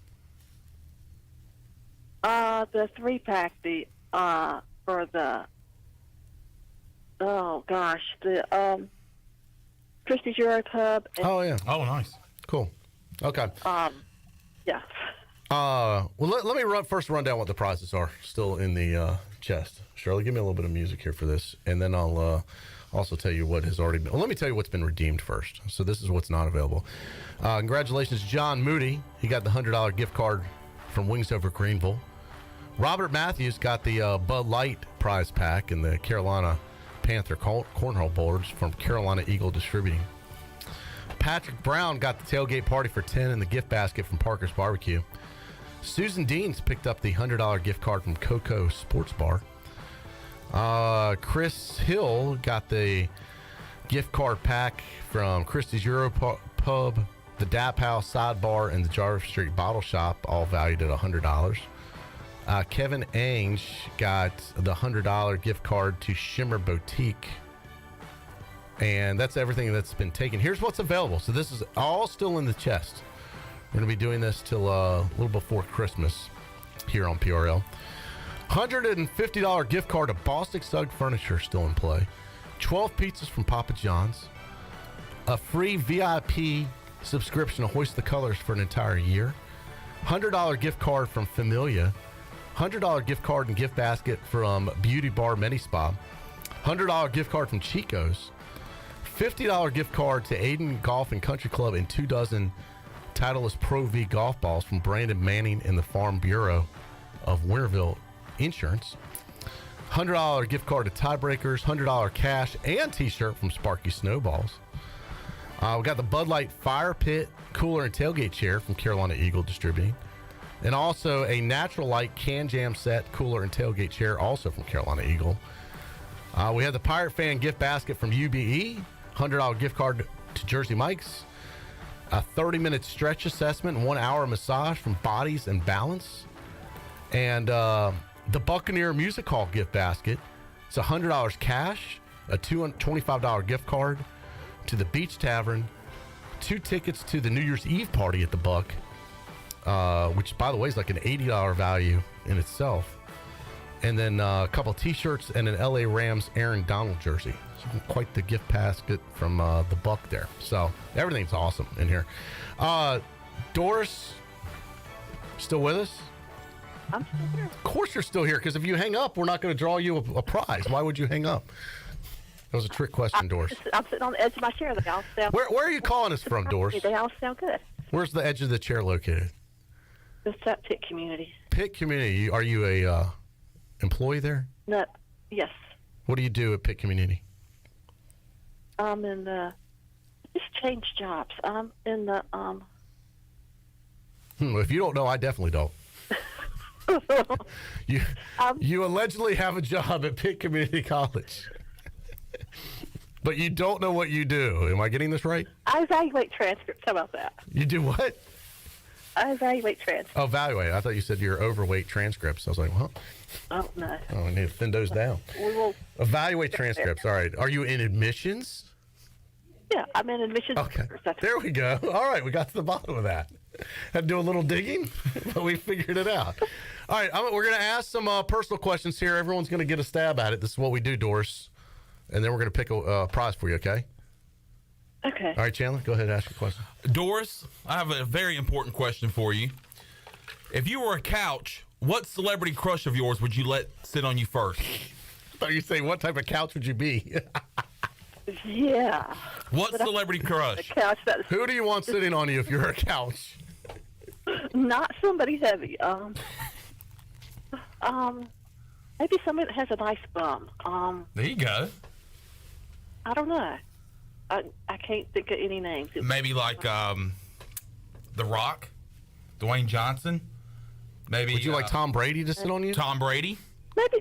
The 3-pack, the Christie's Euro Pub. Oh, yeah. Oh, nice. Cool. Okay. Yeah. Well, let me first run down what the prizes are still in the chest. Shirley, give me a little bit of music here for this, and then I'll also tell you what has already been. Well, let me tell you what's been redeemed first. So this is what's not available. Congratulations, John Moody. He got the $100 gift card from Wings Over Greenville. Robert Matthews got the Bud Light prize pack and the Carolina Panther cornhole boards from Carolina Eagle Distributing. Patrick Brown got the tailgate party for 10 and the gift basket from Parker's Barbecue. Susan Deans picked up the $100 gift card from Coco Sports Bar. Chris Hill got the gift card pack from Christie's Euro Pub, the Dap House Sidebar, and the Jarvis Street Bottle Shop, all valued at $100. Kevin Ainge got the $100 gift card to Shimmer Boutique. And that's everything that's been taken. Here's what's available. So this is all still in the chest. We're going to be doing this till a little before Christmas here on PRL. $150 gift card to Bostic Sugg Furniture still in play. 12 pizzas from Papa John's. A free VIP subscription to Hoist the Colors for an entire year. $100 gift card from Familia. $100 gift card and gift basket from Beauty Bar Medi Spa. $100 gift card from Chico's. $50 gift card to Aiden Golf and Country Club and 2 dozen Titleist Pro V golf balls from Brandon Manning and the Farm Bureau of Winterville Insurance. $100 gift card to Tiebreakers, $100 cash and t-shirt from Sparky Snowballs. We got the Bud Light Fire Pit cooler and tailgate chair from Carolina Eagle Distributing. And also a Natural Light Can Jam set cooler and tailgate chair also from Carolina Eagle. We had the Pirate Fan gift basket from UBE, $100 gift card to Jersey Mike's, a 30-minute stretch assessment and 1 hour massage from Bodies and Balance, and the Buccaneer Music Hall gift basket. It's $100 cash, a $225 gift card to the Beach Tavern, 2 tickets to the New Year's Eve party at the Buck, which, by the way, is like an $80 value in itself. And then a couple T-shirts and an LA Rams Aaron Donald jersey. So quite the gift basket from the Buck there. So everything's awesome in here. Doris, still with us? I'm still here. Of course you're still here, because if you hang up, we're not going to draw you a prize. Why would you hang up? That was a trick question, Doris. I'm sitting on the edge of my chair. They all sound. Where are you calling us from, Doris? They all sound good. Where's the edge of the chair located? It's that Pitt community. Pitt Community. Are you a employee there? No, yes. What do you do at Pitt Community? I'm in the. Just changed jobs. I'm in the. If you don't know, I definitely don't. You allegedly have a job at Pitt Community College, but you don't know what you do. Am I getting this right? I evaluate transcripts. How about that? You do what? I evaluate transcripts. Oh, evaluate. I thought you said you're overweight transcripts. I was like, well, Oh, no. oh, I need to thin those down. We will. Evaluate transcripts. All right. Are you in admissions? Yeah, I'm in admissions. Okay. There we go. All right. We got to the bottom of that. Had to do a little digging, but we figured it out. All right. We're going to ask some personal questions here. Everyone's going to get a stab at it. This is what we do, Doris. And then we're going to pick a prize for you, okay? Okay. All right, Chandler, go ahead and ask your question. Doris, I have a very important question for you. If you were a couch, what celebrity crush of yours would you let sit on you first? I thought you say, what type of couch would you be? Yeah. What celebrity crush? A couch that. Who do you want sitting on you if you're a couch? Not somebody heavy. Maybe somebody that has a nice bum. There you go. I don't know. I can't think of any names. Maybe like The Rock, Dwayne Johnson. Maybe. Would you like Tom Brady to sit on you? Tom Brady.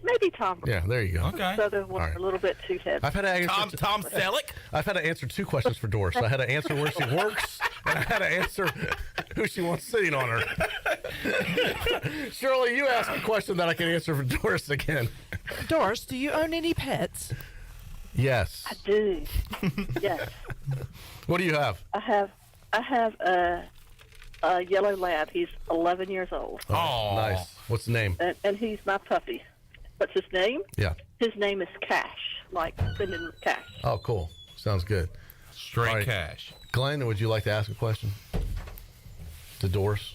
Maybe Tom. Yeah, there you go. Okay. Southern one, a little bit too heavy. I've had to answer Tom Selleck. I've had to answer two questions for Doris. I had to answer where she works, and I had to answer who she wants sitting on her. Shirley, you ask a question that I can answer for Doris again. Doris, do you own any pets? Yes. I do. Yes. What do you have? I have a yellow lab. He's 11 years old. Oh, nice. What's the name? And he's my puppy. What's his name? Yeah. His name is Cash, like sending cash. Oh, cool. Sounds good. Straight All right. cash. Glenn, would you like to ask a question to Doris?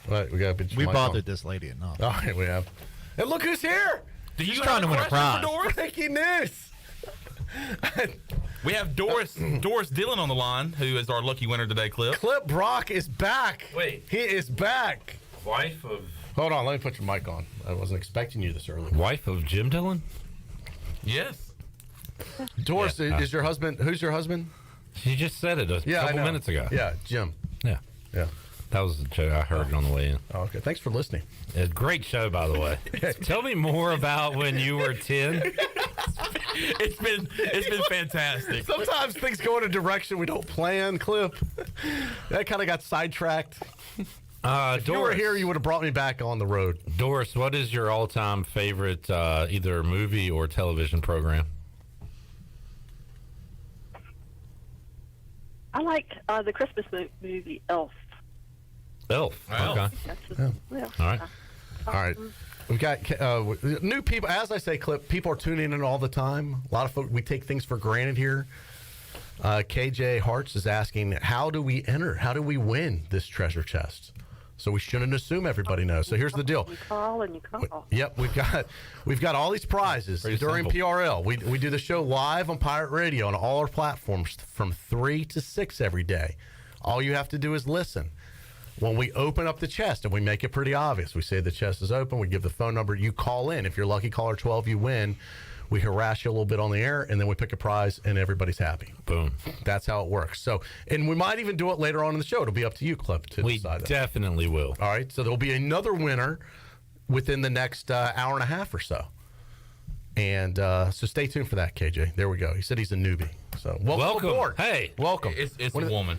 All right, we got. We bothered this lady enough. All right, we have. And look who's here! Do you She's trying to win a prize. Breaking news! We have Doris Dillon on the line, who is our lucky winner today, Clip. Clip Brock is back. Wait. He is back. Wife of Hold on, let me put your mic on. I wasn't expecting you this early. wife of Jim Dillon? Yes. Doris, Yeah. is your husband? Who's your husband? You just said it a I couple know. minutes ago. Yeah, Jim. Yeah. Yeah. That was the show I heard on the way in. Oh, okay. Thanks for listening. A great show, by the way. Tell me more about when you were 10. It's been fantastic. Sometimes things go in a direction we don't plan, Clip. That kind of got sidetracked. If you were here, you would have brought me back on the road. Doris, what is your all-time favorite either movie or television program? I like the Christmas movie Elf. Elf. Okay. Yeah. All right. All right. We've got new people. As I say, Clip, people are tuning in all the time. A lot of folks, we take things for granted here. KJ Hartz is asking, how do we enter? How do we win this treasure chest? So we shouldn't assume everybody knows. So here's the deal. You call and you call. Yep, we've got all these prizes during simple. PRL. We do the show live on Pirate Radio on all our platforms from 3 to 6 every day. All you have to do is listen. When we open up the chest, and we make it pretty obvious, we say the chest is open, we give the phone number, you call in. If you're lucky caller 12, you win. We harass you a little bit on the air, and then we pick a prize, and everybody's happy. Boom. That's how it works. So, and we might even do it later on in the show. It'll be up to you, Clip, to decide that. We definitely will. All right, so there'll be another winner within the next hour and a half or so. And so stay tuned for that, KJ. There we go. He said he's a newbie. So welcome aboard. Hey. Welcome. It's a woman.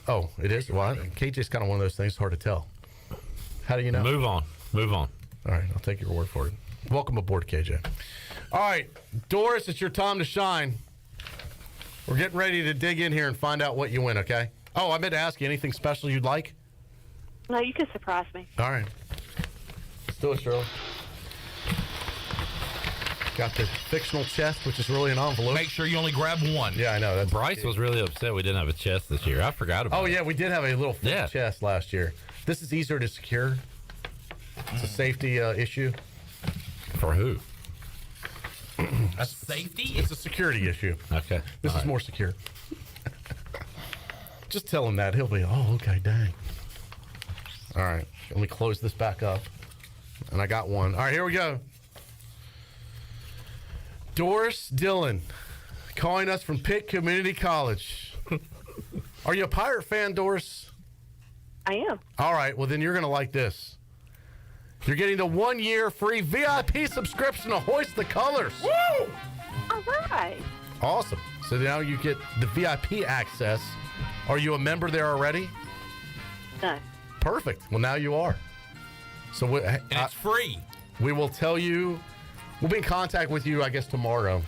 Oh, it is? Well, KJ's kind of one of those things. It's hard to tell. How do you know? Move on. All right, I'll take your word for it. Welcome aboard, KJ. All right, Doris, it's your time to shine. We're getting ready to dig in here and find out what you win, okay? Oh, I meant to ask you, anything special you'd like? No, you can surprise me. All right. Let's do it, Shirley. Got the fictional chest, which is really an envelope. Make sure you only grab one. Yeah, I know. Bryce was really upset we didn't have a chest this year. I forgot about it. Oh, yeah, we did have a little chest last year. This is easier to secure. It's a safety issue. For who? A safety? It's a security issue. Okay. This is more secure. Just tell him that. He'll be, oh, okay, dang. All right. Let me close this back up. And I got one. All right, here we go. Doris Dillon calling us from Pitt Community College. Are you a Pirate fan, Doris? I am. All right, well, then you're going to like this. You're getting the 1-year free VIP subscription to Hoist the Colors. Woo! All right. Awesome. So now you get the VIP access. Are you a member there already? No. Perfect. Well, now you are. So And it's free. We will tell you. We'll be in contact with you, I guess, tomorrow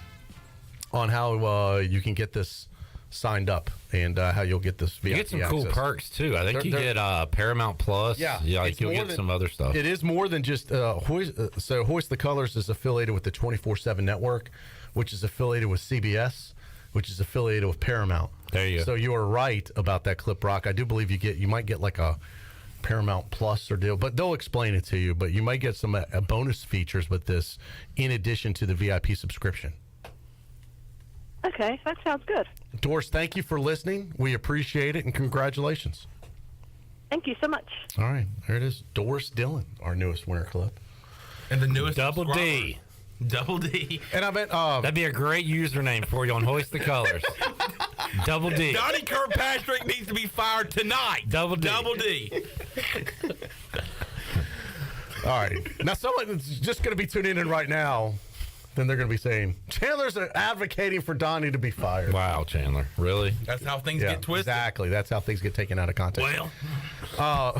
on how you can get this signed up and how you'll get this VIP You get some cool access. perks, too. I think you get Paramount Plus. Yeah. Like you'll get some other stuff. It is more than just Hoist. So Hoist the Colors is affiliated with the 24/7 network, which is affiliated with CBS, which is affiliated with Paramount. There you go. So you are right about that, Clip Rock. I do believe you might get like a Paramount Plus or deal, but they'll explain it to you. But you might get some bonus features with this in addition to the VIP subscription. Okay, that sounds good. Doris, thank you for listening. We appreciate it, and congratulations. Thank you so much. All right, there it is. Doris Dillon, our newest winner clip. And the newest Double D. Double D. And I bet that'd be a great username for you on Hoist the Colors. Double D. Donnie Kirkpatrick needs to be fired tonight. Double D. Double D. All right. Now, someone that's just going to be tuning in right now, then they're going to be saying, Chandler's advocating for Donnie to be fired. Wow, Chandler. Really? That's how things get twisted. Exactly. That's how things get taken out of context. Well.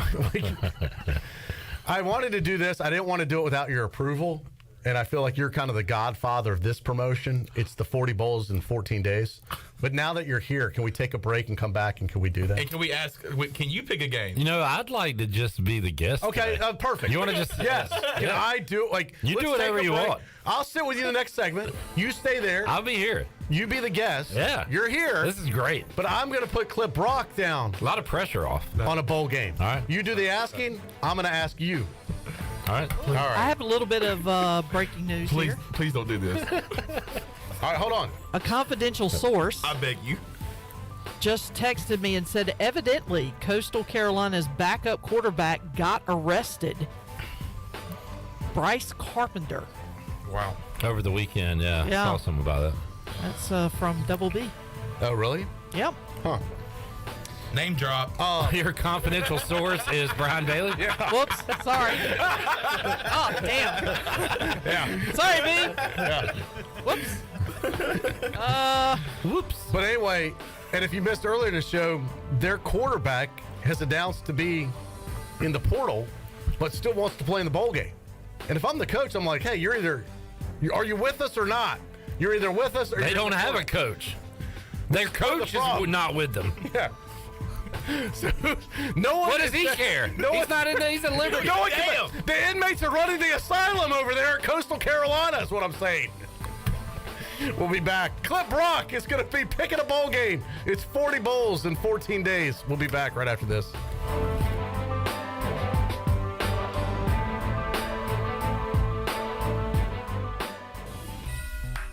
I wanted to do this. I didn't want to do it without your approval. And I feel like you're kind of the godfather of this promotion. It's the 40 bowls in 14 days. But now that you're here, can we take a break and come back and can we do that? Hey, can we ask, can you pick a game? You know, I'd like to just be the guest. Okay, today. Perfect. You want to just... Yes. Can I do, You do whatever you want. I'll sit with you the next segment. You stay there. I'll be here. You be the guest. Yeah. You're here. This is great. But I'm going to put Clip Brock down. A lot of pressure off. On a bowl game. All right. You do the asking. I'm going to ask you. All right. All right. I have a little bit of breaking news here. Please don't do this. All right, hold on. A confidential source I beg you. just texted me and said, evidently, Coastal Carolina's backup quarterback got arrested. Bryce Carpenter. Wow. Over the weekend, yeah. Yeah. Saw something about that. That's from Double B. Oh, really? Yep. Huh. Name drop. Your confidential source is Brian Bailey? Yeah. Whoops. Sorry. Oh, damn. Yeah. Sorry, B. Yeah. Whoops. Whoops. But anyway, and if you missed earlier in the show, their quarterback has announced to be in the portal, but still wants to play in the bowl game. And if I'm the coach, I'm like, hey, are you with us or not? You're either with us or They you're don't have a coach. Their coach is not with them. Yeah. So, no one. What does he care? He's not in there. He's at Liberty. No one Damn. The inmates are running the asylum over there at Coastal Carolina, is what I'm saying. We'll be back. Clip Brock is going to be picking a bowl game. It's 40 bowls in 14 days. We'll be back right after this.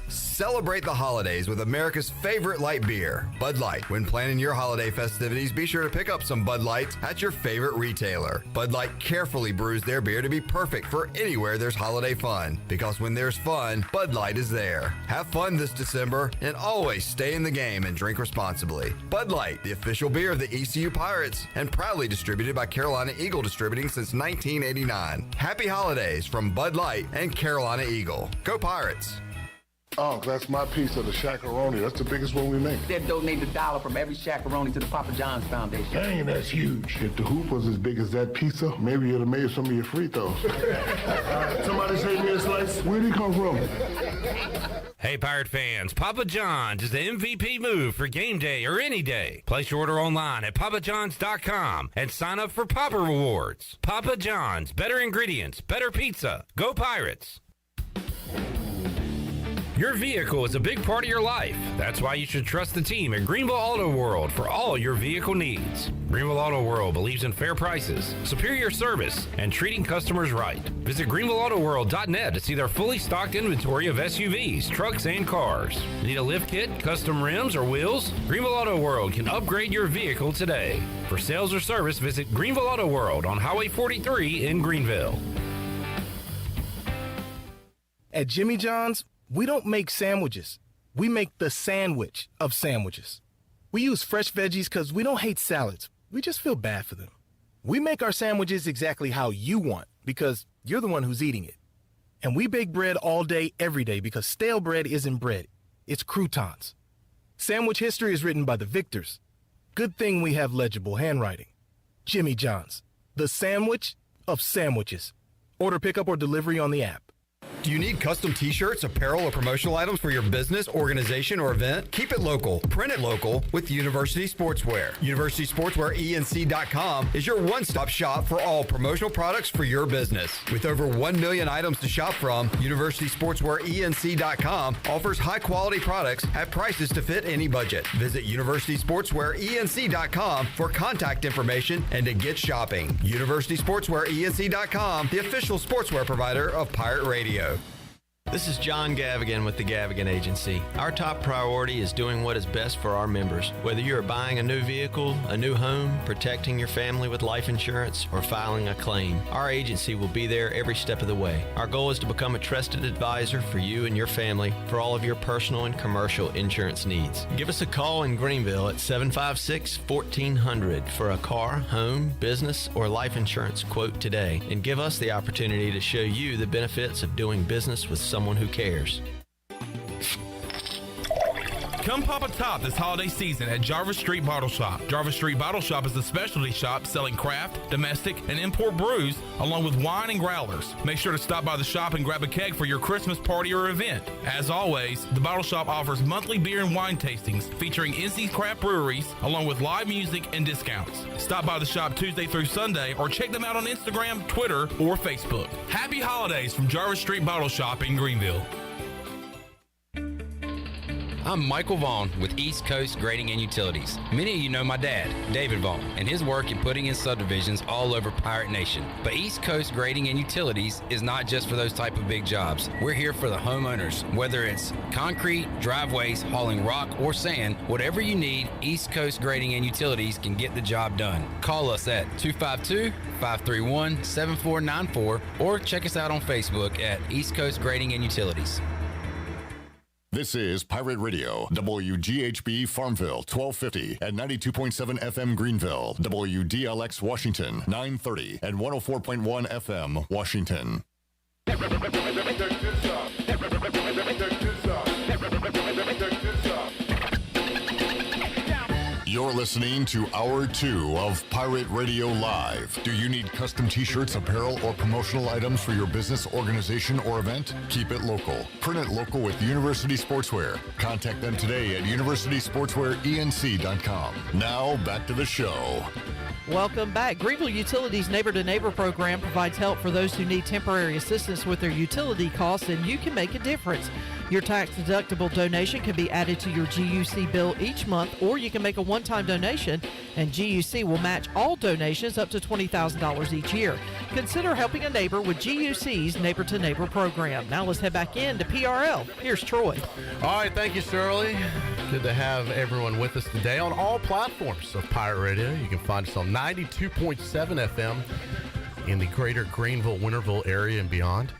Celebrate the holidays with America's favorite light beer, Bud Light. When planning your holiday festivities, be sure to pick up some Bud Lights at your favorite retailer. Bud Light carefully brews their beer to be perfect for anywhere there's holiday fun. Because when there's fun, Bud Light is there. Have fun this December and always stay in the game and drink responsibly. Bud Light, the official beer of the ECU Pirates, and proudly distributed by Carolina Eagle Distributing since 1989. Happy holidays from Bud Light and Carolina Eagle. Go Pirates! Oh, that's my piece of the shakaroni. That's the biggest one we make. They've donated $1 from every shakaroni to the Papa John's Foundation. Dang, that's huge. If the hoop was as big as that pizza, maybe you'd have made some of your free throws. Somebody save me a slice. Where'd he come from? Hey, Pirate fans, Papa John's is the MVP move for game day or any day. Place your order online at papajohns.com and sign up for Papa Rewards. Papa John's, better ingredients, better pizza. Go Pirates! Your vehicle is a big part of your life. That's why you should trust the team at Greenville Auto World for all your vehicle needs. Greenville Auto World believes in fair prices, superior service, and treating customers right. Visit greenvilleautoworld.net to see their fully stocked inventory of SUVs, trucks, and cars. Need a lift kit, custom rims, or wheels? Greenville Auto World can upgrade your vehicle today. For sales or service, visit Greenville Auto World on Highway 43 in Greenville. At Jimmy John's, we don't make sandwiches. We make the sandwich of sandwiches. We use fresh veggies because we don't hate salads. We just feel bad for them. We make our sandwiches exactly how you want because you're the one who's eating it. And we bake bread all day, every day because stale bread isn't bread. It's croutons. Sandwich history is written by the victors. Good thing we have legible handwriting. Jimmy John's, the sandwich of sandwiches. Order pickup or delivery on the app. Do you need custom t-shirts, apparel, or promotional items for your business, organization, or event? Keep it local. Print it local with University Sportswear. UniversitySportswearENC.com is your one-stop shop for all promotional products for your business. With over 1 million items to shop from, UniversitySportswearENC.com offers high-quality products at prices to fit any budget. Visit UniversitySportswearENC.com for contact information and to get shopping. UniversitySportswearENC.com, the official sportswear provider of Pirate Radio. This is John Gavigan with the Gavigan Agency. Our top priority is doing what is best for our members. Whether you are buying a new vehicle, a new home, protecting your family with life insurance, or filing a claim, our agency will be there every step of the way. Our goal is to become a trusted advisor for you and your family for all of your personal and commercial insurance needs. Give us a call in Greenville at 756-1400 for a car, home, business, or life insurance quote today, and give us the opportunity to show you the benefits of doing business with someone who cares. Come pop a top this holiday season at Jarvis Street Bottle Shop. Jarvis Street Bottle Shop is a specialty shop selling craft, domestic, and import brews, along with wine and growlers. Make sure to stop by the shop and grab a keg for your Christmas party or event. As always, the Bottle Shop offers monthly beer and wine tastings featuring NC's craft breweries, along with live music and discounts. Stop by the shop Tuesday through Sunday or check them out on Instagram, Twitter, or Facebook. Happy holidays from Jarvis Street Bottle Shop in Greenville. I'm Michael Vaughn with East Coast Grading and Utilities. Many of you know my dad, David Vaughn, and his work in putting in subdivisions all over Pirate Nation. But East Coast Grading and Utilities is not just for those type of big jobs. We're here for the homeowners. Whether it's concrete, driveways, hauling rock, or sand, whatever you need, East Coast Grading and Utilities can get the job done. Call us at 252-531-7494 or check us out on Facebook at East Coast Grading and Utilities. This is Pirate Radio, WGHB Farmville, 1250 and 92.7 FM Greenville, WDLX Washington, 930 and 104.1 FM Washington. You're listening to Hour 2 of Pirate Radio Live. Do you need custom t-shirts, apparel, or promotional items for your business, organization, or event? Keep it local. Print it local with University Sportswear. Contact them today at universitysportswearenc.com. Now, back to the show. Welcome back. Greenville Utilities Neighbor to Neighbor program provides help for those who need temporary assistance with their utility costs, and you can make a difference. Your tax-deductible donation can be added to your GUC bill each month, or you can make a one-time donation, and GUC will match all donations up to $20,000 each year. Consider helping a neighbor with GUC's Neighbor to Neighbor program. Now let's head back in to PRL. Here's Troy. All right, thank you, Shirley. Good to have everyone with us today on all platforms of Pirate Radio. You can find us on 92.7 FM in the greater Greenville, Winterville area and beyond.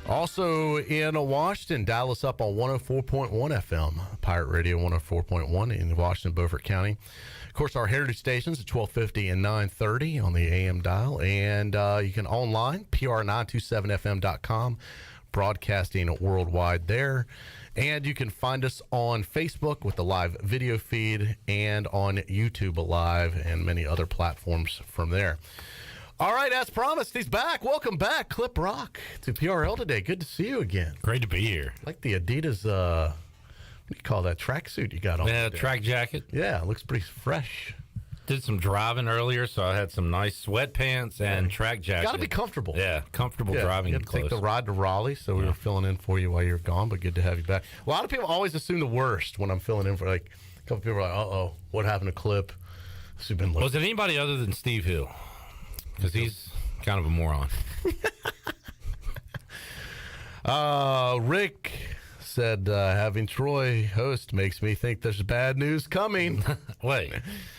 Also in Washington, dial us up on 104.1 FM, Pirate Radio 104.1 in Washington, Beaufort County. Of course, our heritage stations at 1250 and 930 on the AM dial. And you can online, pr927fm.com, broadcasting worldwide there. And you can find us on Facebook with the live video feed and on YouTube Live and many other platforms from there. All right, as promised, he's back. Welcome back, Clip Rock, to PRL today. Good to see you again. Great to be here. I like the Adidas, what do you call that, tracksuit you got on? Yeah, today. track jacket. Yeah, it looks pretty fresh. did some driving earlier, so I had some nice sweatpants and track jacket. Got to be comfortable. Yeah, comfortable driving. You had to take the ride to Raleigh, so we were filling in for you while you were gone, but good to have you back. A lot of people always assume the worst when I'm filling in for, like, a couple people are like, uh-oh, what happened to Clip? So been was it anybody other than Steve Hill? Because he's kind of a moron. Rick said, having Troy host makes me think there's bad news coming. Wait,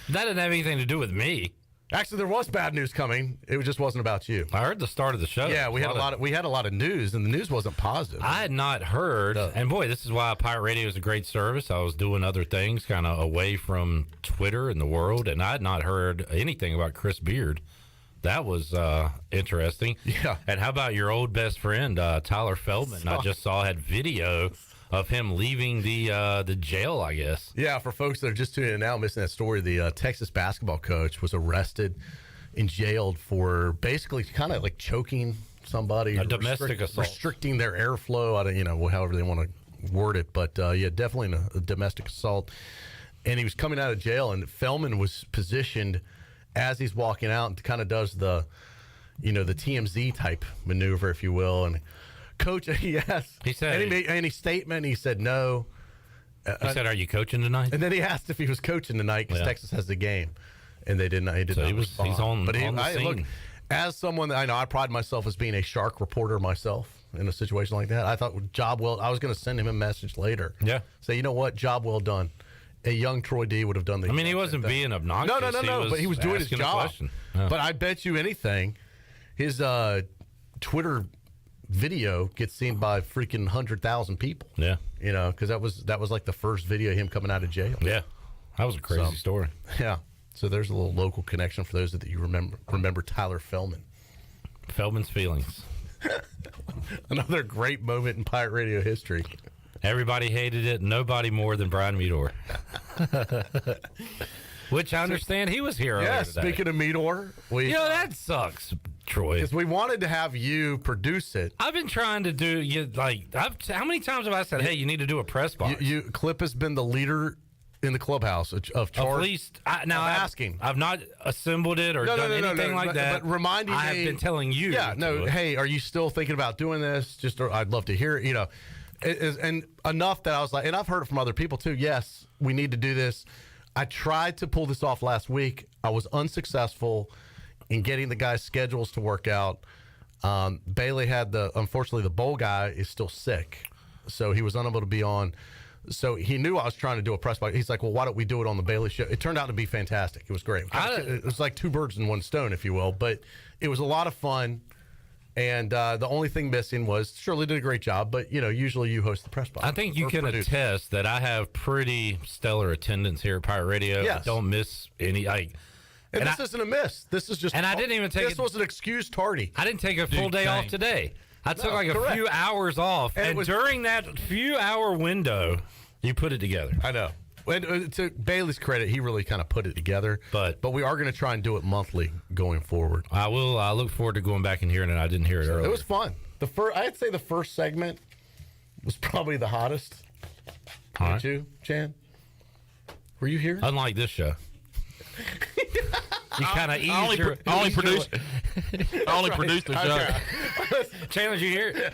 that didn't have anything to do with me. Actually, there was bad news coming. It just wasn't about you. I heard the start of the show. Yeah, we had a lot of news, and the news wasn't positive. I had not heard, and boy, this is why Pirate Radio is a great service. I was doing other things, kind of away from Twitter and the world, and I had not heard anything about Chris Beard. That was interesting. Yeah. And how about your old best friend, Tyler Feldman? I just had video of him leaving the jail, I guess. Yeah, for folks that are just tuning in now, missing that story, the Texas basketball coach was arrested and jailed for basically kind of like choking somebody. A domestic assault. Restricting their airflow. I don't, however they want to word it. But, yeah, definitely a domestic assault. And he was coming out of jail, and Feldman was positioned as he's walking out and kind of does the TMZ type maneuver, if you will. And coach, yes, he said, and he made any statement. He said no. He said, "Are you coaching tonight?" And then he asked if he was coaching tonight because Texas has the game, and they did not. He did not respond. He's on. But on the scene. Look, as someone that I know, I pride myself as being a shark reporter myself. In a situation like that, I thought job well. I was going to send him a message later. Yeah, say, you know what, job well done. A young Troy D would have done the. I mean, he wasn't being obnoxious. No, but he was doing his job. Yeah. But I bet you anything, his Twitter video gets seen by freaking 100,000 people. Yeah, because that was like the first video of him coming out of jail. Yeah, that was a crazy story. Yeah, so there's a little local connection for those that you remember Tyler Feldman. Feldman's feelings. Another great moment in Pirate Radio history. Everybody hated it. Nobody more than Brian Meador. Which I understand he was here earlier today. Speaking of Meador, that sucks, Troy. Because we wanted to have you produce it. I've been trying to do how many times have I said, "Hey, you need to do a press box"? Clip has been the leader in the clubhouse of charge. At least asking. I've not assembled it or done anything like that. But reminding me, I have been telling you. Yeah, hey, are you still thinking about doing this? I'd love to hear it. And enough that I was like, and I've heard it from other people too. Yes, we need to do this. I tried to pull this off last week. I was unsuccessful in getting the guys' schedules to work out. Bailey had unfortunately, the bowl guy is still sick, so he was unable to be on. So he knew I was trying to do a press box. He's like, well, why don't we do it on the Bailey show? It turned out to be fantastic. It was great. It was like two birds in one stone, if you will. But it was a lot of fun. And the only thing missing was Shirley did a great job, but usually you host the press box. I think you can attest that I have pretty stellar attendance here at Pirate Radio. Yes. I don't miss any. And this isn't a miss. This is just. And I didn't even take. This was an excused tardy. I didn't take a full day off today. I took a few hours off, and during that few hour window, you put it together. I know. And to Bailey's credit, he really kind of put it together. But we are going to try and do it monthly going forward. I will. I look forward to going back and hearing it. I didn't hear it earlier. It was fun. I'd say the first segment was probably the hottest. All right. You, Chan? Were you here? Unlike this show. You kind of I only produced the show. Chandler, did you hear it?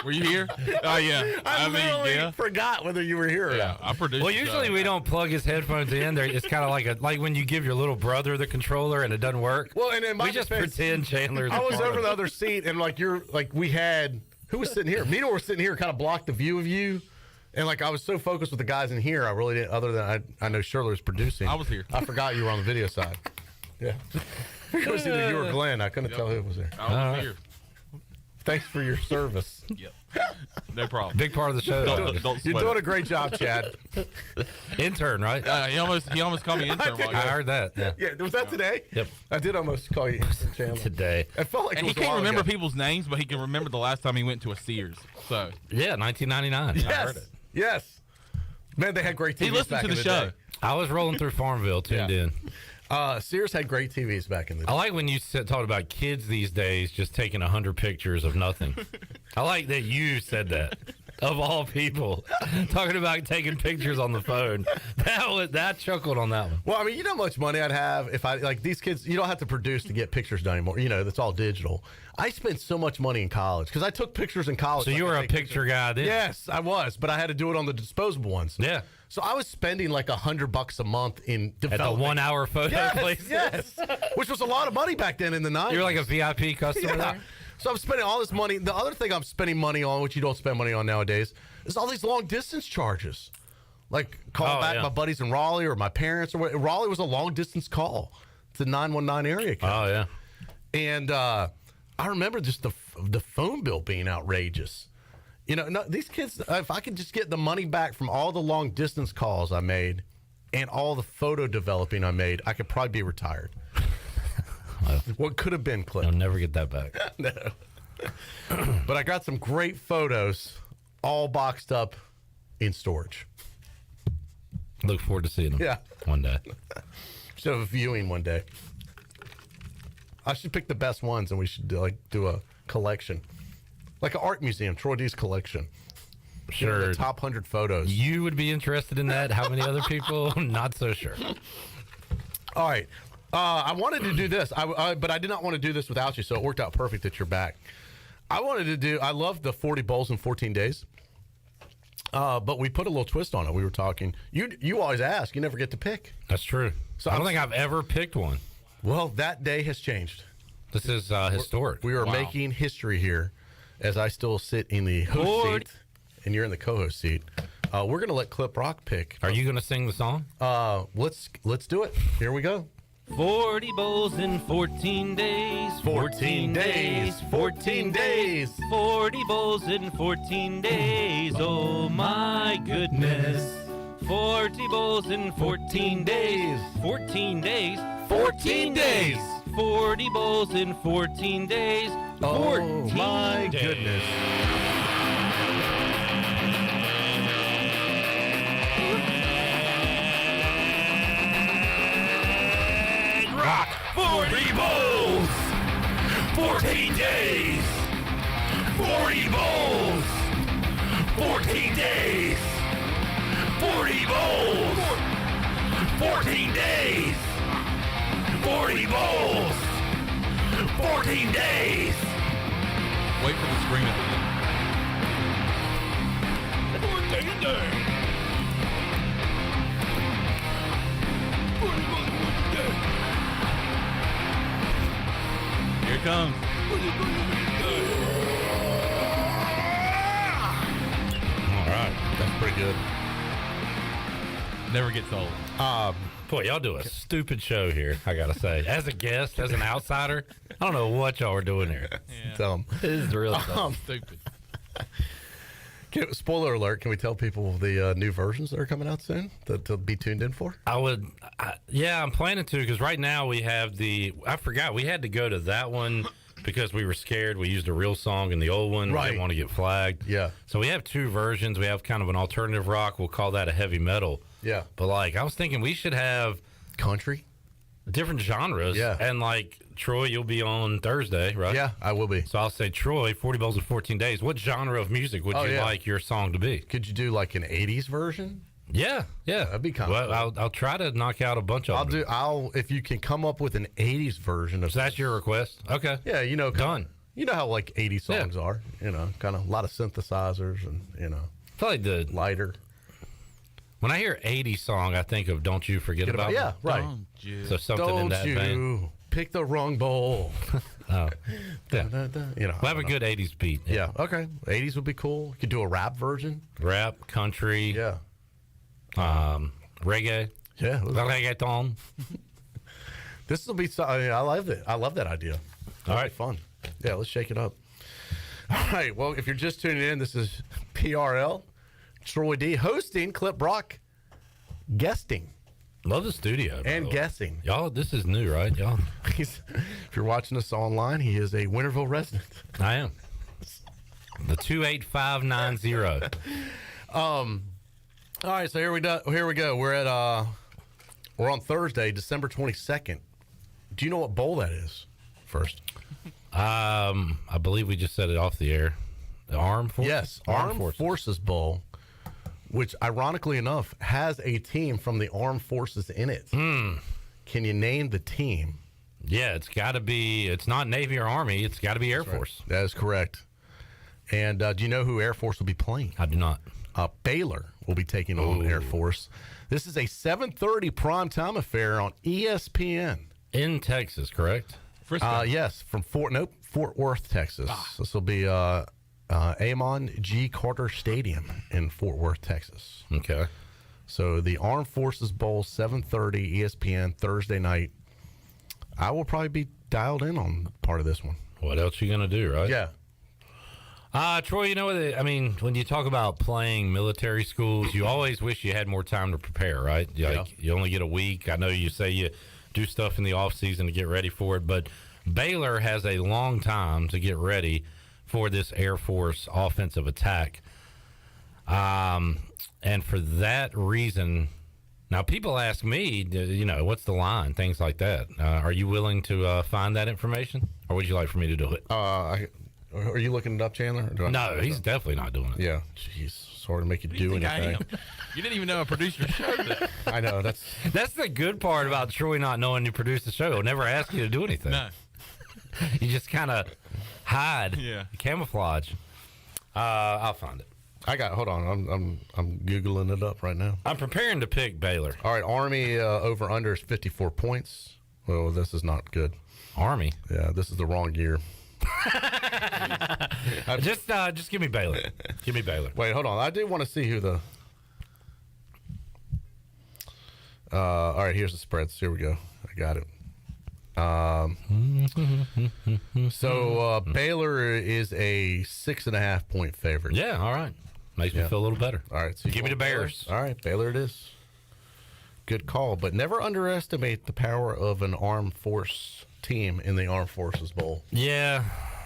Were you here? Oh, yeah. I forgot whether you were here or not. I produced. Well, usually we don't plug his headphones in. It's kind of like when you give your little brother the controller and it doesn't work. Well, and in my we just pretend Chandler's. I was over the other seat, and we had who was sitting here? Meador was sitting here, kind of blocked the view of you. And I was so focused with the guys in here, I really didn't. Other than I know Shirley was producing. I was here. I forgot you were on the video side. Yeah, it was either you or Glenn. I couldn't tell who was there. I was here. Thanks for your service. Yep. No problem. Big part of the show. You're doing a great job, Chad. Intern, right? He almost called me intern. I heard that. Yeah. Was that today? Yep. I did almost call you Chandler today. I felt like he can't remember people's names, but he can remember the last time he went to a Sears. So 1999. Yes. I heard it. Yes. Man, they had great TVs. He listened back to in the show. Day. I was rolling through Farmville, tuned in. Sears had great TVs back in the day. I like when you talk about kids these days just taking 100 pictures of nothing. I like that you said that. of all people, talking about taking pictures on the phone. That chuckled on that one. Well, I mean, you know how much money I'd have if I, like, these kids, you don't have to produce to get pictures done anymore. You know, that's all digital. I spent so much money in college because I took pictures in college. So you were a picture guy then? Yes, I was, but I had to do it on the disposable ones. Yeah. So I was spending like $100 a month in development. At the 1 hour photo place? Yes, which was a lot of money back then in the 90s. You're like a VIP customer there? So I'm spending all this money. The other thing I'm spending money on, which you don't spend money on nowadays, is all these long distance charges. Like calling back my buddies in Raleigh or my parents. Raleigh was a long distance call. It's a 919 area code. Oh, yeah. And I remember just the phone bill being outrageous. You know, no, these kids, if I could just get the money back from all the long distance calls I made and all the photo developing I made, I could probably be retired. What could have been, Cliff? You'll never get that back. No. But I got some great photos all boxed up in storage. Look forward to seeing them. Yeah. One day. Should have a viewing one day. I should pick the best ones and we should do a collection. Like an art museum, Troy D's collection. Sure. You know, the top 100 photos. You would be interested in that. How many other people? Not so sure. All right. I wanted to do this, but I did not want to do this without you, so it worked out perfect that you're back. I love the 40 bowls in 14 days, but we put a little twist on it. We were talking. You always ask. You never get to pick. That's true. So I don't think I've ever picked one. Well, that day has changed. This is historic. We are making history here as I still sit in the host seat and you're in the co-host seat. We're going to let Clip Rock pick. Are you going to sing the song? Let's do it. Here we go. 40 bowls in 14 days. 14 days. 14 days. 40 bowls in 14 days. Oh my goodness. 40 bowls in 14 days. 14 days. 14 days. 40 bowls in 14 days. 14 oh my days. Goodness. Rock 40 bowls, 14 days, 40 bowls, 14 days, 40 bowls, 14 days, 40 bowls, 14 days. Wait for the screen at the end. 14 days. 40 bowls, 14 days. Here it comes. All right. That's pretty good. Never gets old. Boy, y'all do a stupid show here, I got to say. As a guest, as an outsider, I don't know what y'all are doing here. Yeah. Dumb. This is real dumb. Stupid. Spoiler alert, can we tell people the new versions that are coming out soon to be tuned in for? I'm planning to, because right now we have I forgot, we had to go to that one because we were scared. We used a real song in the old one. Right. We didn't want to get flagged. Yeah. So we have two versions. We have kind of an alternative rock. We'll call that a heavy metal. Yeah. But I was thinking we should have country, different genres. Yeah. And Troy, you'll be on Thursday, right? Yeah, I will be. So I'll say, Troy, 40 bowls in 14 days. What genre of music would you like your song to be? Could you do like an 80s version? Yeah. That'd be kind of cool. I'll try to knock out a bunch of them. If you can come up with an 80s version of. So that's your request? Okay. Yeah, done. You know how 80s songs are, kind of a lot of synthesizers and, I feel like the lighter. When I hear 80s song, I think of Don't You Forget About Me. Yeah, right. So something in that vein. Don't you pick the wrong bowl. Oh. Yeah. We'll have a good 80s beat. Yeah, okay. 80s would be cool. You could do a rap version. Rap, country. Yeah. Reggae. Yeah. Reggaeton. This will be, I love it. I love that idea. All right. Fun. Yeah, let's shake it up. All right. Well, if you're just tuning in, this is PRL. Troy D hosting, Clip Brock guesting. Love the studio. And guessing. Y'all, this is new, right? Y'all. If you're watching us online, he is a Winterville resident. I am. The 28590. All right, so here we go. We're on Thursday, December 22nd. Do you know what bowl that is? First. I believe we just said it off the air. The Armed Forces? Yes, Armed Forces Bowl, which ironically enough has a team from the Armed Forces in it. Can you name the team? Yeah, it's got to be. It's not Navy or Army. It's got to be Air Force. Right. That is correct. And do you know who Air Force will be playing? I do not. Baylor will be taking on Air Force. This is a 7:30 primetime affair on ESPN. In Texas, correct? Yes, from Fort Worth, Texas. This will be Amon G. Carter Stadium in Fort Worth, Texas. Okay. So the Armed Forces Bowl, 7:30 ESPN Thursday night. I will probably be dialed in on part of this one. What else you gonna do, right? Yeah. Troy, you know what? I mean, when you talk about playing military schools, you always wish you had more time to prepare, right? You only get a week. I know you say you do stuff in the off season to get ready for it, but Baylor has a long time to get ready for this Air Force offensive attack. And for that reason, now people ask me, what's the line, things like that. Are you willing to find that information, or would you like for me to do it? Are you looking it up, Chandler? No, he's definitely not doing it. Yeah. Jeez, sorry to make you do anything. You didn't even know I produced your show. I know. That's the good part about Troy not knowing you produce the show. He'll never ask you to do anything. No. You just kind of hide, camouflage. I'll find it. Hold on. I'm Googling it up right now. I'm preparing to pick Baylor. All right, Army over under is 54 points. Well, this is not good. Army? Yeah, this is the wrong year. Just give me Baylor. Give me Baylor. Wait, hold on. I do want to see who the. All right, here's the spreads. Here we go. I got it. So Baylor is a 6.5 point favorite. Yeah, all right. Makes me feel a little better. All right, so give me the Bears. All right, Baylor it is. Good call, but never underestimate the power of an armed force team in the Armed Forces Bowl. Yeah.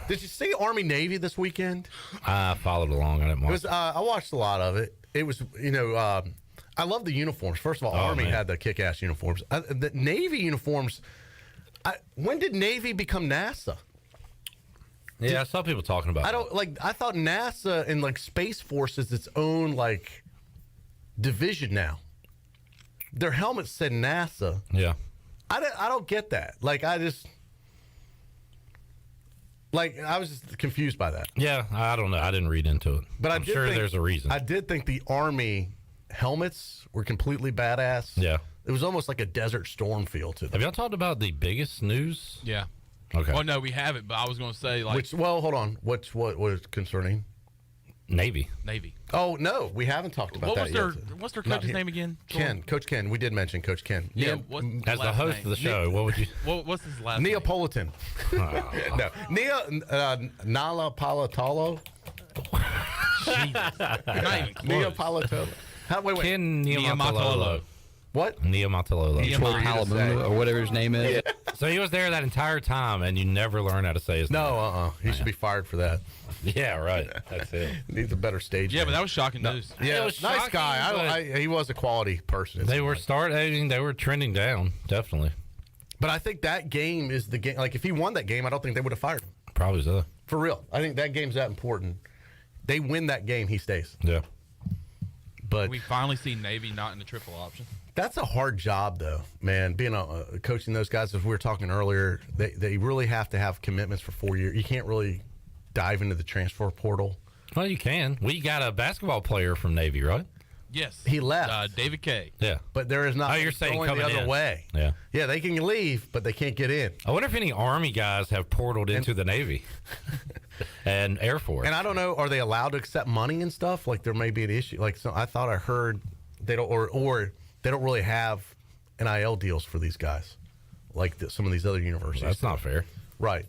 Did you see Army Navy this weekend? I followed along. I didn't watch. I watched a lot of it. It was, I love the uniforms. First of all, Army had the kick-ass uniforms. The Navy uniforms. When did Navy become NASA? Yeah, I saw people talking about. I thought NASA and Space Force is its own division now. Their helmets said NASA. Yeah. I don't get that. I was just confused by that. Yeah, I don't know. I didn't read into it. But I'm sure there's a reason. I did think the Army helmets were completely badass. Yeah. It was almost like a Desert Storm feel to them. Have y'all talked about the biggest news? Yeah. Okay. Well, no, we haven't, but I was going to say, hold on. What was concerning? Navy. Oh, no, we haven't talked about that yet. What's their coach's name again? Coach Ken. We did mention Coach Ken. Yeah. As the host of the show, what would you... What's his last Neapolitan. No. Nala Palatalo. Not even close. Neapolitano. Wait. Ken Niamatololo. What? Niamatololo. Or whatever his name is. Yeah. So he was there that entire time, and you never learn how to say his name. No, He should be fired for that. Yeah, right. That's it. Needs a better stage. Yeah, but that was shocking news. Yeah, it was nice shocking, guy. He was a quality person. They were they were trending down, definitely. But I think that game is the game. If he won that game, I don't think they would have fired him. Probably so. For real. I think that game's that important. They win that game, he stays. Yeah. But we finally see Navy not in the triple option. That's a hard job, though, man. Being coaching those guys, as we were talking earlier, they really have to have commitments for 4 years. You can't really dive into the transfer portal. Well, you can. We got a basketball player from Navy, right? Yes. He left. David K. Yeah. But there is not. Oh, you're saying going coming the other in. way. Yeah. Yeah, they can leave, but they can't get in. I wonder if any Army guys have portaled into the Navy and Air Force. And I don't know, are they allowed to accept money and stuff? There may be an issue. So I thought I heard they don't, or they don't really have NIL deals for these guys, some of these other universities. Well, that's not fair. Right.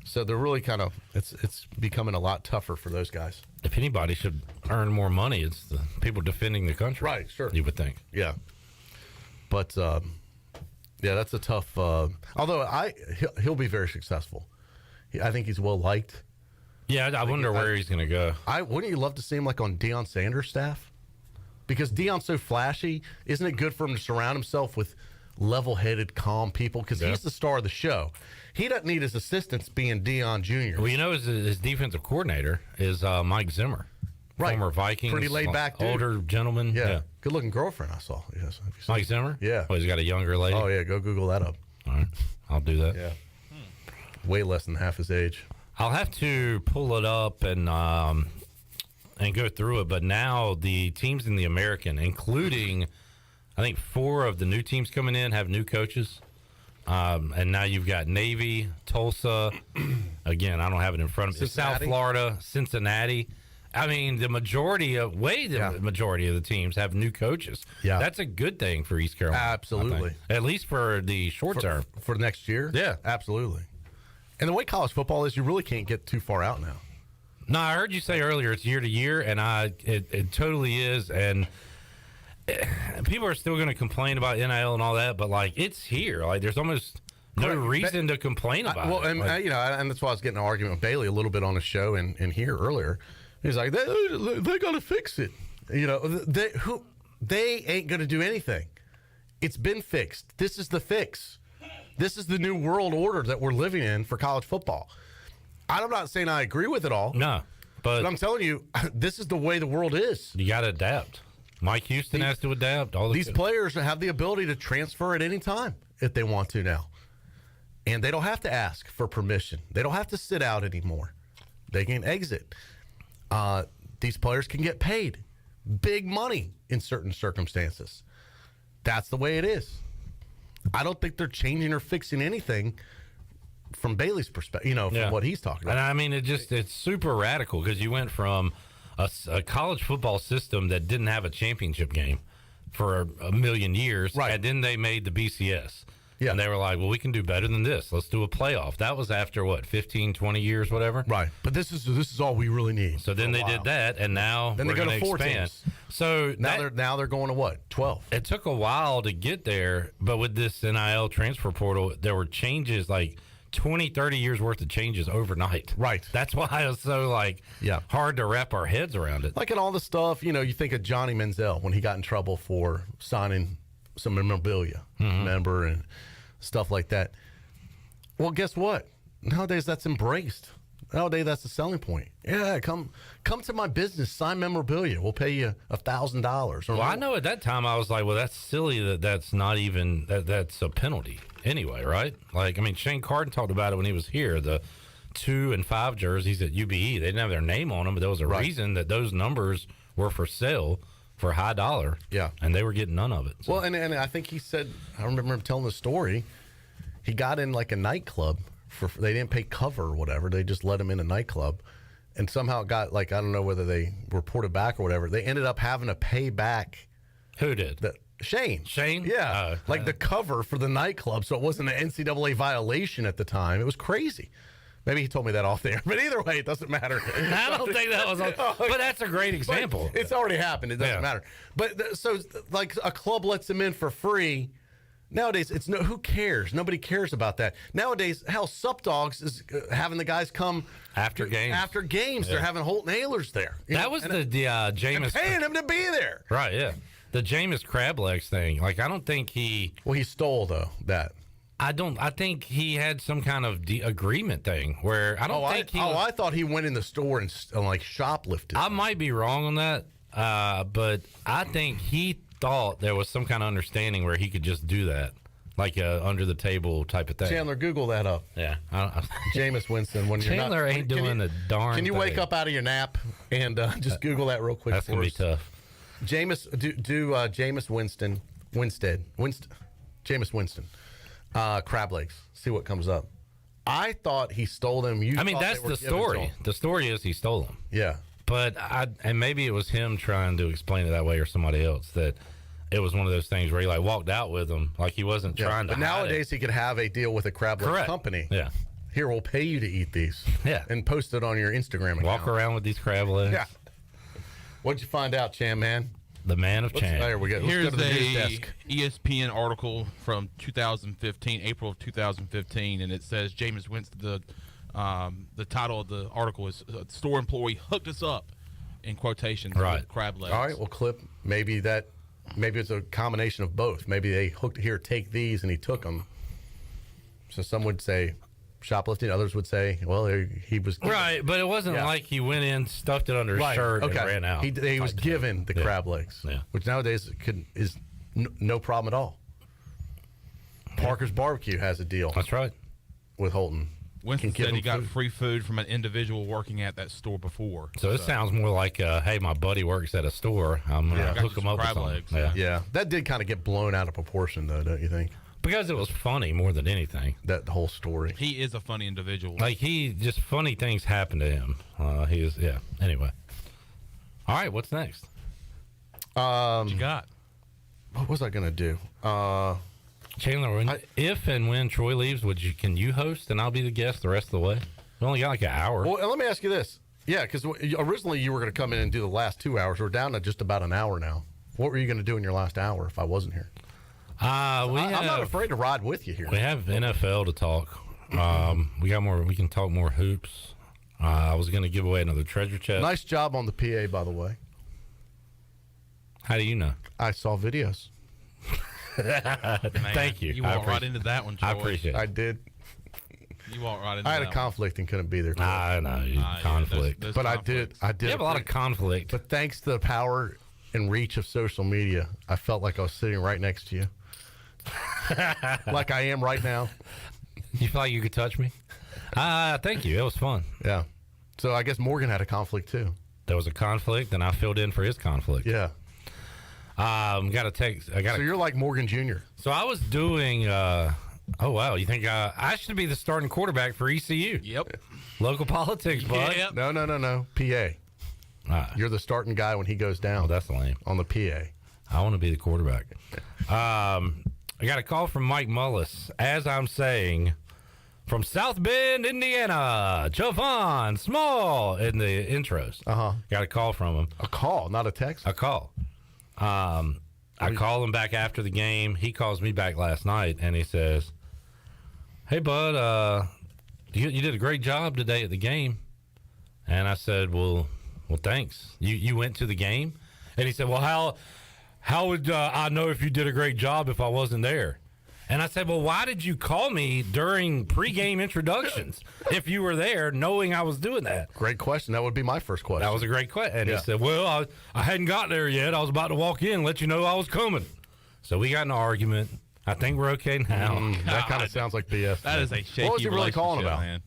So they're really kind of, it's becoming a lot tougher for those guys. If anybody should earn more money, it's the people defending the country. Right, sure. You would think. Yeah. But, that's a tough, although he'll be very successful. I think he's well liked. Yeah, I wonder where he's going to go. Wouldn't you love to see him on Deion Sanders' staff? Because Deion's so flashy, isn't it good for him to surround himself with level-headed, calm people because he's the star of the show. He doesn't need his assistants being Deion Jr. Well, you know, his defensive coordinator is Mike Zimmer, former Vikings, pretty laid back, dude. older gentleman. Yeah, good-looking girlfriend I saw. Yes, Mike Zimmer. Yeah. Oh, he's got a younger lady. Oh yeah, go Google that up. All right, I'll do that. Yeah, way less than half his age. I'll have to pull it up and go through it. But now the teams in the American, including I think 4 of the new teams coming in, have new coaches. And now you've got Navy, Tulsa. Again, I don't have it in front of me. South Florida, Cincinnati. I mean, the majority of the teams have new coaches. Yeah, that's a good thing for East Carolina. Absolutely, at least for the short term, for next year. Yeah, absolutely. And the way college football is, you really can't get too far out now. No, I heard you say earlier it's year to year, and it totally is. And people are still going to complain about NIL and all that, but like it's here. Like there's almost no reason to complain about it. And like, and that's why I was getting an argument with Bailey a little bit on the show and here earlier. He's like, they got to fix it. You know, they ain't going to do anything. It's been fixed. This is the fix. This is the new world order that we're living in for college football. I'm not saying I agree with it all. No, but I'm telling you, this is the way the world is. You got to adapt. Mike Houston has to adapt. These players have the ability to transfer at any time if they want to now. And they don't have to ask for permission. They don't have to sit out anymore. They can exit. These players can get paid big money in certain circumstances. That's the way it is. I don't think they're changing or fixing anything from Bailey's perspective, from what he's talking about. And I mean, it's super radical because you went from a college football system that didn't have a championship game for a million years, right? And then they made the BCS. Yeah. And they were like, well, we can do better than this. Let's do a playoff. That was after, 15, 20 years, whatever? Right. But this is all we really need. So then they did that, and now then we're they go to 4 expand. teams. So now they're going to what? 12. It took a while to get there, but with this NIL transfer portal, there were changes like 20, 30 years worth of changes overnight. Right. That's why it was so hard to wrap our heads around it. Like in all the stuff, you think of Johnny Manziel when he got in trouble for signing some memorabilia, remember, and stuff like that. Well, guess what? Nowadays that's embraced. Nowadays that's the selling point. Yeah, come to my business, sign memorabilia. We'll pay you $1,000. Well, I know at that time I was like, well, that's silly that's not even that's a penalty anyway, right? Like, I mean, Shane Carden talked about it when he was here. The 2 and 5 jerseys at UBE, they didn't have their name on them, but there was a reason that those numbers were for sale for high dollar. Yeah, and they were getting none of it. So. Well, and I think he said, I remember him telling the story. He got in like a nightclub they didn't pay cover or whatever. They just let him in a nightclub, and somehow it got I don't know whether they reported back or whatever. They ended up having to pay back. Who did? Shane. Yeah, the cover for the nightclub, so it wasn't an NCAA violation at the time. It was crazy. Maybe he told me that off there, but either way, it doesn't matter. I don't think that was. But that's a great example. But it's already happened. It doesn't matter. But so a club lets him in for free. Nowadays, who cares? Nobody cares about that. Nowadays, Sup Dogs is having the guys come after games. After games, they're having Holton Ahlers there. That was the Jameis paying him to be there. Right? Yeah, the Jameis crab legs thing. Like, I don't think he. Well, he stole that. I think he had some kind of agreement thing where I don't think he. I thought he went in the store and shoplifted. I might be wrong on that, but I think he thought there was some kind of understanding where he could just do that, like a under the table type of thing. Chandler, Google that up. Yeah, Jameis Winston. When Chandler ain't doing a darn. Can you wake up out of your nap and just Google that real quick? That's gonna be tough. Jameis, Jameis Winston. Jameis Winston. Crab legs. See what comes up. I thought he stole them. That's the story. The story is he stole them. Yeah. But and maybe it was him trying to explain it that way, or somebody else, that it was one of those things where he walked out with them, like he wasn't trying to. But nowadays he could have a deal with a crab leg company. Yeah. Here, we'll pay you to eat these. Yeah. And post it on your Instagram account. Walk around with these crab legs. Yeah. What'd you find out, Chan Man? The man of Chan. There we go. Here's go to the news a desk. ESPN article from 2015, April of 2015, and it says Jameis Winston. The title of the article is "Store Employee Hooked Us Up," in quotations. Right. With crab legs. All right. We'll clip maybe that maybe it's a combination of both. Maybe they hooked here, take these, and he took them. So some would say shoplifting. Others would say, well, he was given. Right, but it wasn't like he went in, stuffed it under his shirt, and ran out. He was given the crab legs, which nowadays is no problem at all. Parker's Barbecue has a deal. That's right. With Holton. Winston said he got free food from an individual working at that store before. So it sounds more like, hey, my buddy works at a store. I'm going to hook him up with crab something. legs. Yeah. That did kind of get blown out of proportion, though, don't you think? Because it was funny more than anything. That whole story. He is a funny individual. Like, just funny things happen to him. Anyway. All right, what's next? What you got? What was I going to do? Chandler, if and when Troy leaves, can you host and I'll be the guest the rest of the way? We only got like an hour. Well, let me ask you this. Yeah, because originally you were going to come in and do the last 2 hours. We're down to just about an hour now. What were you going to do in your last hour if I wasn't here? I'm not afraid to ride with you here. We have NFL to talk. We got more. We can talk more hoops. I was going to give away another treasure chest. Nice job on the PA, by the way. How do you know? I saw videos. Thank you. You walked right into that one, Troy. I appreciate it. I did. You walked right into I had that a conflict and couldn't be there. I know. Conflict. There's but conflicts. I did. You have a lot of conflict. But thanks to the power and reach of social media, I felt like I was sitting right next to you. Like I am right now. You feel like you could touch me? Thank you. It was fun. Yeah. So I guess Morgan had a conflict too. There was a conflict, and I filled in for his conflict. Yeah. Got a text. So you're like Morgan Jr. So I was doing. Oh wow! You think I should be the starting quarterback for ECU? Yep. Local politics, bud. Yep. No. PA. You're the starting guy when he goes down. Oh, that's lame. On the PA. I want to be the quarterback. I got a call from Mike Mullis, as I'm saying, from South Bend, Indiana. Javon Small in the intros. Got a call from him. A call, not a text? A call. I call him back after the game. He calls me back last night, and he says, hey, bud, you did a great job today at the game. And I said, well, thanks. You went to the game? And he said, well, how would I know if you did a great job if I wasn't there? And I said, well, why did you call me during pregame introductions if you were there knowing I was doing that? Great question. That would be my first question. That was a great question. And he said, well, I hadn't got there yet. I was about to walk in and let you know I was coming. So we got in an argument. I think we're okay now. That kind of sounds like BS. That is a shaky What was he really calling about? Man.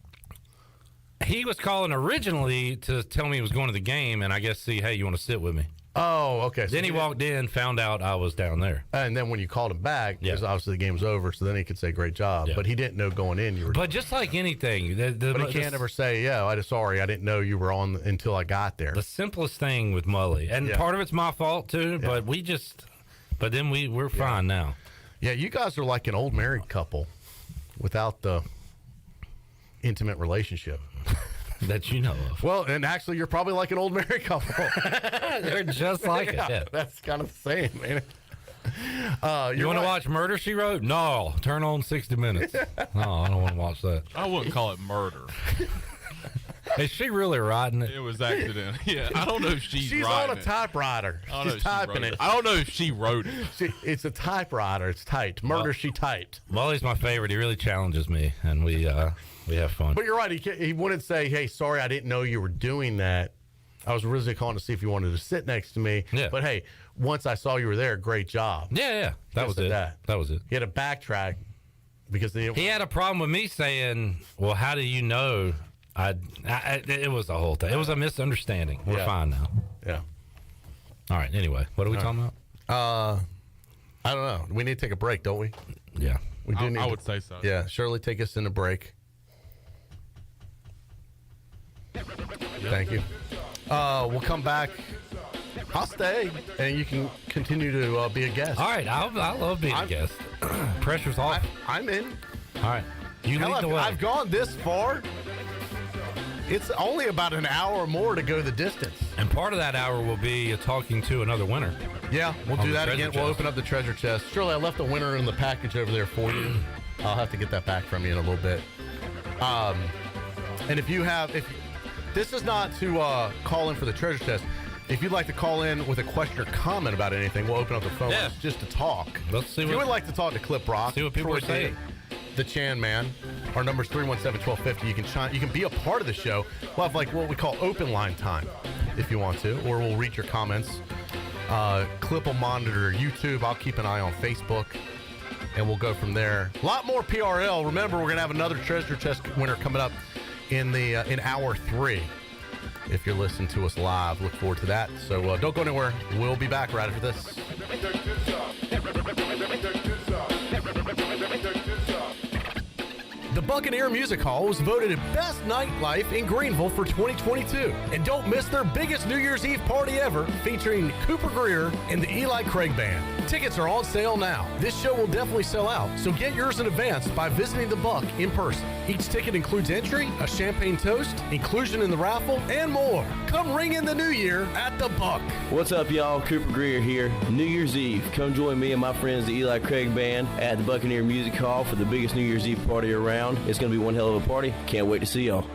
He was calling originally to tell me he was going to the game and I guess see, hey, you want to sit with me? Oh, okay. Then he walked in, found out I was down there. And then when you called him back, because obviously the game was over, so then he could say, great job. Yeah. But he didn't know going in you were. But just like anything. But he can't ever say, sorry, I didn't know you were on until I got there. The simplest thing with Mully. And part of it's my fault, too, but then we're fine now. Yeah, you guys are like an old married couple without the intimate relationship. That you know of. Well, and actually, you're probably like an old married couple. They're just like it. Yeah. That's kind of the same, man. You want to watch Murder, She Wrote? No. Turn on 60 Minutes. No, I don't want to watch that. I wouldn't call it murder. Is she really writing it? It was accident. Yeah, I don't know if she's on a it. typewriter. She's typing it. I don't know if she wrote it. It's a typewriter. It's typed. Murder, she typed. Mully's my favorite. He really challenges me, and we have fun. But you're right. He wouldn't say, hey, sorry, I didn't know you were doing that. I was originally calling to see if you wanted to sit next to me. Yeah. But, hey, once I saw you were there, great job. Yeah. That was it. That was it. He had to backtrack because he had a problem with me saying, well, how do you know? It was the whole thing. It was a misunderstanding. We're fine now. Yeah. All right. Anyway, what are we talking about? I don't know. We need to take a break, don't we? Yeah. We do. I would say so. Yeah. Shirley, take us in a break. Thank you. We'll come back. I'll stay, and you can continue to be a guest. All right. I love being a guest. Pressure's off. I'm in. All right. You lead the way. I've gone this far. It's only about an hour or more to go the distance. And part of that hour will be talking to another winner. Yeah, we'll do that again. We'll open up the treasure chest. Shirley, I left a winner in the package over there for you. I'll have to get that back from you in a little bit. And if this is not to call in for the treasure chest, If you'd like to call in with a question or comment about anything, we'll open up the phone just to talk. Let's see if you would like to talk to Clip Brock, see what people are saying. The Chan Man. Our number's 317-1250. You can be a part of the show. We'll have like what we call open line time if you want to, or we'll read your comments. Clip will monitor YouTube. I'll keep an eye on Facebook, and we'll go from there. A lot more PRL. Remember, we're gonna have another treasure chest winner coming up in hour 3. If you're listening to us live, look forward to that. So don't go anywhere. We'll be back right after this. The Buccaneer Music Hall was voted Best Nightlife in Greenville for 2022. And don't miss their biggest New Year's Eve party ever, featuring Cooper Greer and the Eli Craig Band. Tickets are on sale now. This show will definitely sell out, so get yours in advance by visiting the Buck in person. Each ticket includes entry, a champagne toast, inclusion in the raffle, and more. Come ring in the new year at the Buck. What's up, y'all? Cooper Greer here. New Year's Eve. Come join me and my friends, the Eli Craig Band, at the Buccaneer Music Hall for the biggest New Year's Eve party around. It's going to be one hell of a party. Can't wait to see y'all.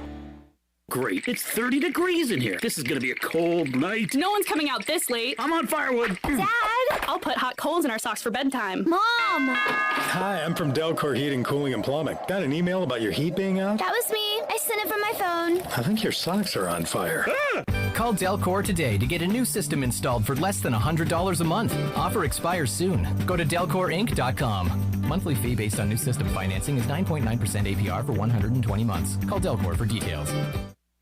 Great. It's 30 degrees in here. This is going to be a cold night. No one's coming out this late. I'm on firewood. Dad! I'll put hot coals in our socks for bedtime. Mom! Hi, I'm from Delcor Heating, Cooling, and Plumbing. Got an email about your heat being out? That was me. I sent it from my phone. I think your socks are on fire. Call Delcor today to get a new system installed for less than $100 a month. Offer expires soon. Go to DelcorInc.com. Monthly fee based on new system financing is 9.9% APR for 120 months. Call Delcor for details.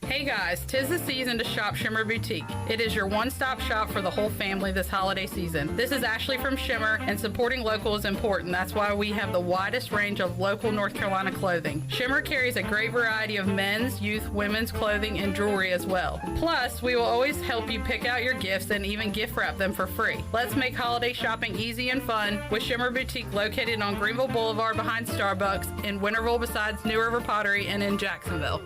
Hey guys, 'tis the season to shop Shimmer Boutique. It is your one-stop shop for the whole family this holiday season. This is Ashley from Shimmer, and supporting local is important. That's why we have the widest range of local North Carolina clothing. Shimmer carries a great variety of men's, youth, women's clothing, and jewelry as well. Plus, we will always help you pick out your gifts and even gift wrap them for free. Let's make holiday shopping easy and fun with Shimmer Boutique, located on Greenville Boulevard behind Starbucks, in Winterville besides New River Pottery, and in Jacksonville.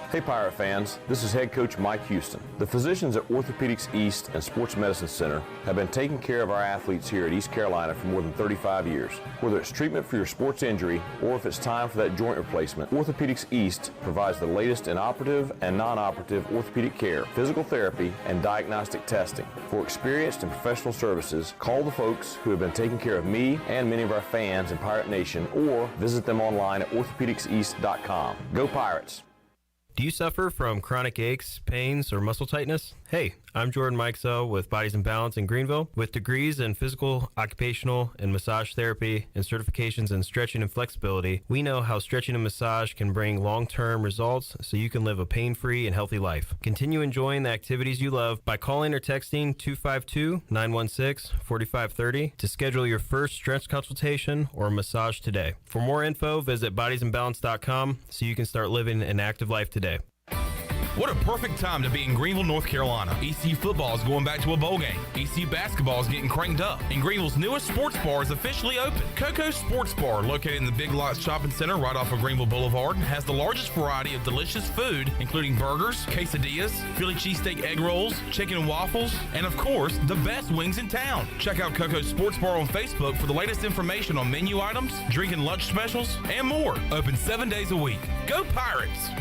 Hey Pirate fans, this is head coach Mike Houston. The physicians at Orthopedics East and Sports Medicine Center have been taking care of our athletes here at East Carolina for more than 35 years. Whether it's treatment for your sports injury or if it's time for that joint replacement, Orthopedics East provides the latest in operative and non-operative orthopedic care, physical therapy, and diagnostic testing. For experienced and professional services, call the folks who have been taking care of me and many of our fans in Pirate Nation, or visit them online at orthopedicseast.com. Go Pirates! Do you suffer from chronic aches, pains, or muscle tightness? Hey, I'm Jordan Mikesell with Bodies in Balance in Greenville. With degrees in physical, occupational, and massage therapy and certifications in stretching and flexibility, we know how stretching and massage can bring long-term results so you can live a pain-free and healthy life. Continue enjoying the activities you love by calling or texting 252-916-4530 to schedule your first stretch consultation or massage today. For more info, visit bodiesinbalance.com so you can start living an active life today. What a perfect time to be in Greenville, North Carolina. ECU football is going back to a bowl game. ECU basketball is getting cranked up. And Greenville's newest sports bar is officially open. Coco's Sports Bar, located in the Big Lots Shopping Center right off of Greenville Boulevard, has the largest variety of delicious food, including burgers, quesadillas, Philly cheesesteak egg rolls, chicken and waffles, and of course, the best wings in town. Check out Coco's Sports Bar on Facebook for the latest information on menu items, drink and lunch specials, and more. Open 7 days a week. Go Pirates!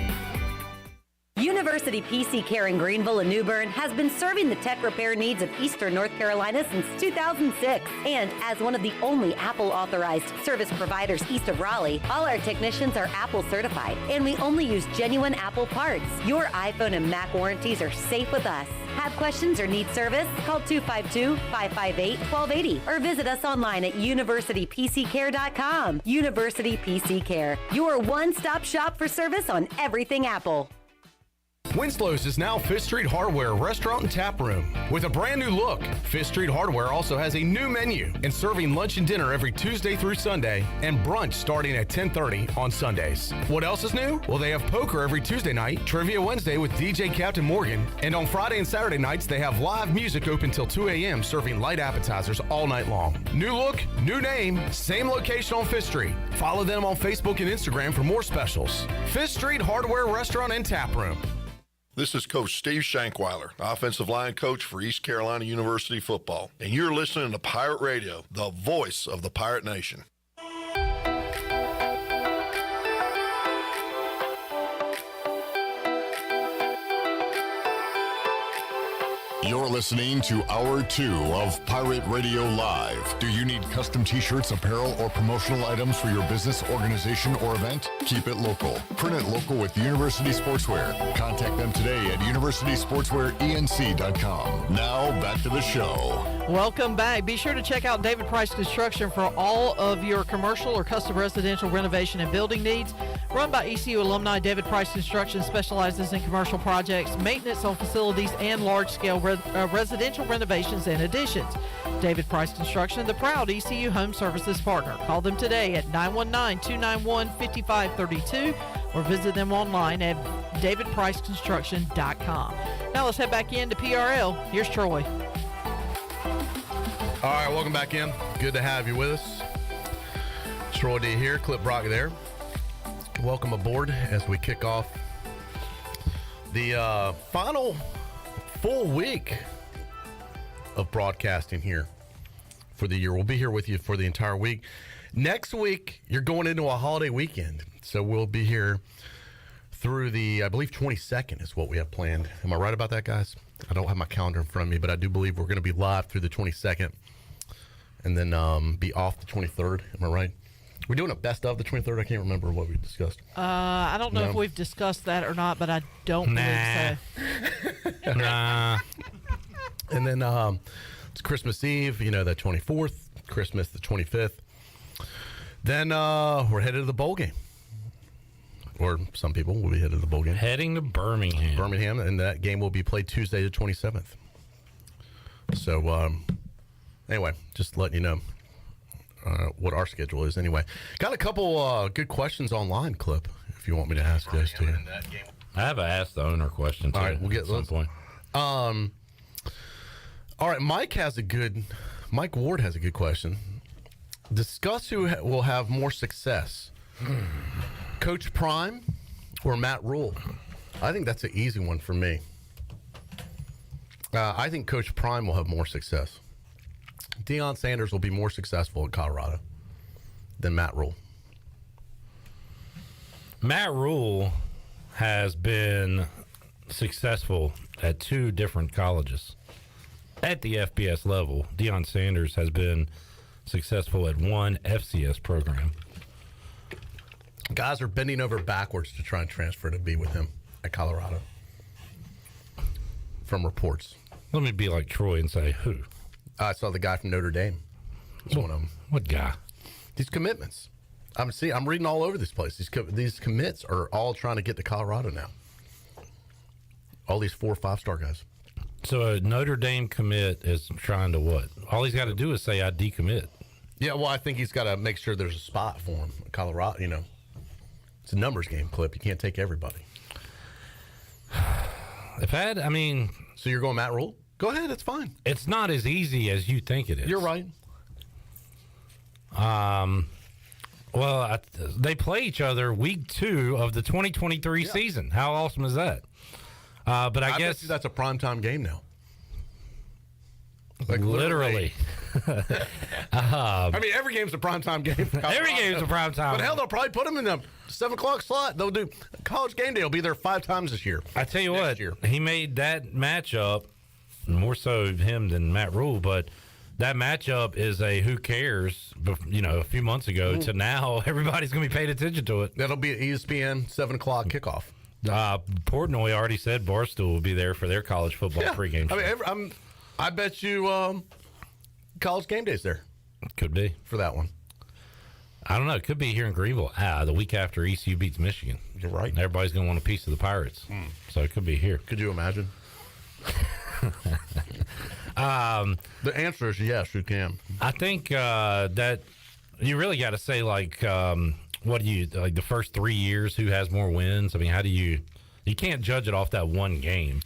University PC Care in Greenville and New Bern has been serving the tech repair needs of Eastern North Carolina since 2006. And as one of the only Apple-authorized service providers east of Raleigh, all our technicians are Apple certified, and we only use genuine Apple parts. Your iPhone and Mac warranties are safe with us. Have questions or need service? Call 252-558-1280 or visit us online at universitypccare.com. University PC Care, your one-stop shop for service on everything Apple. Winslow's is now Fifth Street Hardware Restaurant and Tap Room. With a brand new look, Fifth Street Hardware also has a new menu and serving lunch and dinner every Tuesday through Sunday and brunch starting at 10:30 on Sundays. What else is new? Well, they have poker every Tuesday night, Trivia Wednesday with DJ Captain Morgan, and on Friday and Saturday nights, they have live music open till 2 a.m. serving light appetizers all night long. New look, new name, same location on Fifth Street. Follow them on Facebook and Instagram for more specials. Fifth Street Hardware Restaurant and Tap Room. This is Coach Steve Shankweiler, offensive line coach for East Carolina University football, and you're listening to Pirate Radio, the voice of the Pirate Nation. You're listening to Hour 2 of Pirate Radio Live. Do you need custom t-shirts, apparel, or promotional items for your business, organization, or event? Keep it local. Print it local with University Sportswear. Contact them today at universitysportswearenc.com. Now, back to the show. Welcome back. Be sure to check out David Price Construction for all of your commercial or custom residential renovation and building needs. Run by ECU alumni, David Price Construction specializes in commercial projects, maintenance on facilities, and large-scale residential renovations and additions. David Price Construction, the proud ECU Home Services partner. Call them today at 919-291-5532 or visit them online at davidpriceconstruction.com. Now let's head back into PRL. Here's Troy. All right, welcome back in. Good to have you with us. Troy D here, Clip Brock there. Welcome aboard as we kick off the final full week of broadcasting here for the year. We'll be here with you for the entire week. Next week, you're going into a holiday weekend. So we'll be here through the, I believe, 22nd is what we have planned. Am I right about that, guys? I don't have my calendar in front of me, but I do believe we're going to be live through the 22nd and then be off the 23rd. Am I right? We're doing a best of the 23rd. I can't remember what we discussed. I don't know if we've discussed that or not, but I don't believe so. Nah. And then it's Christmas Eve, the 24th, Christmas the 25th. Then we're headed to the bowl game. Or some people will be headed to the bowl game. Heading to Birmingham. And that game will be played Tuesday the 27th. So, anyway, just letting you know what our schedule is anyway. Got a couple good questions online, Clip, if you want me to ask those to you. I have an Ask the Owner question, too. All right, we'll get at some point. All right, Mike Ward has a good question. Discuss who will have more success, Coach Prime or Matt Rule? I think that's an easy one for me. I think Coach Prime will have more success. Deion Sanders will be more successful at Colorado than Matt Rule. Matt Rule has been successful at two different colleges. At the FBS level, Deion Sanders has been successful at one FCS program. Guys are bending over backwards to try and transfer to be with him at Colorado. From reports. Let me be like Troy and say who? I saw the guy from Notre Dame. He's one of them. What guy? These commitments. I'm reading all over this place. These commits are all trying to get to Colorado now. All these 4 or 5-star guys. So a Notre Dame commit is trying to what? All he's got to do is say, I decommit. Yeah, well, I think he's got to make sure there's a spot for him in Colorado, It's a numbers game, Clip. You can't take everybody. So you're going Matt Rule? Go ahead, it's fine. It's not as easy as you think it is. You're right. They play each other week 2 of the 2023 season. How awesome is that? But I guess bet that's a primetime game now. Like literally. Every game's a primetime game. Every game's a primetime. But hell, they'll probably put them in the 7 o'clock slot. They'll do College Game Day. Will be there 5 times this year. I tell you what, he made that matchup, more so him than Matt Rule, but that matchup is a who cares, a few months ago to now. Everybody's going to be paying attention to it. That'll be an ESPN 7 o'clock kickoff. Portnoy already said Barstool will be there for their college football pregame show. I bet you College Game Day's there. Could be. For that one. I don't know. It could be here in Greenville the week after ECU beats Michigan. You're right. And everybody's going to want a piece of the Pirates. So it could be here. Could you imagine? The answer is yes, you can. I think that you really got to say, what do you, the first 3 years, who has more wins? How do you can't judge it off that one game.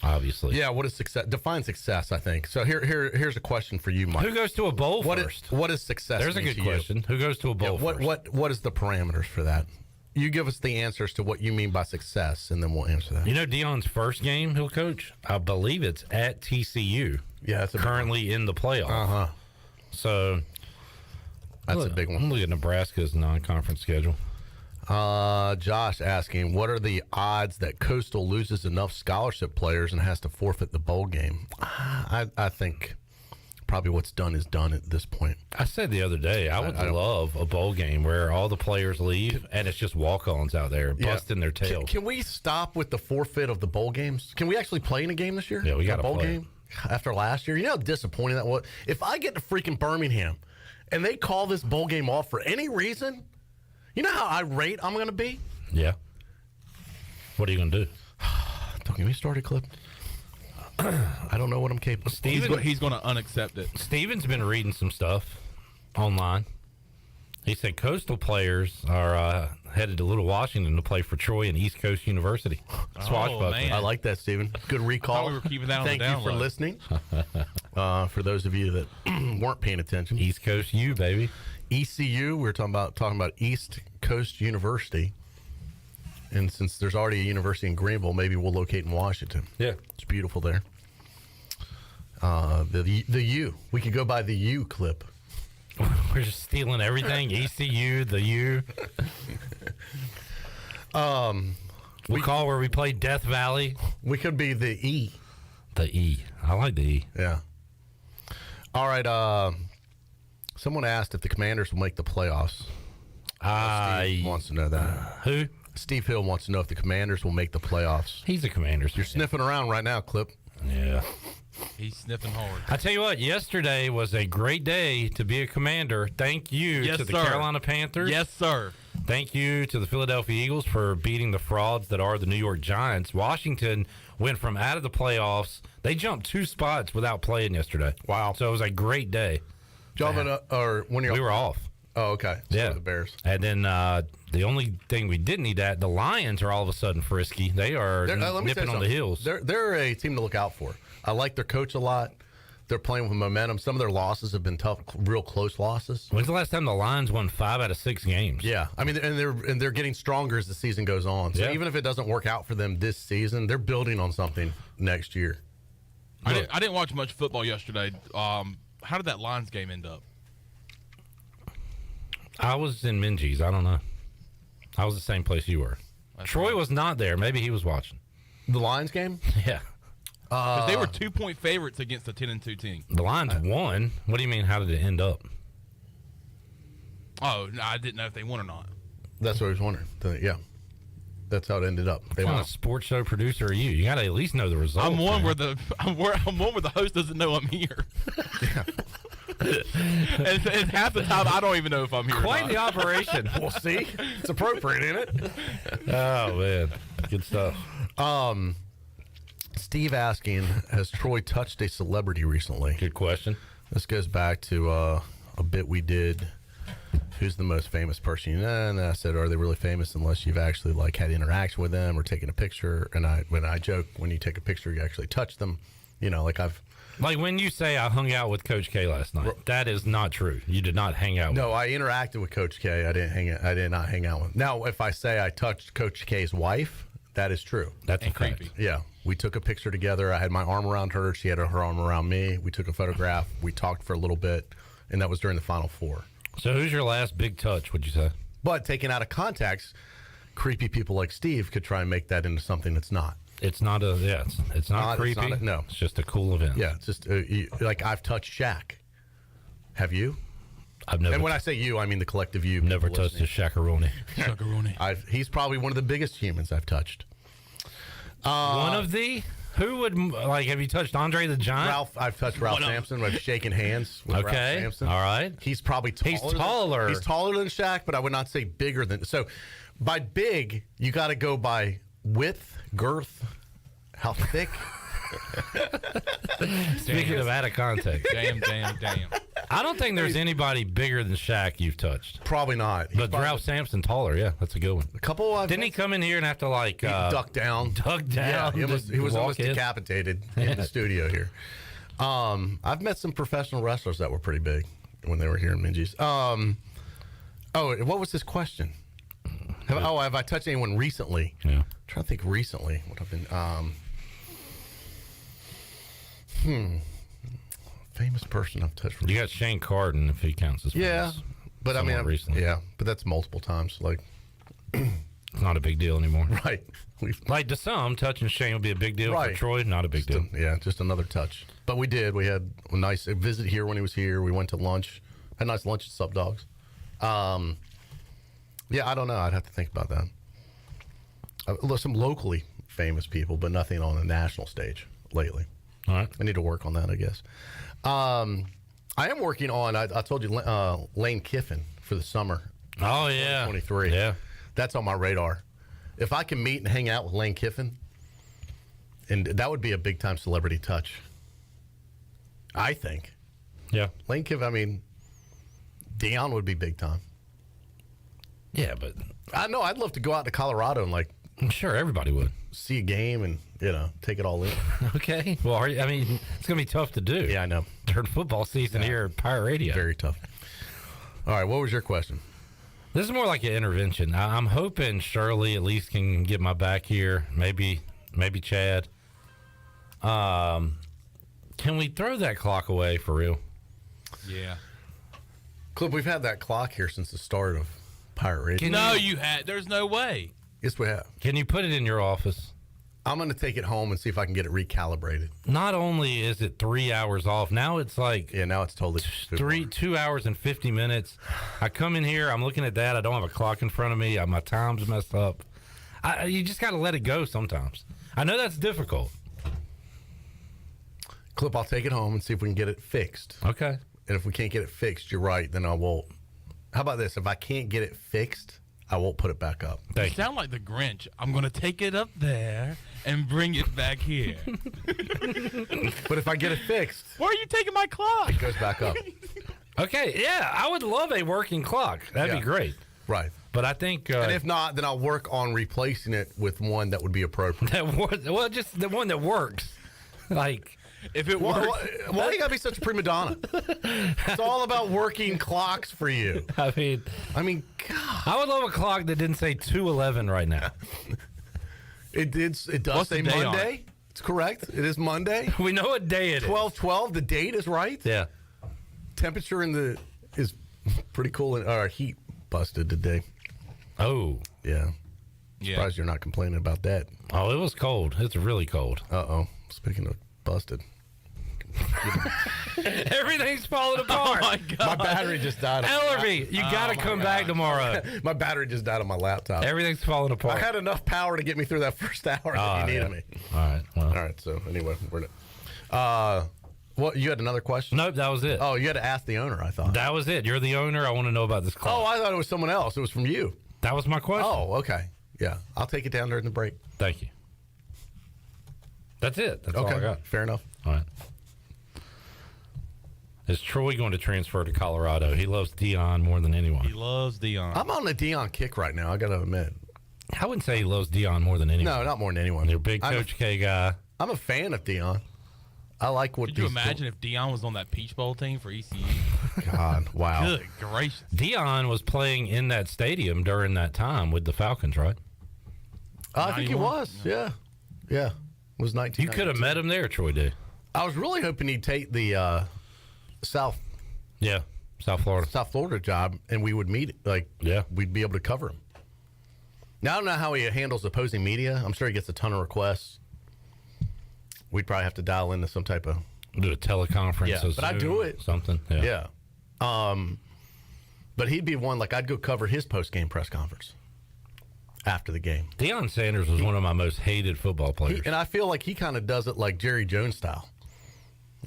Obviously. Yeah, what is success? Define success, I think. So here's a question for you, Mike. Who goes to a bowl first? What is success? There's a good question. Who goes to a bowl first? What is the parameters for that? You give us the answers to what you mean by success, and then we'll answer that. Deion's first game he'll coach, I believe it's at TCU. Yeah, that's currently in the playoff. So that's a big one. I'm looking at Nebraska's non-conference schedule. Josh asking, what are the odds that Coastal loses enough scholarship players and has to forfeit the bowl game? I think probably what's done is done at this point. I said the other day, I would love a bowl game where all the players leave and it's just walk-ons out there busting their tail. Can we stop with the forfeit of the bowl games? Can we actually play in a game this year? Yeah, we got a bowl play. game after last year. You know how disappointing that was? If I get to freaking Birmingham and they call this bowl game off for any reason, you know how irate I'm going to be? Yeah. What are you going to do? Don't get me started, Clip. I don't know what I'm capable of. He's going to unaccept it. Steven's been reading some stuff online. He said Coastal players are headed to Little Washington to play for Troy and East Coast University. Man. I like that, Steven. Good recall. I thought we were keeping that on Thank the you for download. listening. For those of you that weren't paying attention. East Coast U, baby. ECU, we're talking about East Coast University. And since there's already a university in Greenville, maybe we'll locate in Washington. Yeah. It's beautiful there. The U. We could go by the U clip. We're just stealing everything. ECU, the U. We'll call where we play Death Valley. We could be the E. The E. I like the E. Yeah. All right. Someone asked if the Commanders will make the playoffs. Steve wants to know that. Who? Steve Hill wants to know if the Commanders will make the playoffs. He's a Commanders. You're sniffing around right now, Clip. Yeah. He's sniffing hard. I tell you what, yesterday was a great day to be a Commander. Thank you to the Carolina Panthers. Yes, sir. Thank you to the Philadelphia Eagles for beating the frauds that are the New York Giants. Washington went from out of the playoffs. They jumped 2 spots without playing yesterday. Wow. So it was a great day. We were off. Oh, okay. So yeah. The Bears. And then the only thing we didn't need the Lions are all of a sudden frisky. They are nipping on the heels. They're a team to look out for. I like their coach a lot. They're playing with momentum. Some of their losses have been tough, real close losses. When's the last time the Lions won 5 out of 6 games? Yeah, I mean, and they're getting stronger as the season goes on. So even if it doesn't work out for them this season, they're building on something next year. I didn't watch much football yesterday. How did that Lions game end up? I was in Minji's. I don't know. I was the same place you were. Troy was not there. Maybe he was watching. The Lions game? Yeah. Because they were 2-point favorites against a 10-2 team. The Lions won. What do you mean, how did it end up? Oh, no, I didn't know if they won or not. That's what I was wondering. Yeah. That's how it ended up. What kind of sports show producer are you? You got to at least know the results. I'm one where the host doesn't know I'm here. and half the time I don't even know if I'm here. Quite the operation. We'll see. It's appropriate, isn't it? Oh man, good stuff. Steve asking, has Troy touched a celebrity recently? Good question. This goes back to a bit we did. Who's the most famous person you know? And I said, are they really famous unless you've actually had interaction with them or taken a picture? And when I joke, when you take a picture, you actually touch them. Like when you say I hung out with Coach K last night, that is not true. You did not hang out with him. No, I interacted with Coach K. I did not hang out with him. Now, if I say I touched Coach K's wife, that is true. That's creepy. Yeah. We took a picture together. I had my arm around her. She had her arm around me. We took a photograph. We talked for a little bit, and that was during the Final Four. So who's your last big touch, would you say? But taken out of context, creepy people like Steve could try and make that into something that's not. It's not it's not creepy. No. It's just a cool event. Yeah, it's just like I've touched Shaq. Have you? I've never. And when I say you, I mean the collective you. Never touched a Shaq-a-rooney. He's probably one of the biggest humans I've touched. One of the? Who would, have you touched Andre the Giant? I've touched Ralph Sampson. I've shaken hands with Ralph Sampson. All right. He's probably taller. He's taller. He's taller than Shaq, but I would not say bigger than. So by big, you got to go by width, girth, how thick. Speaking of out of context. Damn. I don't think there's anybody bigger than Shaq you've touched. Probably not. But Ralph Sampson taller, yeah, that's a good one. A couple of Didn't he come in here and have to duck down? Yeah, he was almost decapitated in the studio here. I've met some professional wrestlers that were pretty big when they were here in Minji's. What was his question? Have I touched anyone recently? Yeah. I'm trying to think recently what I've been. Famous person I've touched. You got Shane Carden, if he counts as famous. Yeah, but I mean, recently. yeah, but that's multiple times. It's not a big deal anymore. Right. Like to some, touch and shame will be a big deal. Right. For Troy, not a big deal. Just another touch. But we did. We had a nice visit here when he was here. We went to lunch. Had a nice lunch at Sub Dogs. Yeah, I don't know. I'd have to think about that. Some locally famous people, but nothing on a national stage lately. All right. I need to work on that, I guess. I am working on, I told you, Lane Kiffin for the summer. Oh, yeah. 23. Yeah. That's on my radar. If I can meet and hang out with Lane Kiffin, and that would be a big-time celebrity touch, I think. Yeah. Lane Kiffin, I mean, Deion would be big time. Yeah, but I know I'd love to go out to Colorado and I'm sure everybody would see a game and take it all in. Okay. Well, it's gonna be tough to do. Yeah, I know. During football season here at Pirate Radio. Very tough. All right, what was your question? This is more like an intervention. I'm hoping Shirley at least can get my back here. Maybe Chad. Can we throw that clock away for real? Yeah. Clip, we've had that clock here since the start of Pirate Radio. You had. There's no way. Yes, we have. Can you put it in your office? I'm going to take it home and see if I can get it recalibrated. Not only is it 3 hours off, now it's like... Yeah, now it's totally... 2 hours and 50 minutes. I come in here, I'm looking at that. I don't have a clock in front of me. My time's messed up. You just got to let it go sometimes. I know that's difficult. Clip, I'll take it home and see if we can get it fixed. Okay. And if we can't get it fixed, you're right, then I won't. How about this? If I can't get it fixed, I won't put it back up. You sound like the Grinch. I'm going to take it up there and bring it back here. But if I get it fixed... Where are you taking my clock? It goes back up. Okay, yeah, I would love a working clock. That'd be great. Right. But I think... and if not, then I'll work on replacing it with one that would be appropriate. Just the one that works. Like... If it works, why you gotta be such a prima donna? It's all about working clocks for you. I mean, God, I would love a clock that didn't say 2:11 right now. It does What's say the day on Monday. It's correct. It is Monday. We know what day it is. 12/12. The date is right. Yeah. Temperature is pretty cool. And our heat busted today. Oh. Yeah. Surprised you're not complaining about that. Oh, it was cold. It's really cold. Uh-oh. Speaking of busted. Everything's falling apart. Oh my God. My battery just died. Ellerby, you got to come back tomorrow. My battery just died on my laptop. Everything's falling apart. I had enough power to get me through that first hour that you needed me. All right. Well. All right. So anyway, we're what? You had another question? Nope, that was it. Oh, you had to ask the owner. I thought that was it. You're the owner. I want to know about this clock. Oh, I thought it was someone else. It was from you. That was my question. Oh, okay. Yeah, I'll take it down during the break. Thank you. That's it. That's all I got. Fair enough. All right. Is Troy going to transfer to Colorado? He loves Deion more than anyone. He loves Deion. I'm on the Deion kick right now. I got to admit. I wouldn't say he loves Deion more than anyone. No, not more than anyone. You're a big Coach K guy. I'm a fan of Deion. I like what. Could you imagine if Deion was on that Peach Bowl team for ECU? God, wow. Good gracious. Deion was playing in that stadium during that time with the Falcons, right? I think he was. Yeah. It was 19. You could have met him there, Troy did. I was really hoping he'd take the South Florida job, and we would meet. We'd be able to cover him. Now I don't know how he handles opposing media. I'm sure he gets a ton of requests. We'd probably have to dial into some type of do a teleconference. Yeah, but I'd do it. Something. Yeah. But he'd be one I'd go cover his post game press conference after the game. Deion Sanders was one of my most hated football players, and I feel like he kind of does it like Jerry Jones style.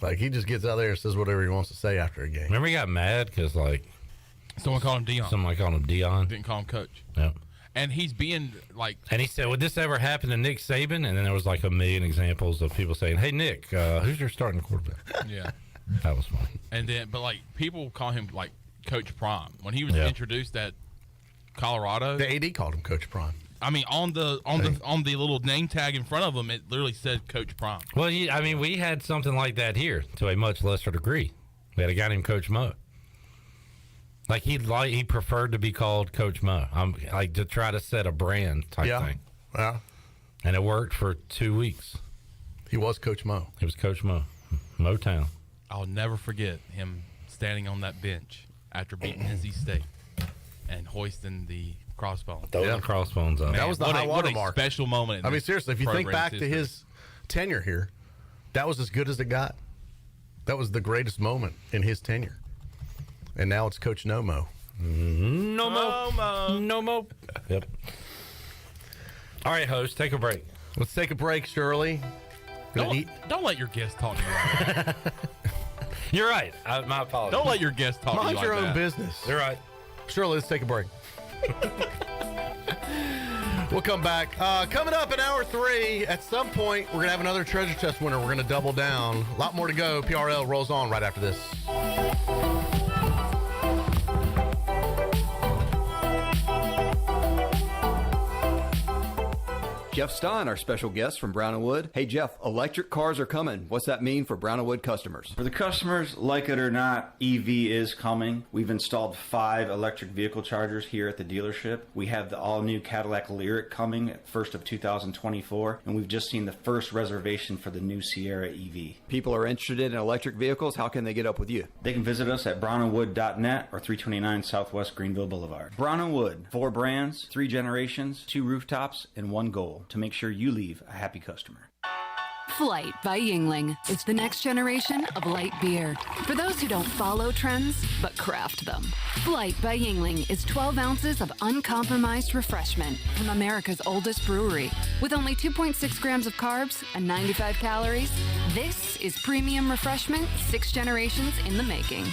Like he just gets out there and says whatever he wants to say after a game. Remember, he got mad because someone called him Deion. Someone called him Deion. Didn't call him Coach. Yeah. And he's being And he said, would this ever happen to Nick Saban? And then there was a million examples of people saying, hey, Nick, who's your starting quarterback? Yeah. That was funny. And then, but people call him Coach Prime. When he was introduced at Colorado. The AD called him Coach Prime. I mean, on the little name tag in front of him, it literally said Coach Prime. Well, we had something like that here to a much lesser degree. We had a guy named Coach Mo. He preferred to be called Coach Mo. To try to set a brand type thing. Yeah. And it worked for 2 weeks. He was Coach Mo. He was Coach Mo. Motown. I'll never forget him standing on that bench after beating NC State and hoisting the crossbone. Those are crossbones up. That was the high water mark. What a special moment. I mean, seriously, if you think back to his tenure here, that was as good as it got. That was the greatest moment in his tenure. And now it's Coach Nomo. No. Yep. All right, host, take a break. Let's take a break, Shirley. Don't let your guests talk to you like that. You're right. My apologies. Don't let your guests talk to you Mind like your own that. business. You're right. Shirley, let's take a break. We'll come back. Coming up in hour 3, at some point, we're going to have another treasure chest winner. We're going to double down. A lot more to go. PRL rolls on right after this. Jeff Stein, our special guest from Brown & Wood. Hey, Jeff, electric cars are coming. What's that mean for Brown & Wood customers? For the customers, like it or not, EV is coming. We've installed 5 electric vehicle chargers here at the dealership. We have the all-new Cadillac Lyriq coming at 1st of 2024, and we've just seen the first reservation for the new Sierra EV. People are interested in electric vehicles. How can they get up with you? They can visit us at brownandwood.net or 329 Southwest Greenville Boulevard. Brown & Wood, 4 brands, 3 generations, 2 rooftops, and 1 goal: to make sure you leave a happy customer. Flight by Yingling is the next generation of light beer. For those who don't follow trends, but craft them. Flight by Yingling is 12 ounces of uncompromised refreshment from America's oldest brewery. With only 2.6 grams of carbs and 95 calories, this is premium refreshment 6 generations in the making.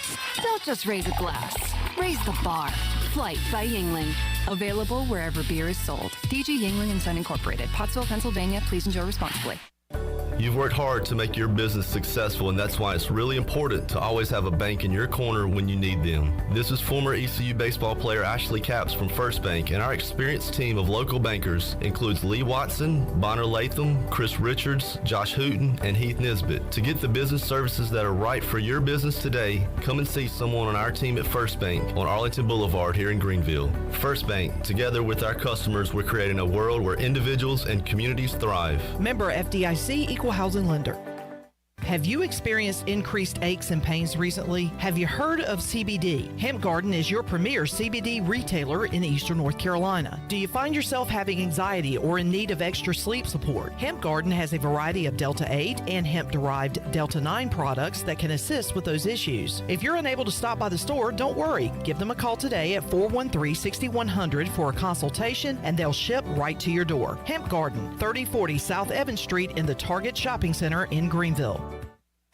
Don't just raise a glass, raise the bar. Flight by Yingling. Available wherever beer is sold. DG Yingling & Son Incorporated, Pottsville, Pennsylvania. Please enjoy responsibly. You've worked hard to make your business successful, and that's why it's really important to always have a bank in your corner when you need them. This is former ECU baseball player Ashley Capps from First Bank, and our experienced team of local bankers includes Lee Watson, Bonner Latham, Chris Richards, Josh Hooten, and Heath Nisbet. To get the business services that are right for your business today, come and see someone on our team at First Bank on Arlington Boulevard here in Greenville. First Bank, together with our customers, we're creating a world where individuals and communities thrive. Member FDIC, Equal Housing Lender. Have you experienced increased aches and pains recently? Have you heard of CBD? Hemp Garden is your premier CBD retailer in Eastern North Carolina. Do you find yourself having anxiety or in need of extra sleep support? Hemp Garden has a variety of Delta 8 and hemp-derived Delta 9 products that can assist with those issues. If you're unable to stop by the store, don't worry. Give them a call today at 413-6100 for a consultation, and they'll ship right to your door. Hemp Garden, 3040 South Evans Street in the Target Shopping Center in Greenville.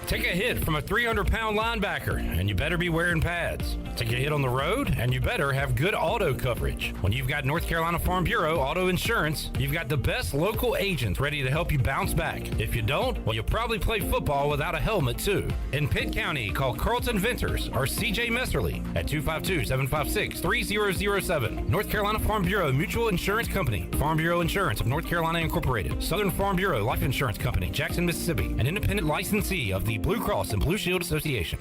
Take a hit from a 300-pound linebacker, and you better be wearing pads. Take a hit on the road, and you better have good auto coverage. When you've got North Carolina Farm Bureau Auto Insurance, you've got the best local agents ready to help you bounce back. If you don't, well, you'll probably play football without a helmet, too. In Pitt County, call Carlton Venters or C.J. Messerly at 252-756-3007. North Carolina Farm Bureau Mutual Insurance Company. Farm Bureau Insurance of North Carolina Incorporated. Southern Farm Bureau Life Insurance Company, Jackson, Mississippi. An independent licensee of the Blue Cross and Blue Shield Association.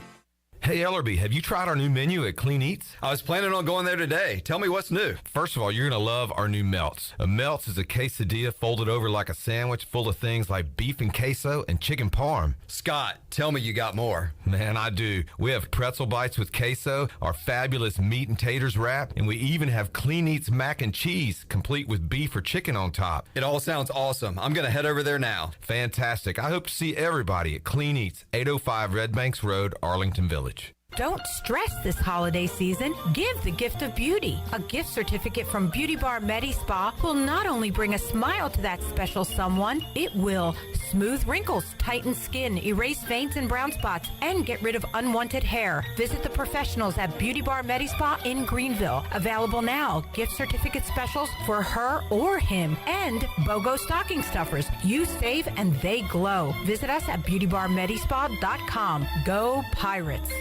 Hey, Ellerby, have you tried our new menu at Clean Eats? I was planning on going there today. Tell me what's new. First of all, you're going to love our new melts. A melts is a quesadilla folded over like a sandwich full of things like beef and queso and chicken parm. Scott, tell me you got more. Man, I do. We have pretzel bites with queso, our fabulous meat and taters wrap, and we even have Clean Eats mac and cheese, complete with beef or chicken on top. It all sounds awesome. I'm going to head over there now. Fantastic. I hope to see everybody at Clean Eats, 805 Red Banks Road, Arlington Village. Don't stress this holiday season. Give the gift of beauty. A gift certificate from Beauty Bar Medi Spa will not only bring a smile to that special someone, it will smooth wrinkles, tighten skin, erase veins and brown spots, and get rid of unwanted hair. Visit the professionals at Beauty Bar Medi Spa in Greenville. Available now. Gift certificate specials for her or him, and BOGO stocking stuffers. You save and they glow. Visit us at beautybarmedispa.com. Go Pirates.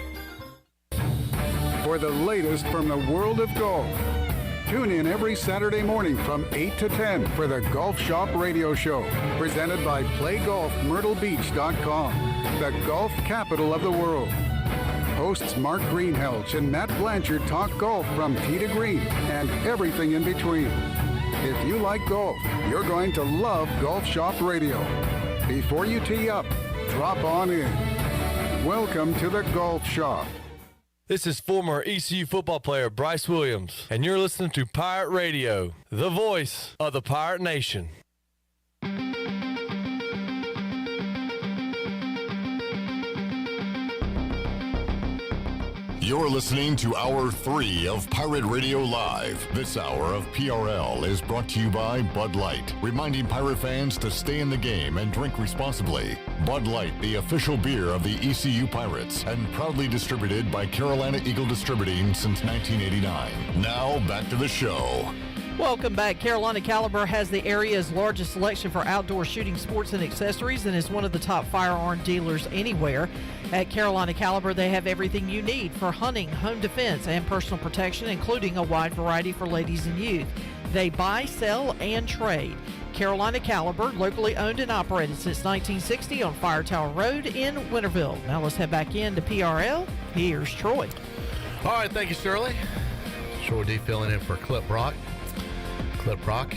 For the latest from the world of golf. Tune in every Saturday morning from 8 to 10 for the Golf Shop Radio Show, presented by PlayGolfMyrtleBeach.com, the golf capital of the world. Hosts Mark Greenhelch and Matt Blanchard talk golf from tee to green and everything in between. If you like golf, you're going to love Golf Shop Radio. Before you tee up, drop on in. Welcome to the Golf Shop. This is former ECU football player Bryce Williams, and you're listening to Pirate Radio, the voice of the Pirate Nation. You're listening to Hour 3 of Pirate Radio Live. This hour of PRL is brought to you by Bud Light, reminding Pirate fans to stay in the game and drink responsibly. Bud Light, the official beer of the ECU Pirates, and proudly distributed by Carolina Eagle Distributing since 1989. Now, back to the show. Welcome back. Carolina Caliber has the area's largest selection for outdoor shooting sports and accessories and is one of the top firearm dealers anywhere. At Carolina Caliber, they have everything you need for hunting, home defense, and personal protection, including a wide variety for ladies and youth. They buy, sell, and trade. Carolina Caliber, locally owned and operated since 1960 on Fire Tower Road in Winterville. Now let's head back into PRL. Here's Troy. All right, thank you, Shirley. Troy D filling in for Clip Brock. Clip Brock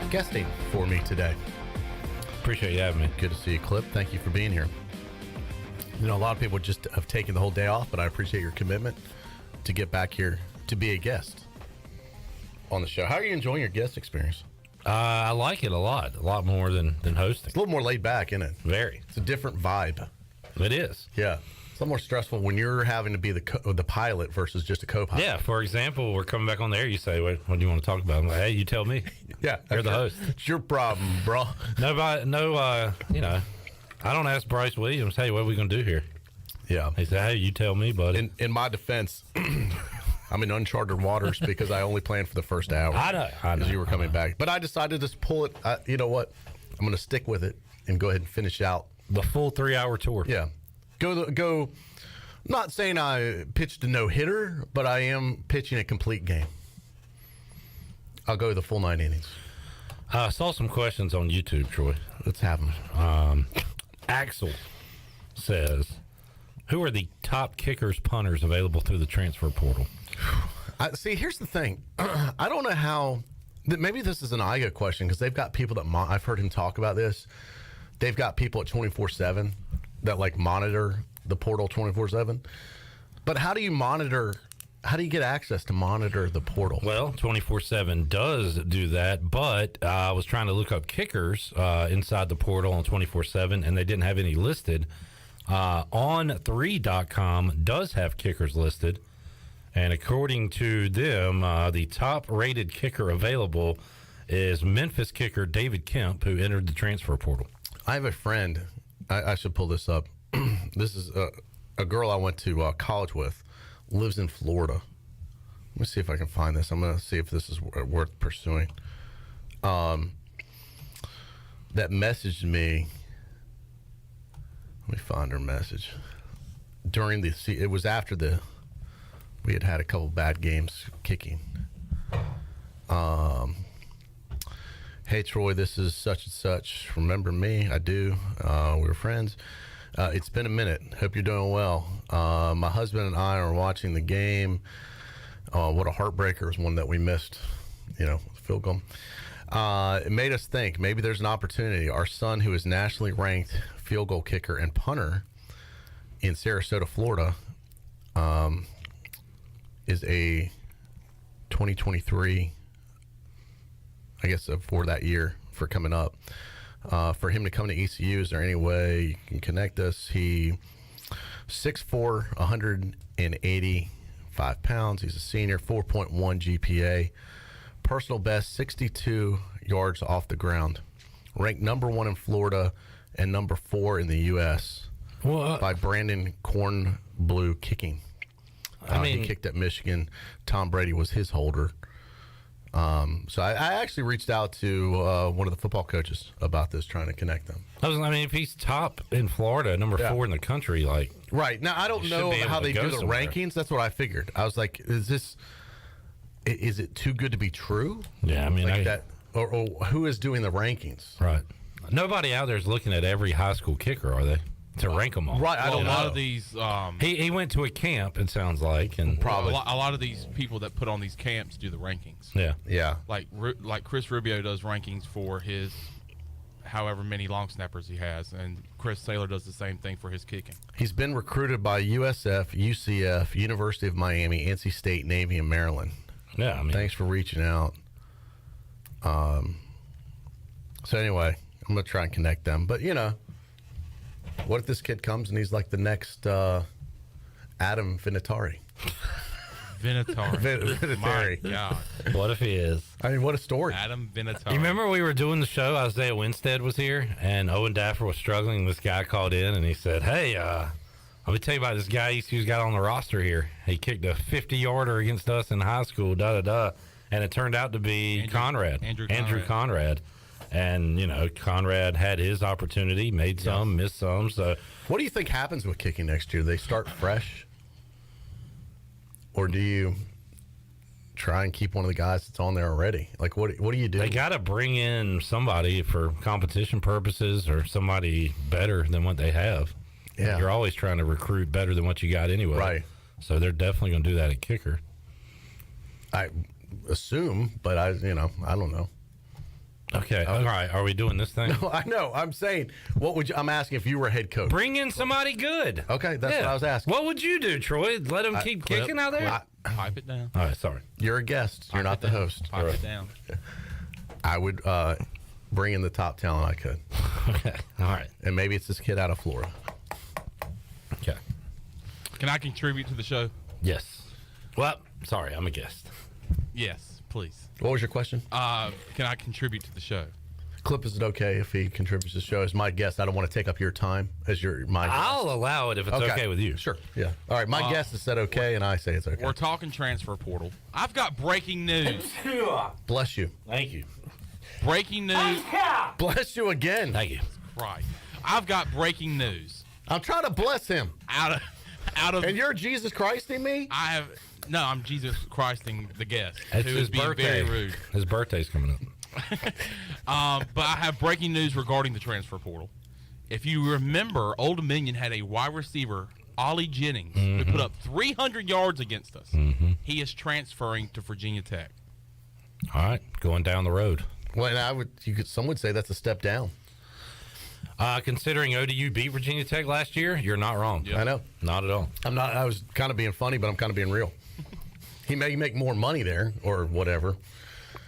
guesting for me today. Appreciate you having me. Good to see you, Clip. Thank you for being here. You know, a lot of people just have taken the whole day off, but I appreciate your commitment to get back here to be a guest on the show. How are you enjoying your guest experience? I like it a lot more than hosting. It's a little more laid back, isn't it? Very. It's a different vibe. It is. Yeah. It's a lot more stressful when you're having to be the pilot versus just a co-pilot. Yeah. For example, we're coming back on the air. You say, what do you want to talk about? I'm like, hey, you tell me. Yeah. You're the host. It's your problem, bro. I don't ask Bryce Williams, hey, what are we going to do here? Yeah. He said, hey, you tell me, buddy. In my defense, I'm in uncharted waters because I only planned for the first hour. I know. Because you were coming back. But I decided to pull it. You know what? I'm going to stick with it and go ahead and finish out the full 3-hour tour. Yeah. Go. Not saying I pitched a no-hitter, but I am pitching a complete game. I'll go the full 9 innings. I saw some questions on YouTube, Troy. Let's have them. Axel says, who are the top kickers, punters available through the transfer portal? See, here's the thing. I don't know how. Maybe this is an IGA question because they've got people that I've heard him talk about this. They've got people at 24/7 that like monitor the portal 24/7. But how do you monitor? How do you get access to monitor the portal? Well, 24/7 does do that, but I was trying to look up kickers inside the portal on 24/7, and they didn't have any listed. On3.com does have kickers listed, and according to them, the top-rated kicker available is Memphis kicker David Kemp, who entered the transfer portal. I have a friend. I should pull this up. This is a girl I went to college with. Lives in Florida. Let me see if I can find this. I'm going to see if this is worth pursuing. That messaged me. Let me find her message. It was after we had a couple bad games kicking. Hey, Troy, this is such and such. Remember me? I do. We were friends. It's been a minute. Hope you're doing well. My husband and I are watching the game. What a heartbreaker. It was one that we missed, field goal. It made us think maybe there's an opportunity. Our son, who is nationally ranked field goal kicker and punter in Sarasota, Florida, is a 2023, I guess, for that year, for coming up. For him to come to ECU, is there any way you can connect us? He 6'4", 185 pounds. He's a senior, 4.1 GPA. Personal best, 62 yards off the ground. Ranked number 1 in Florida and number 4 in the U.S. By Brandon Cornblue Kicking. He kicked at Michigan. Tom Brady was his holder. So I actually reached out to one of the football coaches about this, trying to connect them. If he's top in Florida, number 4 in the country, right now, I don't know how they do the rankings. That's what I figured. I was like, is it too good to be true? Yeah, or who is doing the rankings? Right. Nobody out there is looking at every high school kicker, are they? To rank them all. Right. I don't know. A lot of these. He went to a camp, it sounds like, and probably a lot of these people that put on these camps do the rankings. Yeah. Yeah. Like Chris Rubio does rankings for his however many long snappers he has, and Chris Saylor does the same thing for his kicking. He's been recruited by USF, UCF, University of Miami, NC State, Navy, and Maryland. Yeah, I mean, thanks for reaching out. So anyway, I'm gonna try and connect them. But what if this kid comes and he's like the next Adam Vinatieri? Vinatieri. My God. What if he is? I mean, what a story. Adam Vinatieri. You remember we were doing the show, Isaiah Winstead was here, and Owen Daffer was struggling. This guy called in, and he said, hey, let me tell you about this guy ECU's got on the roster here. He kicked a 50-yarder against us in high school, and it turned out to be Andrew Conrad. And, Conrad had his opportunity, made some, missed some. So, what do you think happens with kicking next year? They start fresh? Or do you try and keep one of the guys that's on there already? Like, what do you do? They got to bring in somebody for competition purposes or somebody better than what they have. Yeah. You're always trying to recruit better than what you got anyway. Right. So they're definitely going to do that at kicker. I assume, but I don't know. Okay. All right. Are we doing this thing? No, I know. I'm saying, I'm asking if you were head coach. Bring in somebody good. Okay, that's what I was asking. What would you do, Troy? Let them keep kicking out there? Pipe it down. All right, sorry. You're a guest. You're not the host. Pipe it down. I would bring in the top talent I could. Okay. All right. And maybe it's this kid out of Florida. Okay. Can I contribute to the show? Yes. Well, sorry, I'm a guest. Yes, please. What was your question? Can I contribute to the show? Clip, is it okay if he contributes to the show as my guest? I don't want to take up your time as my guest. I'll allow it if it's okay with you. Sure. Yeah. All right. My guest has said okay, and I say it's okay. We're talking transfer portal. I've got breaking news. Bless you. Thank you. Breaking news. Bless you again. Thank you. Right. I've got breaking news. I'm trying to bless him. Out of. And you're Jesus Christing me? I'm Jesus Christing the guest. It's who his is being birthday. very rude. His birthday's coming up. But I have breaking news regarding the transfer portal. If you remember, Old Dominion had a wide receiver, Ollie Jennings, who put up 300 yards against us. He is transferring to Virginia Tech. All right, going down the road. Well, some would say that's a step down. Considering ODU beat Virginia Tech last year, you're not wrong. Yep. I know. Not at all. I'm not. I was kind of being funny, but I'm kind of being real. He may make more money there or whatever.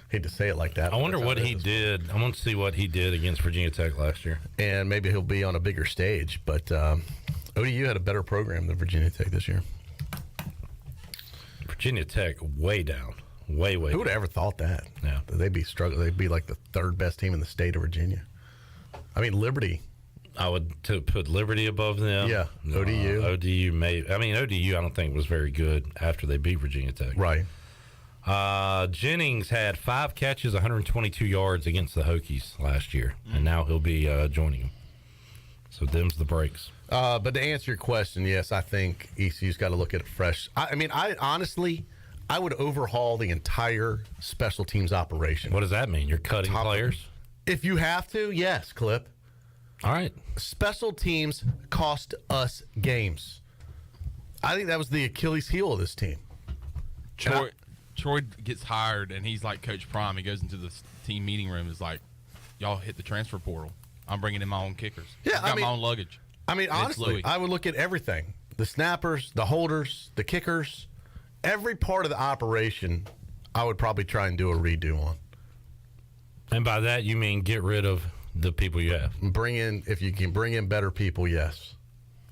Hate to say it like that. I wonder what he did. I want to see what he did against Virginia Tech last year. And maybe he'll be on a bigger stage. But ODU had a better program than Virginia Tech this year. Virginia Tech way down. Way Who would have ever thought that? Yeah. They'd be struggling. They'd be like the third best team in the state of Virginia. I mean, Liberty. I would put Liberty above them. Yeah, ODU. ODU may. I mean, ODU I don't think was very good after they beat Virginia Tech. Right. Jennings had 5 catches, 122 yards against the Hokies last year, and now he'll be joining them. So them's the breaks. But to answer your question, yes, I think ECU's got to look at it fresh. I mean, honestly, I would overhaul the entire special teams operation. What does that mean? You're cutting players? If you have to, yes, Clip. All right. Special teams cost us games. I think that was the Achilles heel of this team. Troy gets hired, and he's like Coach Prime. He goes into the team meeting room. Is like, y'all hit the transfer portal. I'm bringing in my own kickers. Yeah, I've got my own luggage. I mean, honestly, I would look at everything. The snappers, the holders, the kickers, every part of the operation, I would probably try and do a redo on. And by that, you mean get rid of the people you have? If you can bring in better people, yes.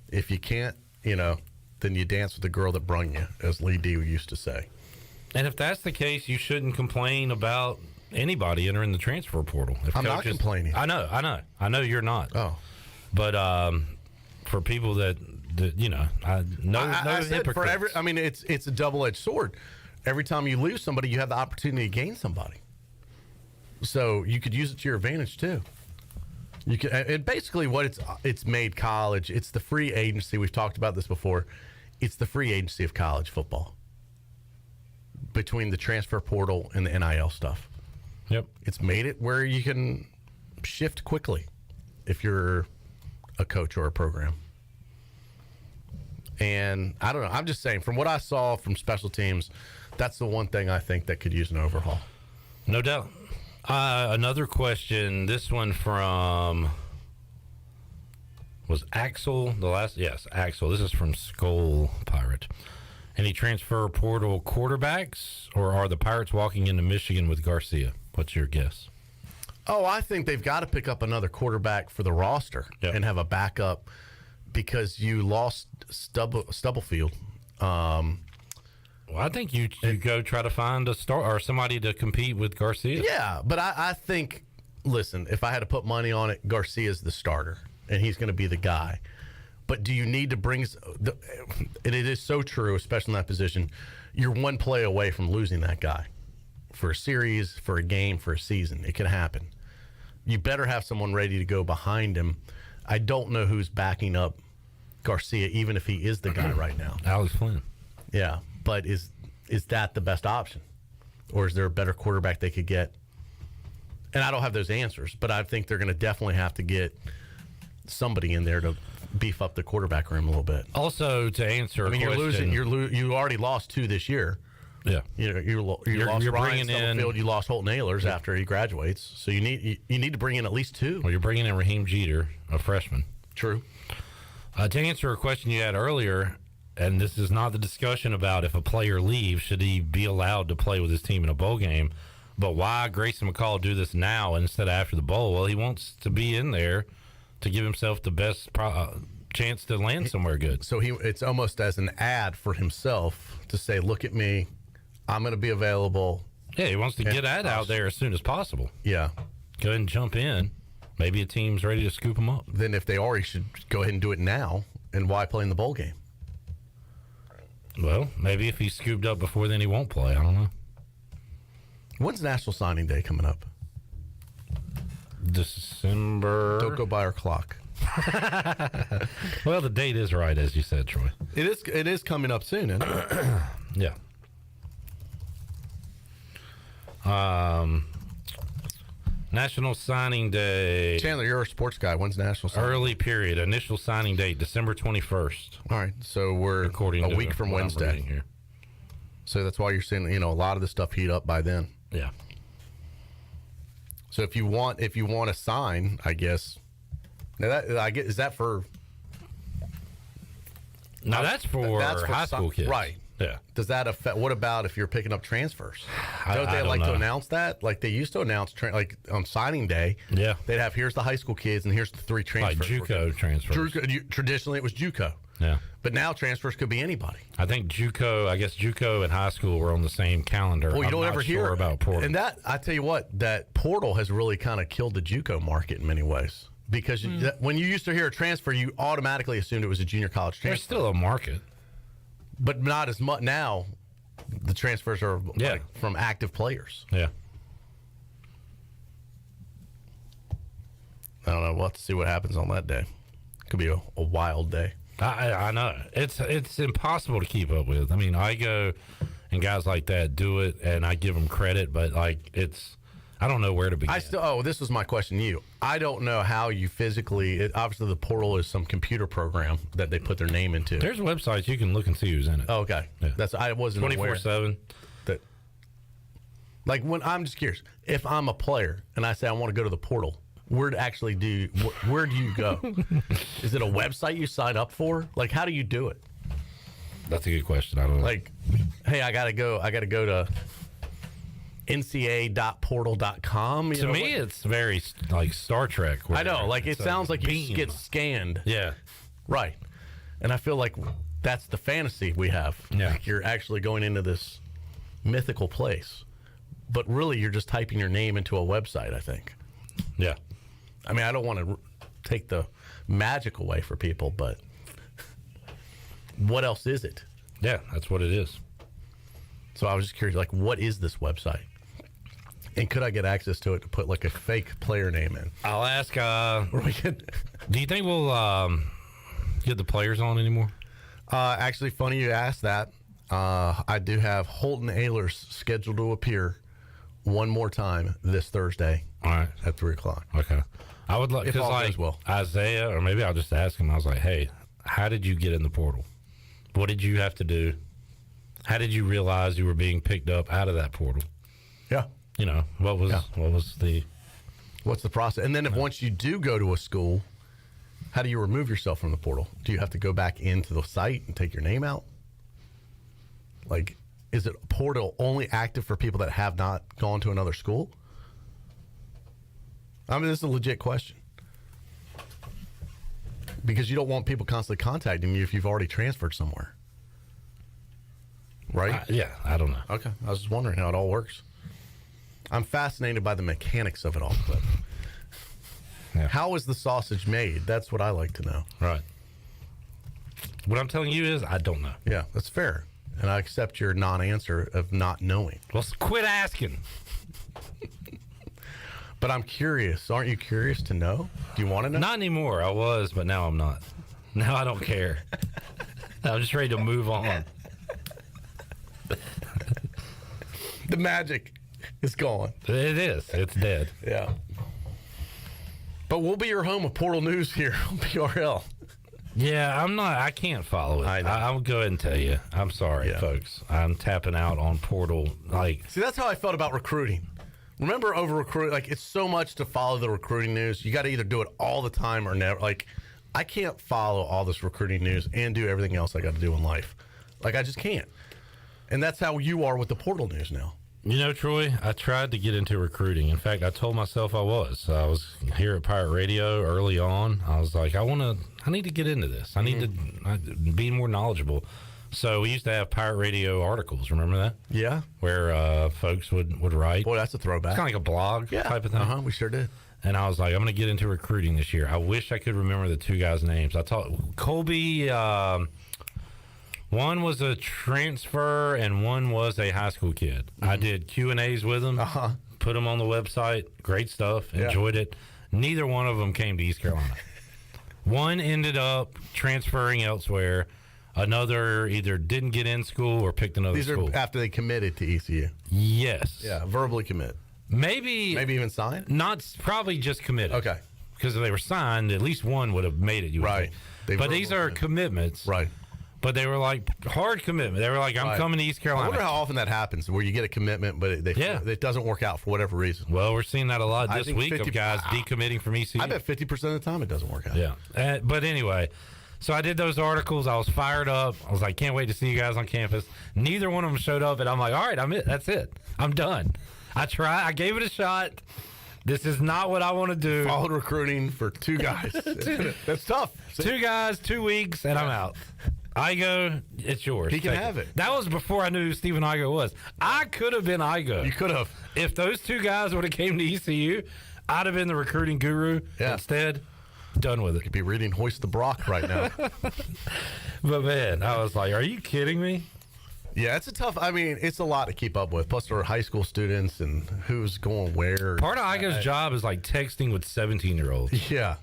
If you can't, then you dance with the girl that brung you, as Lee D used to say. And if that's the case, you shouldn't complain about anybody entering the transfer portal. I'm not complaining. I know you're not. Oh. But for people that I said for it's a double-edged sword. Every time you lose somebody, you have the opportunity to gain somebody. So you could use it to your advantage too. You can, and basically what it's made college. It's the free agency. We've talked about this before. It's the free agency of college football. Between the transfer portal and the NIL stuff. Yep. It's made it where you can shift quickly if you're a coach or a program. And I don't know. I'm just saying, from what I saw from special teams, that's the one thing I think that could use an overhaul. No doubt. Another question. This one from was Axel. Yes, Axel. This is from Skull Pirate. Any transfer portal quarterbacks, or are the Pirates walking into Michigan with Garcia? What's your guess? Oh, I think they've got to pick up another quarterback for the roster and have a backup because you lost Stubblefield. Well, I think you go try to find a star or somebody to compete with Garcia. Yeah, but I think, listen, if I had to put money on it, Garcia's the starter, and he's going to be the guy. But do you need to bring – and it is so true, especially in that position, you're one play away from losing that guy for a series, for a game, for a season. It could happen. You better have someone ready to go behind him. I don't know who's backing up Garcia, even if he is the guy right now. Alex Flynn. Yeah, but is that the best option? Or is there a better quarterback they could get? And I don't have those answers, but I think they're going to definitely have to get somebody in there to beef up the quarterback room a little bit. Also, to answer, you're losing. You already lost 2 this year. Yeah, you lost Ryan bringing Stubblefield. in. You lost Holton Ahlers after he graduates. So you need to bring in at least 2. Well, you're bringing in Raheem Jeter, a freshman. True. To answer a question you had earlier, and this is not the discussion about if a player leaves, should he be allowed to play with his team in a bowl game? But why Grayson McCall do this now instead of after the bowl? Well, he wants to be in there to give himself the best chance to land somewhere good. So it's almost as an ad for himself to say, look at me, I'm going to be available. Yeah, he wants to get out there as soon as possible. Yeah. Go ahead and jump in. Maybe a team's ready to scoop him up. Then if they are, he should go ahead and do it now. And why play in the bowl game? Well, maybe if he's scooped up before then he won't play. I don't know. When's National Signing Day coming up? December. Don't go by our clock. Well, the date is right, as you said, Troy. It is coming up soon, isn't it? Yeah. National Signing Day. Chandler, you're a sports guy. When's National Signing Day? Early period. Initial signing date, December 21st. All right. So we're a week from Wednesday. Here. So that's why you're seeing, a lot of the stuff heat up by then. Yeah. So if you want to sign, I guess. Now is that for? Now that's for high school kids, right? Yeah. Does that affect? What about if you're picking up transfers? Don't they like to announce that? Like they used to announce, like on signing day. Yeah. They'd have here's the high school kids and here's the 3 transfers. Like JUCO transfers. Traditionally, it was JUCO. Yeah. But now transfers could be anybody. I think JUCO and high school were on the same calendar. Well, you don't ever hear about portal. And that, I tell you what, that portal has really kind of killed the JUCO market in many ways. Because when you used to hear a transfer, you automatically assumed it was a junior college transfer. There's still a market. But not as much now. The transfers are from active players. Yeah. I don't know. We'll have to see what happens on that day. Could be a wild day. I know. It's impossible to keep up with. I mean, I go and guys like that do it, and I give them credit, but I don't know where to begin. This was my question to you. I don't know how you physically. Obviously, the portal is some computer program that they put their name into. There's websites you can look and see who's in it. Oh, okay, yeah. I wasn't 24/7. That, like when I'm just curious, if I'm a player and I say I want to go to the portal, where do you go? Is it a website you sign up for? Like, how do you do it? That's a good question. I don't know. Like, hey, I gotta go to nca.portal.com. To me, it's very like Star Trek. I know. Like, it sounds like you just get scanned. Yeah. Right. And I feel like that's the fantasy we have. Yeah. Like you're actually going into this mythical place. But really, you're just typing your name into a website, I think. Yeah. I mean, I don't want to take the magic away for people, but what else is it? Yeah, that's what it is. So I was just curious, like, what is this website? And could I get access to it to put, like, a fake player name in? I'll ask. Do you think we'll get the players on anymore? Actually, funny you asked that. I do have Holton Ahlers scheduled to appear one more time this Thursday. All right. At 3 o'clock. Okay. I would like, if all like goes well. Isaiah, or maybe I'll just ask him. I was like, hey, how did you get in the portal? What did you have to do? How did you realize you were being picked up out of that portal? Yeah. What's the process? And then once you do go to a school, how do you remove yourself from the portal? Do you have to go back into the site and take your name out? Like, is it a portal only active for people that have not gone to another school? I mean, this is a legit question. Because you don't want people constantly contacting you if you've already transferred somewhere. Right? I don't know. Okay. I was just wondering how it all works. I'm fascinated by the mechanics of it all, Clip. Yeah. How is the sausage made? That's what I like to know. Right. What I'm telling you is I don't know. Yeah, that's fair. And I accept your non-answer of not knowing. Well, quit asking. But I'm curious. Aren't you curious to know? Do you want to know? Not anymore. I was, but now I'm not. Now I don't care. I'm just ready to move on. The magic is gone. It is. It's dead. Yeah. But we'll be your home of Portal News here on PRL. Yeah, I can't follow it. I'll go ahead and tell you. I'm sorry, folks. I'm tapping out on Portal. See, that's how I felt about recruiting. Remember over recruiting, like, it's so much to follow the recruiting news. You got to either do it all the time or never. Like, I can't follow all this recruiting news and do everything else I got to do in life. Like, I just can't. And that's how you are with the Portal News now. You know, Troy, I tried to get into recruiting. In fact, I told myself I was. I was here at Pirate Radio early on. I was like, I need to get into this. I need to be more knowledgeable. So we used to have Pirate Radio articles. Remember that? Yeah. Where folks would write. Boy, that's a throwback. It's kind of like a blog type of thing. We sure did. And I was like, I'm going to get into recruiting this year. I wish I could remember the two guys' names. I taught Colby. One was a transfer and one was a high school kid. I did Q&As with them, put them on the website. Great stuff. Enjoyed it. Neither one of them came to East Carolina. One ended up transferring elsewhere. Another either didn't get in school or picked another school. These are after they committed to ECU. Yes. Yeah, verbally commit. Maybe even signed? Not, probably just committed. Okay. Because if they were signed, at least one would have made it. Right. But these are commitments. Right. But they were like hard commitment. They were like, I'm coming to East Carolina. I wonder how often that happens, where you get a commitment, but it doesn't work out for whatever reason. Well, we're seeing that a lot this week of guys decommitting from ECU. I bet 50% of the time it doesn't work out. Yeah. But anyway, so I did those articles. I was fired up. I was like, can't wait to see you guys on campus. Neither one of them showed up, and I'm like, all right, that's it. I'm done. I gave it a shot. This is not what I want to do. Followed recruiting for two guys. That's tough. See? 2 guys, 2 weeks, and I'm out. Igo, it's yours. He can have it. That was before I knew who Stephen Igo was. I could have been Igo. You could have. If those 2 guys would have came to ECU, I'd have been the recruiting guru. Yeah. Instead, done with it. You'd be reading Hoist the Brock right now. But, man, I was like, are you kidding me? Yeah, it's it's a lot to keep up with. Plus, there are high school students and who's going where. Part of Igo's job is like texting with 17-year-olds. Yeah.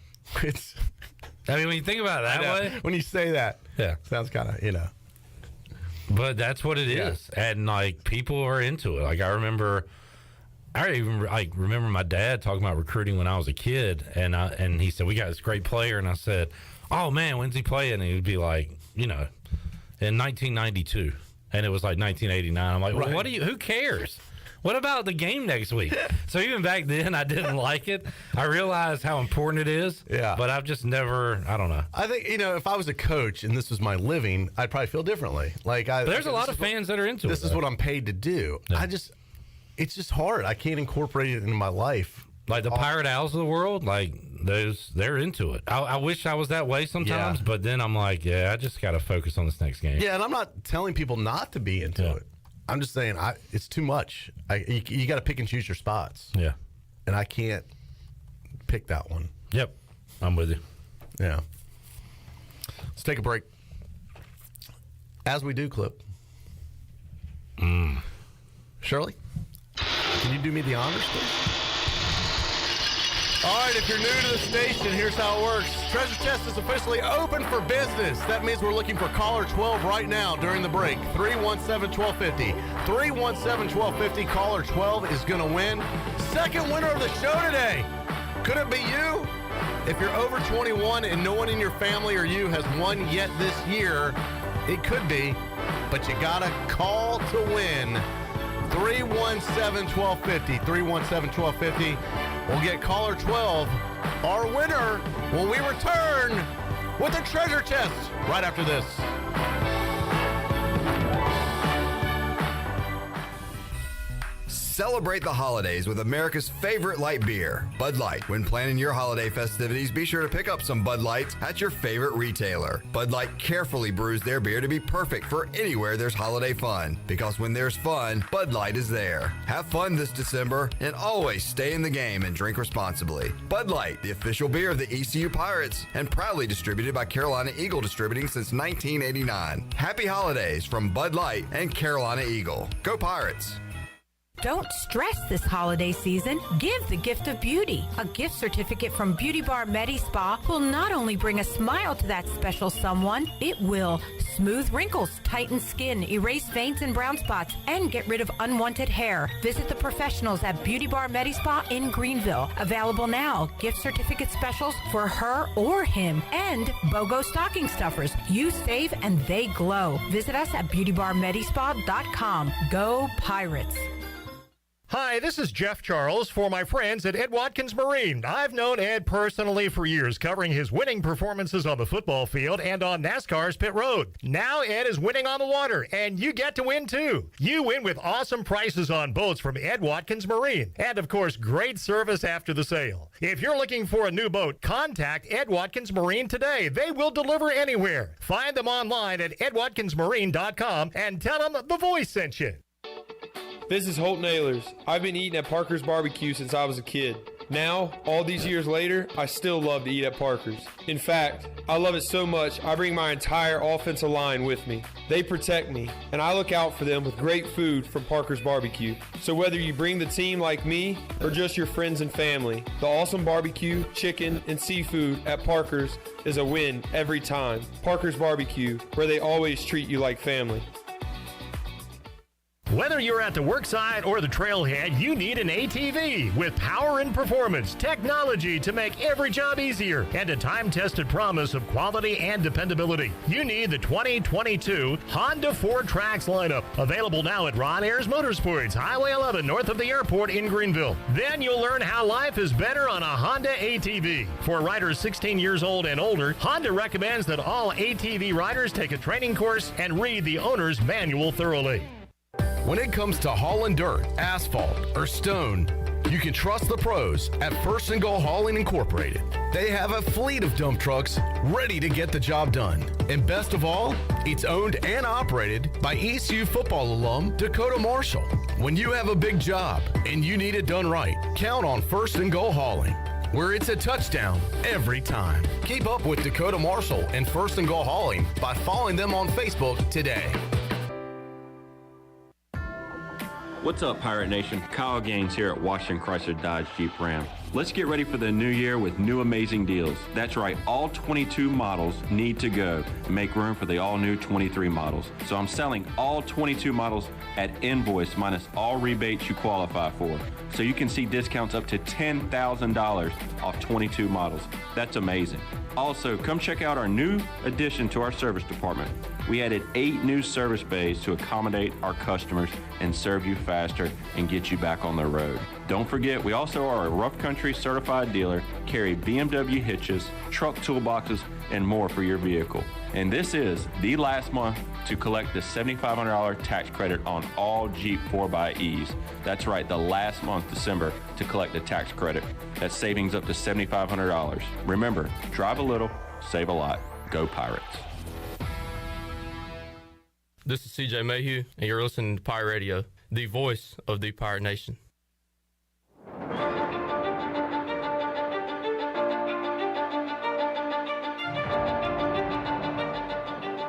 When you think about it that way. When you say that. Yeah. Sounds kind of, But that's what it is. And, like, people are into it. Like, I even remember my dad talking about recruiting when I was a kid. And he said, we got this great player. And I said, oh, man, when's he playing? And he would be like, in 1992. And it was like 1989. I'm like, well, who cares? What about the game next week? So even back then, I didn't like it. I realized how important it is. Yeah. But I've just never, I don't know. I think, if I was a coach and this was my living, I'd probably feel differently. But there's a lot of fans that are into it. This is what I'm paid to do. Yeah. It's just hard. I can't incorporate it into my life. Like the Pirate Owls of the world, like they're into it. I wish I was that way sometimes, but then I'm like, I just got to focus on this next game. Yeah, and I'm not telling people not to be into it. I'm just saying it's too much. You got to pick and choose your spots. Yeah. And I can't pick that one. Yep. I'm with you. Yeah. Let's take a break. As we do, Clip. Shirley, can you do me the honors, please? All right, if you're new to the station, here's how it works. Treasure Chest is officially open for business. That means we're looking for caller 12 right now during the break. 317-1250. 317-1250. Caller 12 is going to win. Second winner of the show today. Could it be you? If you're over 21 and no one in your family or you has won yet this year, it could be. But you got to call to win. 317-1250. 317-1250. We'll get caller 12, our winner, when we return with a treasure chest right after this. Celebrate the holidays with America's favorite light beer, Bud Light. When planning your holiday festivities, be sure to pick up some Bud Lights at your favorite retailer. Bud Light carefully brews their beer to be perfect for anywhere there's holiday fun. Because when there's fun, Bud Light is there. Have fun this December and always stay in the game and drink responsibly. Bud Light, the official beer of the ECU Pirates, and proudly distributed by Carolina Eagle Distributing since 1989. Happy holidays from Bud Light and Carolina Eagle. Go Pirates! Don't stress this holiday season. Give the gift of beauty. A gift certificate from Beauty Bar Medi Spa will not only bring a smile to that special someone, it will smooth wrinkles, tighten skin, erase veins and brown spots, and get rid of unwanted hair. Visit the professionals at Beauty Bar Medi Spa in Greenville. Available now. Gift certificate specials for her or him. And BOGO stocking stuffers. You save and they glow. Visit us at beautybarmedispa.com. Go Pirates! Hi, this is Jeff Charles for my friends at Ed Watkins Marine. I've known Ed personally for years, covering his winning performances on the football field and on NASCAR's pit road. Now Ed is winning on the water, and you get to win too. You win with awesome prices on boats from Ed Watkins Marine, and of course, great service after the sale. If you're looking for a new boat, contact Ed Watkins Marine today. They will deliver anywhere. Find them online at edwatkinsmarine.com and tell them The Voice sent you. This is Holt Nailers. I've been eating at Parker's Barbecue since I was a kid. Now, all these years later, I still love to eat at Parker's. In fact, I love it so much, I bring my entire offensive line with me. They protect me, and I look out for them with great food from Parker's Barbecue. So whether you bring the team like me or just your friends and family, the awesome barbecue, chicken, and seafood at Parker's is a win every time. Parker's Barbecue, where they always treat you like family. Whether you're at the worksite or the trailhead, you need an ATV with power and performance, technology to make every job easier, and a time-tested promise of quality and dependability. You need the 2022 Honda 4Trax lineup, available now at Ron Ayers Motorsports, Highway 11 north of the airport in Greenville. Then you'll learn how life is better on a Honda ATV. For riders 16 years old and older, Honda recommends that all ATV riders take a training course and read the owner's manual thoroughly. When it comes to hauling dirt, asphalt, or stone, you can trust the pros at First and Goal Hauling Incorporated. They have a fleet of dump trucks ready to get the job done. And best of all, it's owned and operated by ECU football alum Dakota Marshall. When you have a big job and you need it done right, count on First and Goal Hauling, where it's a touchdown every time. Keep up with Dakota Marshall and First and Goal Hauling by following them on Facebook today. What's up, Pirate Nation? Kyle Gaines here at Washington Chrysler Dodge Jeep Ram. Let's get ready for the new year with new amazing deals. That's right, all 22 models need to go and make room for the all-new 23 models. So I'm selling all 22 models at invoice minus all rebates you qualify for. So you can see discounts up to $10,000 off 22 models. That's amazing. Also, come check out our new addition to our service department. We added 8 new service bays to accommodate our customers and serve you faster and get you back on the road. Don't forget, we also are a Rough Country certified dealer, carry BMW hitches, truck toolboxes, and more for your vehicle. And this is the last month to collect the $7,500 tax credit on all Jeep 4xEs. That's right, the last month, December, to collect the tax credit. That's savings up to $7,500. Remember, drive a little, save a lot. Go Pirates. This is CJ Mayhew, and you're listening to Pirate Radio, the voice of the Pirate Nation.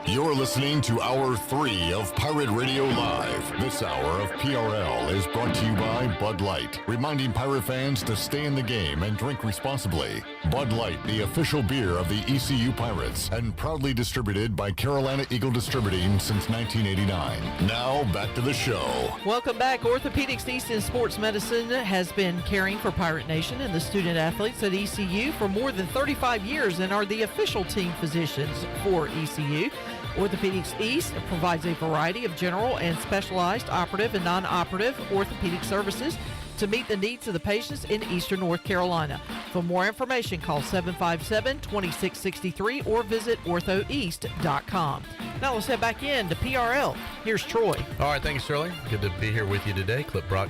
You're listening to Hour 3 of Pirate Radio Live. This hour of PRL is brought to you by Bud Light, reminding pirate fans to stay in the game and drink responsibly. Bud Light, the official beer of the ECU Pirates, and proudly distributed by Carolina Eagle Distributing since 1989. Now, back to the show. Welcome back. Orthopedics East in Sports Medicine has been caring for Pirate Nation and the student athletes at ECU for more than 35 years and are the official team physicians for ECU. Orthopedics East provides a variety of general and specialized operative and non-operative orthopedic services to meet the needs of the patients in Eastern North Carolina. For more information, call 757-2663 or visit orthoeast.com. Now let's head back in to PRL. Here's Troy. All right, thank you, Shirley. Good to be here with you today. Clip Brock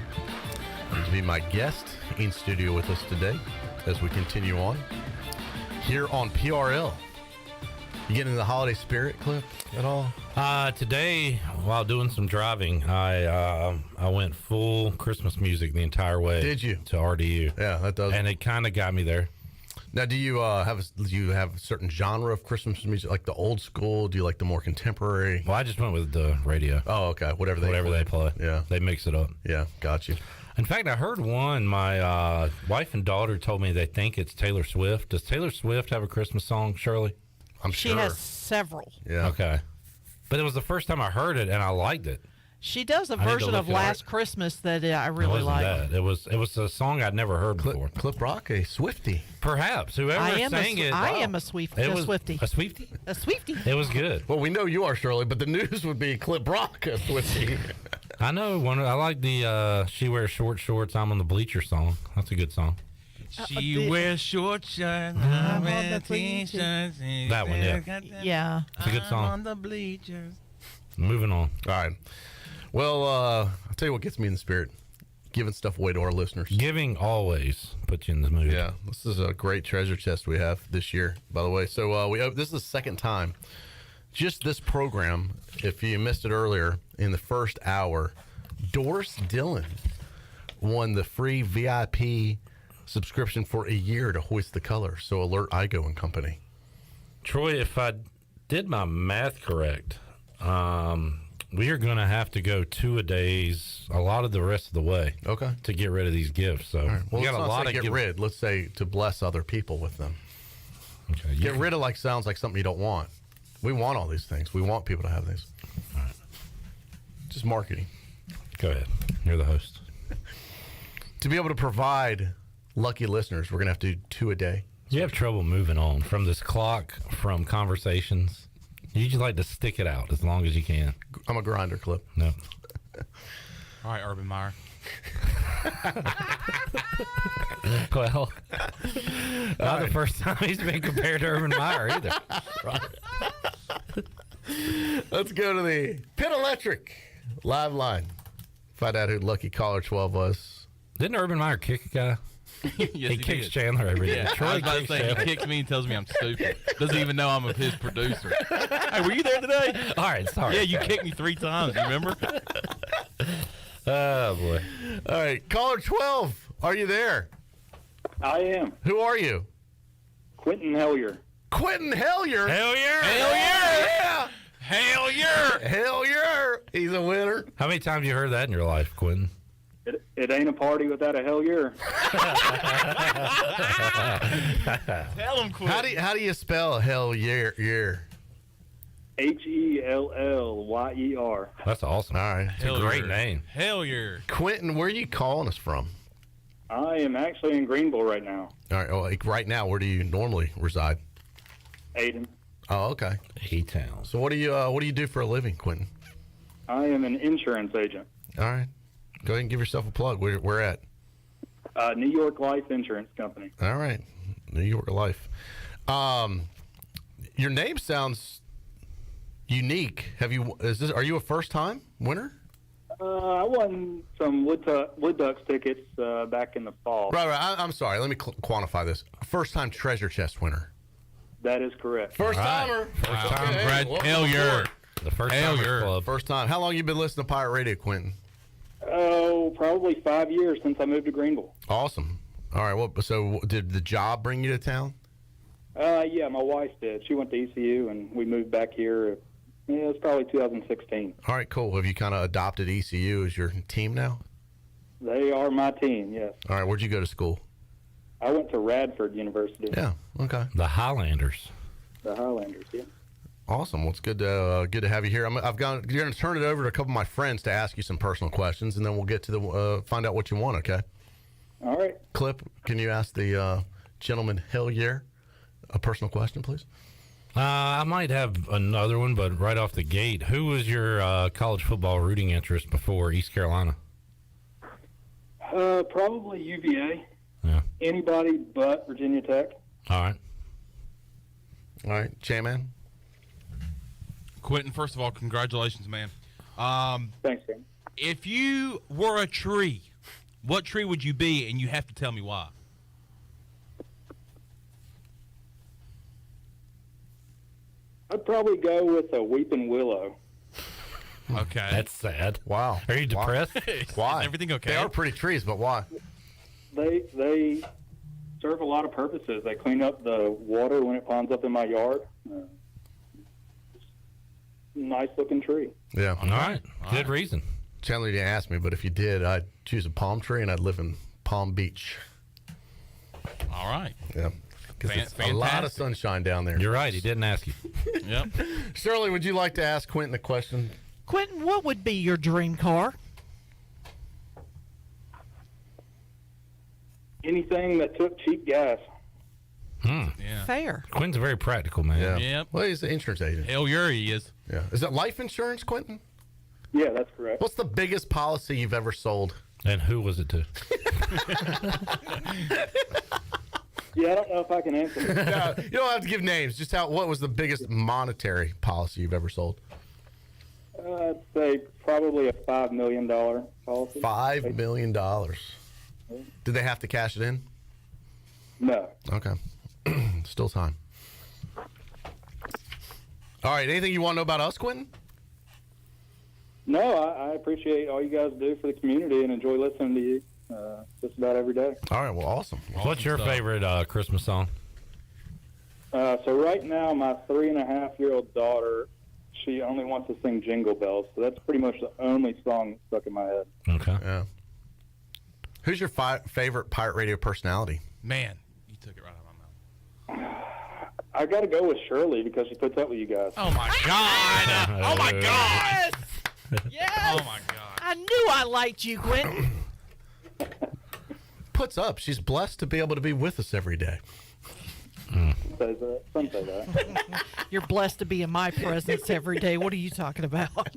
to be my guest in studio with us today as we continue on here on PRL. You getting into the holiday spirit, Clip, at all? Today, while doing some driving, I went full Christmas music the entire way. Did you? To RDU. Yeah, that does. And it kind of got me there. Now, do you have a certain genre of Christmas music, like the old school? Do you like the more contemporary? Well, I just went with the radio. Oh, okay. Whatever they play. Yeah. They mix it up. Yeah, got you. In fact, I heard one. My wife and daughter told me they think it's Taylor Swift. Does Taylor Swift have a Christmas song, Shirley? I'm sure. She has several. Yeah. Okay. But it was the first time I heard it, and I liked it. She does a version of Last Christmas that I really like. It was a song I'd never heard before. Clip Rock, a Swiftie. Perhaps. Whoever sang it. I am a Swiftie. A Swiftie. A Swiftie? A Swiftie. It was good. Well, we know you are, Shirley, but the news would be Clip Rock, a Swiftie. I know. I like the She Wears Short Shorts, I'm on the Bleacher song. That's a good song. She wears short shirts, I'm on the bleachers. That one, yeah. Yeah. It's a good song. I'm on the bleachers. Moving on. All right. Well, I'll tell you what gets me in the spirit. Giving stuff away to our listeners. Giving always puts you in the mood. Yeah. This is a great treasure chest we have this year, by the way. So this is the second time. Just this program, if you missed it earlier, in the first hour, Doris Dillon won the free VIP subscription for a year to Hoist the Color. So Alert Igo and Company. Troy, if I did my math correct, we are going to have to go 2-a-days a lot of the rest of the way. Okay. To get rid of these gifts. So well, we got a lot of get rid. Let's say to bless other people with them. Okay. Get rid of sounds like something you don't want. We want all these things. We want people to have these. All right. Just marketing. Go ahead. You're the host. To be able to provide lucky listeners, we're going to have to do 2 a day. You have trouble moving on from this clock, from conversations. You just like to stick it out as long as you can. I'm a grinder, Clip. No. All right, Urban Meyer. Well, not the first time he's been compared to Urban Meyer either. Right. Let's go to the Pit Electric live line. Find out who lucky caller 12 was. Didn't Urban Meyer kick a guy? Yes, he kicks did. Chandler every day. Yeah, I was about to say, he kicks me and tells me I'm stupid. Doesn't even know I'm his producer. Hey, were you there today? All right, sorry. Yeah, you kicked me 3 times. You remember? Oh, boy. All right, caller 12, are you there? I am. Who are you? Quentin Hellier. Quentin Hellier? Hell yeah! Hell yeah! Hell yeah! Hell yeah! He's a winner. How many times you heard that in your life, Quentin? It ain't a party without a hell yeah. Tell him, Quentin. How do you spell hell yeah? Hellyer. That's awesome. All right. It's a great name. Hell yeah. Quentin, where are you calling us from? I am actually in Greenville right now. All right. Well, right now, where do you normally reside? Aiden. Oh, okay. A-Town. So what do you do for a living, Quentin? I am an insurance agent. All right. Go ahead and give yourself a plug. Where at? New York Life Insurance Company. All right. New York Life. Your name sounds unique. Are you a first time winner? I won some Wood Ducks tickets back in the fall. Right. I'm sorry. Let me quantify this. First time treasure chest winner. That is correct. First timer. First time, Brad. Hell yeah. The first time club. First time. How long you been listening to Pirate Radio, Quentin? Oh, probably 5 years since I moved to Greenville. Awesome. All right. Well, so did the job bring you to town? Yeah, my wife did. She went to ECU, and we moved back here. Yeah, it was probably 2016. All right, cool. Have you kind of adopted ECU as your team now? They are my team, yes. All right. Where'd you go to school? I went to Radford University. Yeah. Okay. The Highlanders. The Highlanders, yeah. Awesome. Well, it's good to have you here. You're going to turn it over to a couple of my friends to ask you some personal questions, and then we'll get to find out what you want. Okay. All right. Clip, can you ask the gentleman Hellier a personal question, please? I might have another one, but right off the gate, who was your college football rooting interest before East Carolina? Probably UVA. Yeah. Anybody but Virginia Tech. All right, J-Man. Quentin, first of all, congratulations, man. Thanks, man. If you were a tree, what tree would you be? And you have to tell me why. I'd probably go with a weeping willow. Okay. That's sad. Wow. Are you depressed? Why? Is everything okay? They are pretty trees, but why? They serve a lot of purposes. They clean up the water when it ponds up in my yard. Nice looking tree. Yeah. All right. Good reason. Chandler didn't ask me, but if you did, I'd choose a palm tree and I'd live in Palm Beach. All right. Yeah. Because it's a lot of sunshine down there. You're right. He didn't ask you. Yep. Shirley, would you like to ask Quentin a question? Quentin, what would be your dream car? Anything that took cheap gas. Yeah. Fair. Quentin's a very practical man. Yeah. Yep. Well, he's an insurance agent. Hell yeah, he is. Yeah. Is it life insurance, Quentin? Yeah, that's correct. What's the biggest policy you've ever sold? And who was it to? Yeah, I don't know if I can answer that. No, you don't have to give names. Just what was the biggest monetary policy you've ever sold? I'd say probably a $5 million policy. $5 million. Did they have to cash it in? No. Okay. Still time. All right. Anything you want to know about us, Quentin? No, I appreciate all you guys do for the community and enjoy listening to you just about every day. All right. Well, awesome. What's your favorite Christmas song? So right now, my 3.5-year-old daughter, she only wants to sing Jingle Bells. So that's pretty much the only song stuck in my head. Okay. Yeah. Who's your favorite Pirate Radio personality? Man, you took it right out of my mouth. I got to go with Shirley because she puts up with you guys. Oh, my God. Oh, my God. Yes. Oh, my God. I knew I liked you, Quentin. Puts up. She's blessed to be able to be with us every day. Says that. Some say that. You're blessed to be in my presence every day. What are you talking about?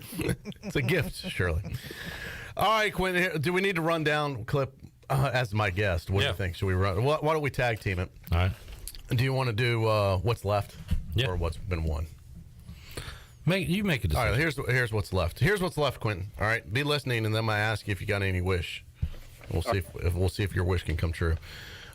It's a gift, Shirley. All right, Quentin. Do we need to run down clip as my guest? What do you think? Should we run? Why don't we tag team it? All right. Do you want to do what's left or what's been won? You make a decision. All right, here's what's left. Here's what's left, Quentin. All right, be listening, and then I ask you if you got any wish. We'll see if your wish can come true.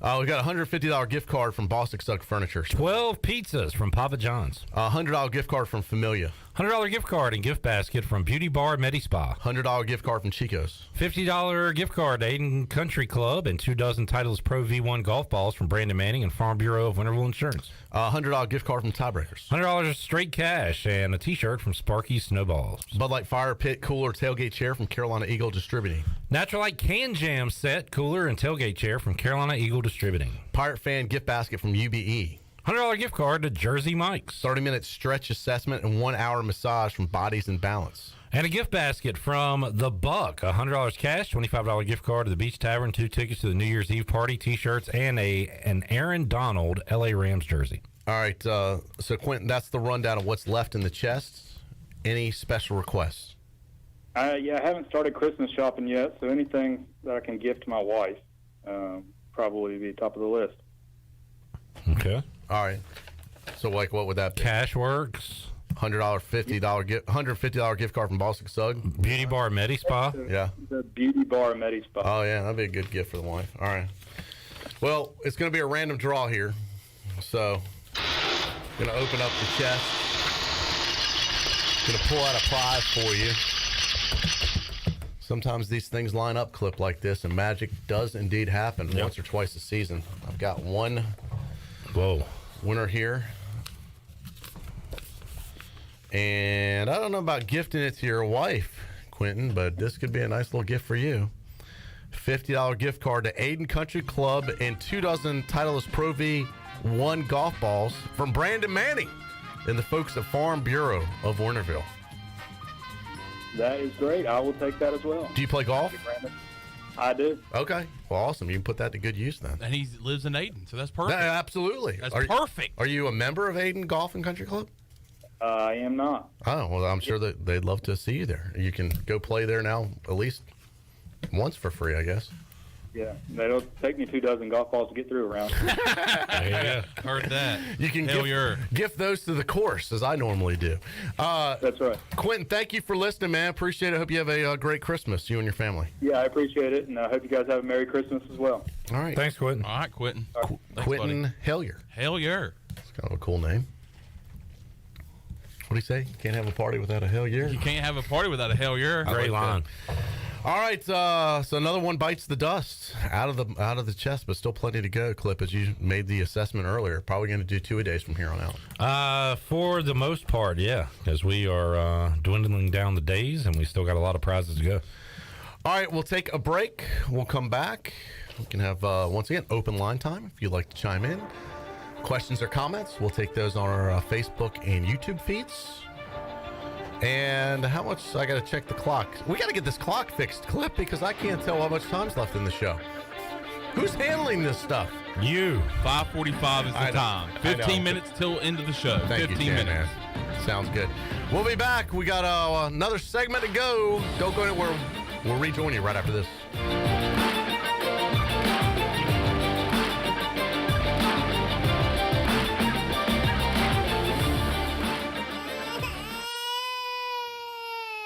We got a $150 gift card from Bostic Sugg Furniture. 12 pizzas from Papa John's. A $100 gift card from Familia. $100 gift card and gift basket from Beauty Bar Medi Spa. $100 gift card from Chico's. $50 gift card to Aiden Country Club and 2 dozen Titleist Pro V1 golf balls from Brandon Manning and Farm Bureau of Winterville Insurance. $100 gift card from Tiebreakers. $100 straight cash and a T-shirt from Sparky Snowballs. Bud Light Fire Pit Cooler Tailgate Chair from Carolina Eagle Distributing. Natural Light Can Jam Set Cooler and Tailgate Chair from Carolina Eagle Distributing. Pirate Fan gift basket from UBE. $100 gift card to Jersey Mike's. 30-minute stretch assessment and 1-hour massage from Bodies and Balance. And a gift basket from The Buck. $100 cash, $25 gift card to the Beach Tavern, 2 tickets to the New Year's Eve party, T-shirts, and an Aaron Donald LA Rams jersey. All right, so Quentin, that's the rundown of what's left in the chests. Any special requests? Yeah, I haven't started Christmas shopping yet, so anything that I can gift to my wife probably be top of the list. Okay. All right. So, like, what would that be? Cash Works. $150 gift card from Bostic Sugg. Beauty Bar Medi Spa. Yeah. The Beauty Bar Medi Spa. Oh, yeah, that'd be a good gift for the wife. All right. Well, it's going to be a random draw here. So, going to open up the chest. Going to pull out a prize for you. Sometimes these things line up, clip like this, and magic does indeed happen once or twice a season. I've got one winner here. And I don't know about gifting it to your wife, Quentin, but this could be a nice little gift for you. $50 gift card to Aiden Country Club and 2 dozen Titleist Pro V1 golf balls from Brandon Manning and the folks at Farm Bureau of Winterville. That is great. I will take that as well. Do you play golf? I do. Okay. Well, awesome. You can put that to good use then. And he lives in Aden, so that's perfect. Yeah, absolutely. That's Are- perfect. Are you a member of Aden Golf and Country Club? I am not. Oh, well, I'm sure that they'd love to see you there. You can go play there now at least once for free, I guess. Yeah, it'll take me 24 golf balls to get through around. Yeah. Heard that. You can Hell yeah. gift those to the course, as I normally do. That's right. Quentin, thank you for listening, man. Appreciate it. Hope you have a great Christmas, you and your family. Yeah, I appreciate it, and I hope you guys have a Merry Christmas as well. All right. Thanks, Quentin. All right, Quentin. Thanks, Quentin Hellier. Hell yeah. It's kind of a cool name. What do you say? You can't have a party without a hell yeah? You can't have a party without a hell yeah. Great line. All right, so another one bites the dust out of the chest, but still plenty to go. Clip, as you made the assessment earlier, probably going to do 2-a-days from here on out. For the most part, yeah, because we are dwindling down the days, and we still got a lot of prizes to go. All right, we'll take a break. We'll come back. We can have, once again, open line time if you'd like to chime in. Questions or comments, we'll take those on our Facebook and YouTube feeds. And how much? I got to check the clock. We got to get this clock fixed, Clip, because I can't tell how much time's left in the show. Who's handling this stuff? You. 5:45 is the I know. time. 15 minutes till end of the show. Thank 15 you, Chan, minutes. man. Sounds good. We'll be back. We got another segment to go. Don't go anywhere. We'll rejoin you right after this.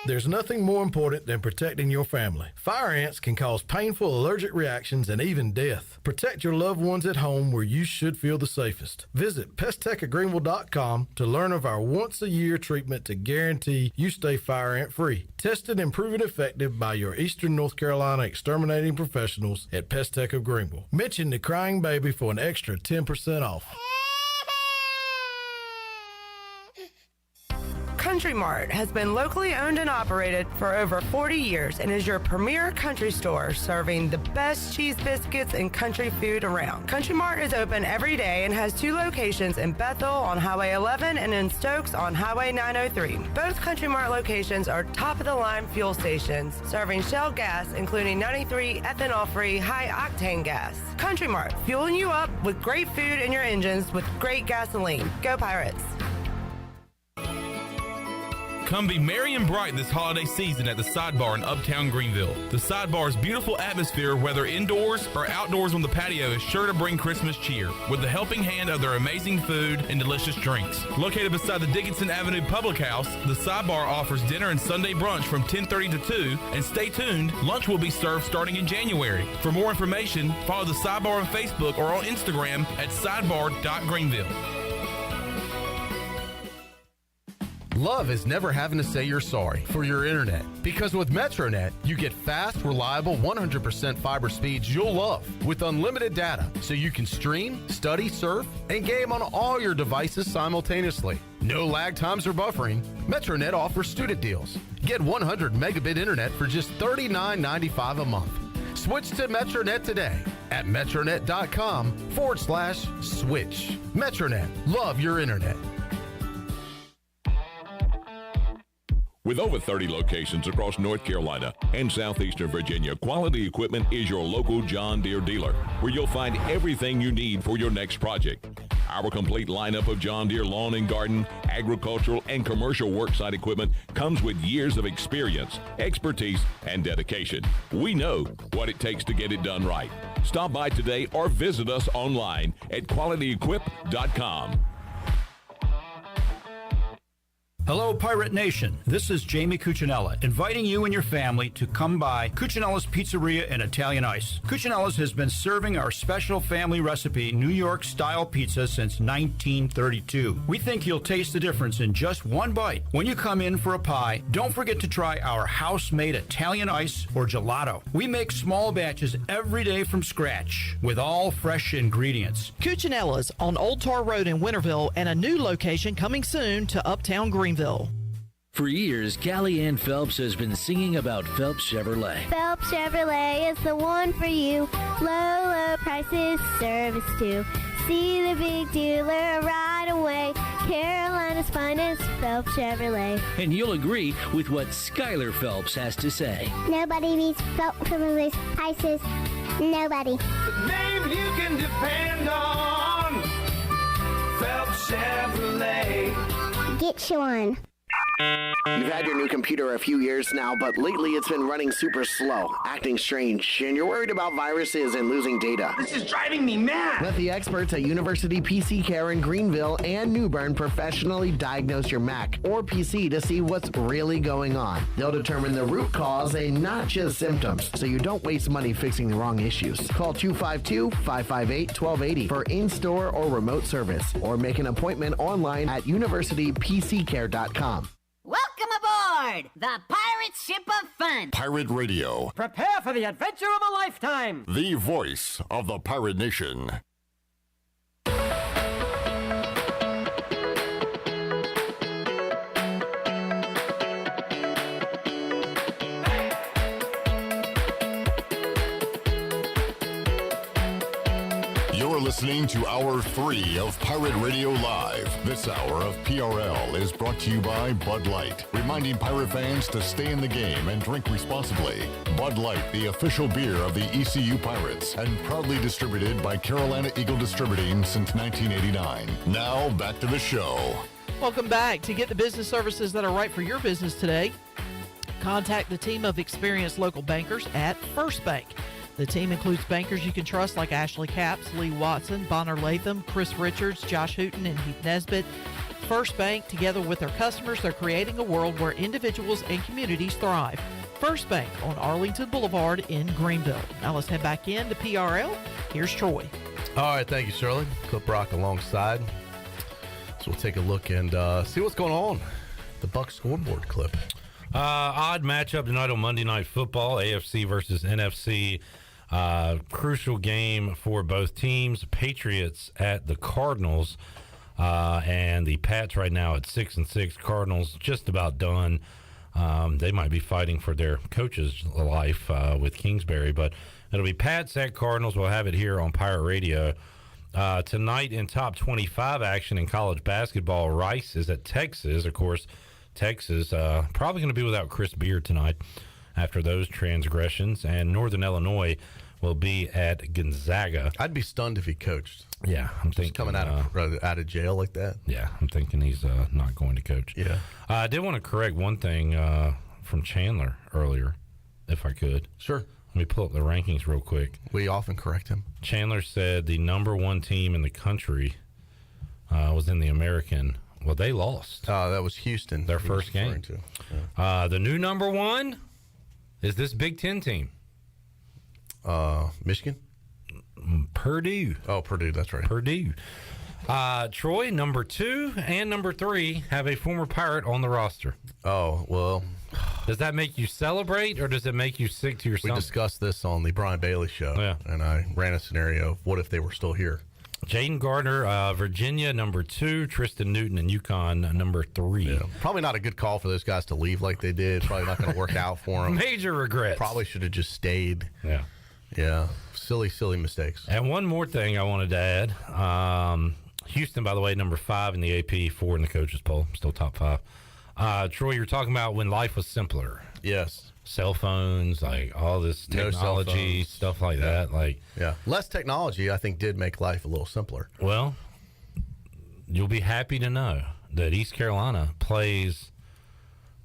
There's nothing more important than protecting your family. Fire ants can cause painful allergic reactions and even death. Protect your loved ones at home where you should feel the safest. Visit pesttechofgreenville.com to learn of our once-a-year treatment to guarantee you stay fire ant free. Tested and proven effective by your Eastern North Carolina exterminating professionals at Pest Tech of Greenville. Mention the crying baby for an extra 10% off. Country Mart has been locally owned and operated for over 40 years and is your premier country store serving the best cheese biscuits and country food around. Country Mart is open every day and has 2 locations in Bethel on Highway 11 and in Stokes on Highway 903. Both Country Mart locations are top-of-the-line fuel stations serving Shell gas, including 93 ethanol-free high-octane gas. Country Mart, fueling you up with great food in your engines with great gasoline. Go Pirates! Come be merry and bright this holiday season at the Sidebar in Uptown Greenville. The Sidebar's beautiful atmosphere, whether indoors or outdoors on the patio, is sure to bring Christmas cheer with the helping hand of their amazing food and delicious drinks. Located beside the Dickinson Avenue Public House, the Sidebar offers dinner and Sunday brunch from 10:30 to 2, and stay tuned, lunch will be served starting in January. For more information, follow the Sidebar on Facebook or on Instagram at sidebar.greenville. Love is never having to say you're sorry for your internet. Because with MetroNet, you get fast, reliable, 100% fiber speeds you'll love with unlimited data so you can stream, study, surf, and game on all your devices simultaneously. No lag times or buffering. MetroNet offers student deals. Get 100 megabit internet for just $39.95 a month. Switch to MetroNet today at metronet.com/switch. MetroNet. Love your internet. With over 30 locations across North Carolina and southeastern Virginia, Quality Equipment is your local John Deere dealer, where you'll find everything you need for your next project. Our complete lineup of John Deere lawn and garden, agricultural, and commercial worksite equipment comes with years of experience, expertise, and dedication. We know what it takes to get it done right. Stop by today or visit us online at qualityequip.com. Hello, Pirate Nation. This is Jamie Cuccinella, inviting you and your family to come by Cuccinella's Pizzeria and Italian Ice. Cuccinella's has been serving our special family recipe New York-style pizza since 1932. We think you'll taste the difference in just one bite. When you come in for a pie, don't forget to try our house-made Italian ice or gelato. We make small batches every day from scratch with all fresh ingredients. Cuccinella's on Old Tar Road in Winterville and a new location coming soon to Uptown Greenville. For years, Callie Ann Phelps has been singing about Phelps Chevrolet. Phelps Chevrolet is the one for you. Low, low prices, service too. See the big dealer right away. Carolina America's finest, Phelps Chevrolet. And you'll agree with what Skylar Phelps has to say. Nobody beats Phelps Chevrolet's prices. Nobody. The name you can depend on. Phelps Chevrolet. Get you one. You've had your new computer a few years now, but lately it's been running super slow, acting strange, and you're worried about viruses and losing data. This is driving me mad. Let the experts at University PC Care in Greenville and New Bern professionally diagnose your Mac or PC to see what's really going on. They'll determine the root cause and not just symptoms, so you don't waste money fixing the wrong issues. Call 252-558-1280 for in-store or remote service, or make an appointment online at universitypccare.com. Welcome aboard the Pirate Ship of Fun. Pirate Radio, Prepare for the adventure of a lifetime. the voice of the pirate nation. You're listening to Hour 3 of Pirate Radio Live. This hour of PRL is brought to you by Bud Light, reminding pirate fans to stay in the game and drink responsibly. Bud Light, the official beer of the ECU Pirates, and proudly distributed by Carolina Eagle Distributing since 1989. Now, back to the show. Welcome back. To get the business services that are right for your business today, contact the team of experienced local bankers at First Bank. The team includes bankers you can trust like Ashley Capps, Lee Watson, Bonner Latham, Chris Richards, Josh Hooten, and Heath Nesbitt. First Bank, together with their customers, they're creating a world where individuals and communities thrive. First Bank on Arlington Boulevard in Greenville. Now let's head back into PRL. Here's Troy. All right, thank you, Shirley. Clip Rock alongside. So we'll take a look and see what's going on. The Bucs scoreboard clip. Odd matchup tonight on Monday Night Football, AFC versus NFC. Crucial game for both teams. Patriots at the Cardinals, and the Pats right now at 6-6. Cardinals just about done. They might be fighting for their coach's life with Kingsbury, but it'll be Pats at Cardinals. We'll have it here on Pirate Radio. Tonight in top 25 action in college basketball, Rice is at Texas. Of course, Texas probably going to be without Chris Beard tonight after those transgressions, and Northern Illinois will be at Gonzaga. I'd be stunned if he coached. Yeah, I'm thinking coming out of jail like that. Yeah, I'm thinking he's not going to coach. Yeah. I did want to correct one thing from Chandler earlier, if I could. Sure. Let me pull up the rankings real quick. We often correct him. Chandler said the number one team in the country was in the American. Well, they lost. That was Houston. Their first game. Yeah. The new number one is this Big Ten team. Michigan? Purdue. Oh, Purdue, that's right. Purdue. Troy, number 2 and number 3 have a former Pirate on the roster. Oh, well. Does that make you celebrate, or does it make you sick to your stomach? We discussed this on the Brian Bailey show, yeah. And I ran a scenario of what if they were still here. Jaden Gardner, Virginia, number 2. Tristan Newton and UConn, number 3. Yeah. Probably not a good call for those guys to leave like they did. Probably not going to work out for them. Major regrets. Probably should have just stayed. Yeah. Yeah. Silly mistakes. And one more thing I wanted to add. Houston, by the way, number 5 in the AP, 4 in the coaches poll. Still top 5. Troy, you're talking about when life was simpler. Yes. Cell phones, like all this technology, stuff like that. Like, yeah. Less technology, I think, did make life a little simpler. Well, you'll be happy to know that East Carolina plays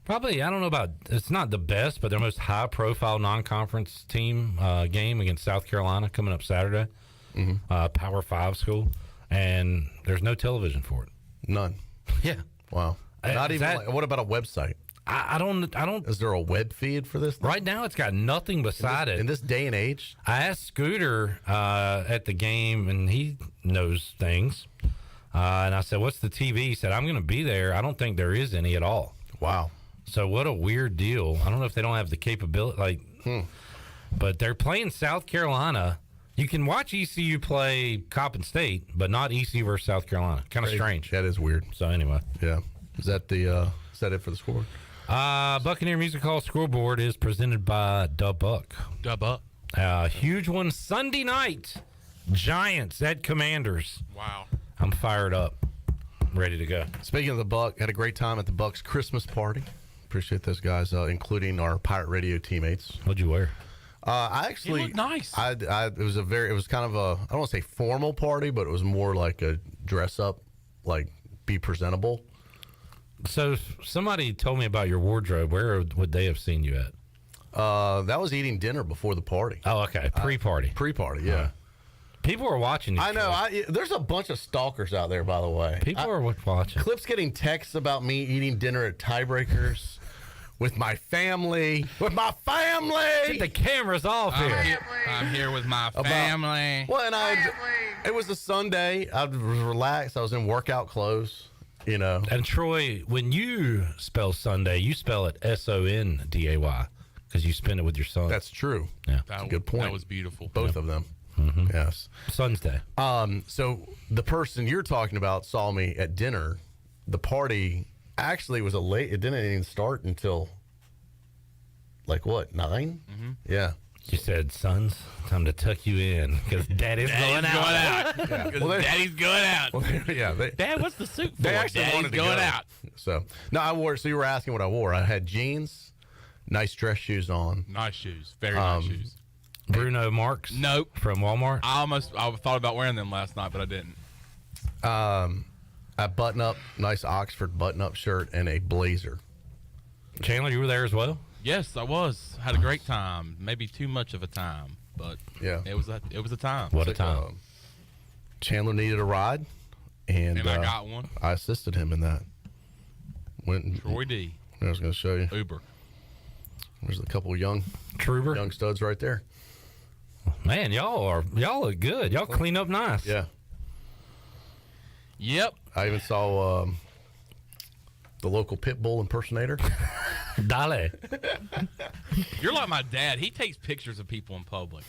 probably, I don't know about, it's not the best, but their most high-profile non-conference team game against South Carolina coming up Saturday. Power 5 school. And there's no television for it. None. Yeah. Wow. Not even. What about a website? I don't. Is there a web feed for this thing? Right now, it's got nothing beside it. In this day and age? I asked Scooter at the game, and he knows things. And I said, what's the TV? He said, I'm going to be there. I don't think there is any at all. Wow. So what a weird deal. I don't know if they don't have the capability. But they're playing South Carolina. You can watch ECU play Coppin State, but not ECU versus South Carolina. Kind of strange. That is weird. So anyway. Yeah. Is that it for the scoreboard? Buccaneer Music Hall scoreboard is presented by Buck. Buck. Huge one Sunday night. Giants at Commanders. Wow. I'm fired up. ready to go. Speaking of the Buck, had a great time at the Bucks Christmas party. Appreciate those guys, including our Pirate Radio teammates. What'd you wear? I actually You look nice. it was kind of a, I don't want to say formal party, but it was more like a dress up, like be presentable. So somebody told me about your wardrobe. Where would they have seen you at? That was eating dinner before the party. Oh, okay. Pre-party. Pre-party, yeah. People are watching you. I know. There's a bunch of stalkers out there, by the way. People are watching. Clip's getting texts about me eating dinner at Tiebreakers with my family. With my family! Get the cameras off here. I'm here with my family. Well, and it was a Sunday. I was relaxed. I was in workout clothes, you know. And Troy, when you spell Sunday, you spell it Sonday because you spend it with your son. That's true. Yeah. That's a good point. That was beautiful. Both of them. Mm-hmm. Yes. Son's Day. So the person you're talking about saw me at dinner. The party actually was it didn't even start until like what, 9? Mm-hmm. Yeah. You said, sons, time to tuck you in because Daddy's going out. Yeah. Well, Daddy's going out. Well, yeah. Dad, what's the suit for? They actually Daddy's wanted to going go. out. So no, I wore. So you were asking what I wore. I had jeans, nice dress shoes on. Nice shoes. Very nice shoes. Bruno Marks? Nope. From Walmart? I thought about wearing them last night, but I didn't. A button-up, nice Oxford button-up shirt and a blazer. Chandler, you were there as well? Yes, I was. Had a great time. Maybe too much of a time, but yeah, it was a time. What a time. Chandler needed a ride, and I got one. I assisted him in that. Troy D. I was going to show you. Uber. There's a couple of young studs right there. Man, y'all look good. Y'all clean up nice. Yeah. Yep. I even saw the local pit bull impersonator. Dale. You're like my dad. He takes pictures of people in public.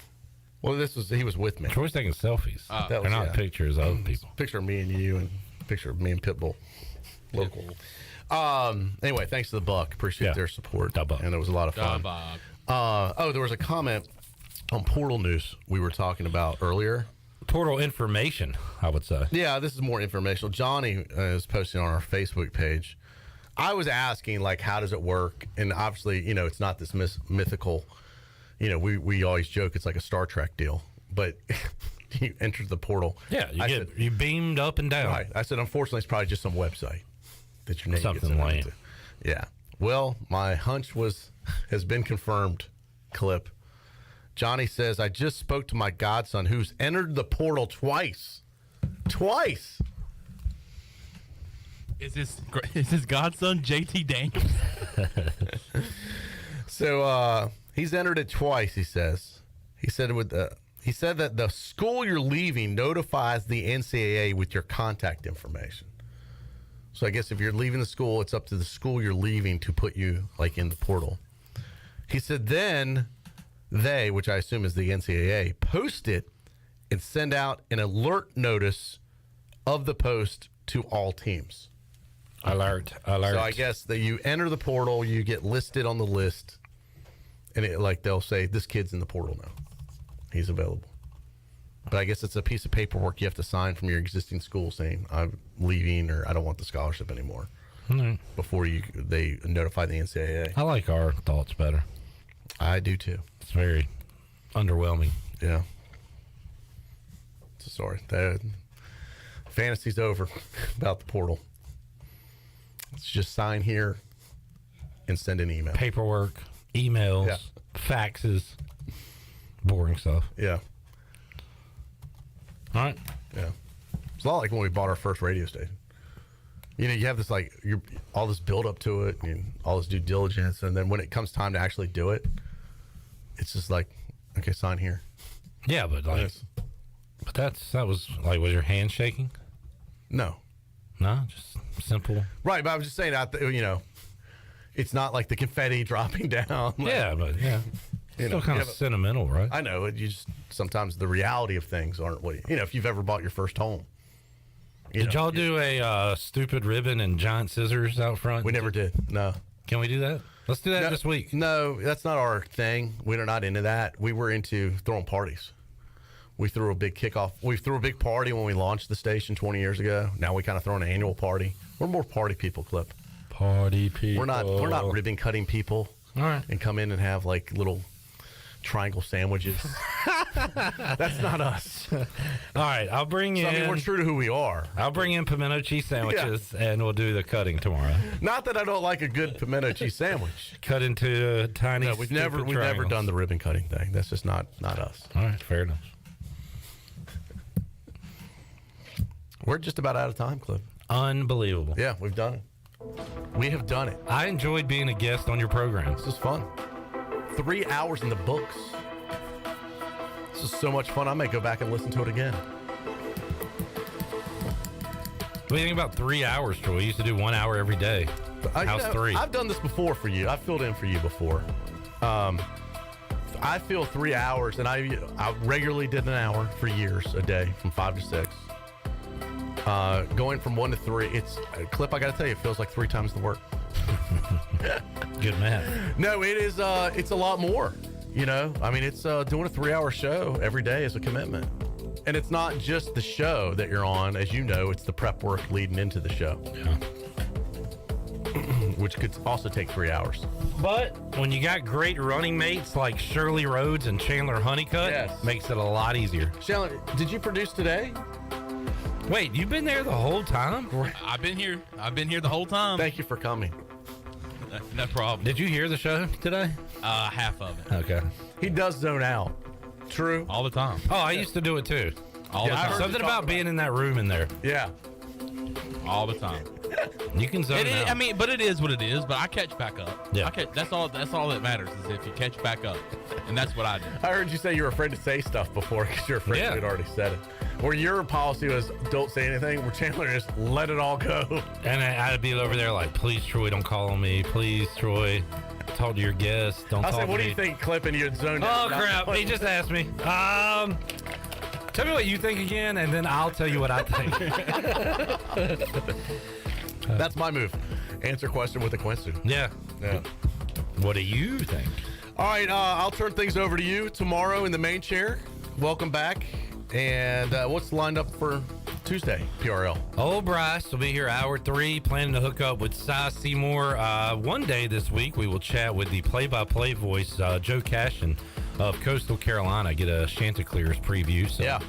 Well, he was with me. Troy's taking selfies. They're not pictures of other people. Picture of me and you, and picture of me and Pitbull. Local. Anyway, thanks to the Buck. Appreciate their support. And it was a lot of fun. There was a comment on Portal News we were talking about earlier. Portal information, I would say. Yeah, this is more informational. Johnny is posting on our Facebook page. I was asking, like, how does it work? And obviously, you know, it's not this mythical, you know, we always joke it's like a Star Trek deal. But you enter the portal. Yeah, you beamed up and down. Right. I said, unfortunately, it's probably just some website that your name Something gets lame. into. Yeah. Well, my hunch has been confirmed, Clip. Johnny says, I just spoke to my godson who's entered the portal twice. Twice. Is his godson JT Daniels? So he's entered it twice, he says. He said that the school you're leaving notifies the NCAA with your contact information. So I guess if you're leaving the school, it's up to the school you're leaving to put you like in the portal. He said then they, which I assume is the NCAA, post it and send out an alert notice of the post to all teams. Alert. So I guess that you enter the portal, you get listed on the list, and they'll say, this kid's in the portal now. He's available. But I guess it's a piece of paperwork you have to sign from your existing school saying, I'm leaving or I don't want the scholarship anymore. Mm-hmm. Before they notify the NCAA. I like our thoughts better. I do too. It's very underwhelming. Yeah. So sorry. The fantasy's over about the portal. Let's just sign here and send an email. Paperwork, emails, faxes, boring stuff. Yeah. All right. Yeah. It's a lot like when we bought our first radio station. You know, you have this all this build up to it and all this due diligence, and then when it comes time to actually do it, it's just like, okay, sign here. Yeah, but that was like, was your hand shaking? No, just simple. Right, but I was just saying, you know, it's not like the confetti dropping down. Still kind of sentimental, right? I know. You just sometimes the reality of things aren't what you know. If you've ever bought your first home. Did y'all do a stupid ribbon and giant scissors out front? We never did. No. Can we do that? Let's do that this week. No, that's not our thing. We're not into that. We were into throwing parties. We threw a big kickoff. We threw a big party when we launched the station 20 years ago. Now we kind of throw an annual party. We're more party people, Clip. Party people. We're not ribbon cutting people. All right. And come in and have like little triangle sandwiches. That's not us. All right, I'll bring in. I mean, we're true to who we are. I'll bring in pimento cheese sandwiches, and we'll do the cutting tomorrow. Not that I don't like a good pimento cheese sandwich. Cut into tiny. No, we've never done the ribbon cutting thing. That's just not us. All right, fair enough. We're just about out of time, Cliff. Unbelievable. Yeah, we've done it. We have done it. I enjoyed being a guest on your program. This is fun. 3 hours in the books. This is so much fun. I might go back and listen to it again. What do you think about 3 hours, Troy? We used to do 1 hour every day. How's 3? I've done this before for you. I've filled in for you before. I feel 3 hours, and I regularly did an hour for years a day from 5 to 6. Going from 1 to 3, it's Clip. I got to tell you, it feels like 3 times the work. Good math. No, it is. It's a lot more. You know, I mean, it's doing a 3-hour show every day is a commitment, and it's not just the show that you're on. As you know, it's the prep work leading into the show, which could also take 3 hours. But when you got great running mates like Shirley Rhodes and Chandler Honeycutt, makes it a lot easier. Chandler, did you produce today? Wait, you've been there the whole time? I've been here. I've been here the whole time. Thank you for coming. No problem. Did you hear the show today? Half of it. Okay. He does zone out. True. All the time. Oh, I used to do it too. All the time. Something about being in that room in there. Yeah. All the time. You can zone out. I mean, but it is what it is. But I catch back up. Yeah. That's all that matters is if you catch back up, and that's what I do. I heard you say you were afraid to say stuff before because you're afraid you had already said it. Where your policy was don't say anything, where Chandler just let it all go. And I'd be over there like, please, Troy, don't call on me. Please, Troy, talk to your guests. Don't talk to me. I said, what do you think, Clip? And you had zoned out. Oh, crap. He just asked me. Tell me what you think again, and then I'll tell you what I think. That's my move. Answer question with a question. Yeah. What do you think? All right, I'll turn things over to you tomorrow in the main chair. Welcome back. And what's lined up for Tuesday, PRL? Old Bryce will be here hour 3, planning to hook up with Cy Seymour. One day this week, we will chat with the play-by-play voice, Joe Cashin of Coastal Carolina, get a Chanticleers preview. So,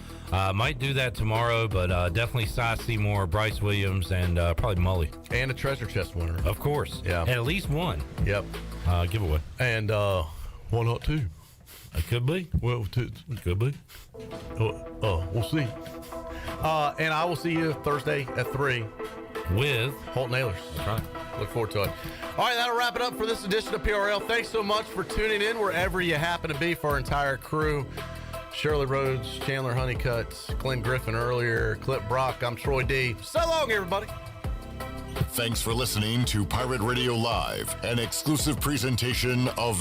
might do that tomorrow, but definitely Cy Seymour, Bryce Williams, and probably Mully. And a treasure chest winner. Of course. Yeah. At least one. Yep. Giveaway. And why not 2? It could be. Well, it could be. We'll see. And I will see you Thursday at 3 with Holt Nailers. That's right. Look forward to it. All right, that'll wrap it up for this edition of PRL. Thanks so much for tuning in wherever you happen to be for our entire crew. Shirley Rhodes, Chandler Honeycutt, Glenn Griffin earlier, Clip Brock. I'm Troy D. So long, everybody. Thanks for listening to Pirate Radio Live, an exclusive presentation of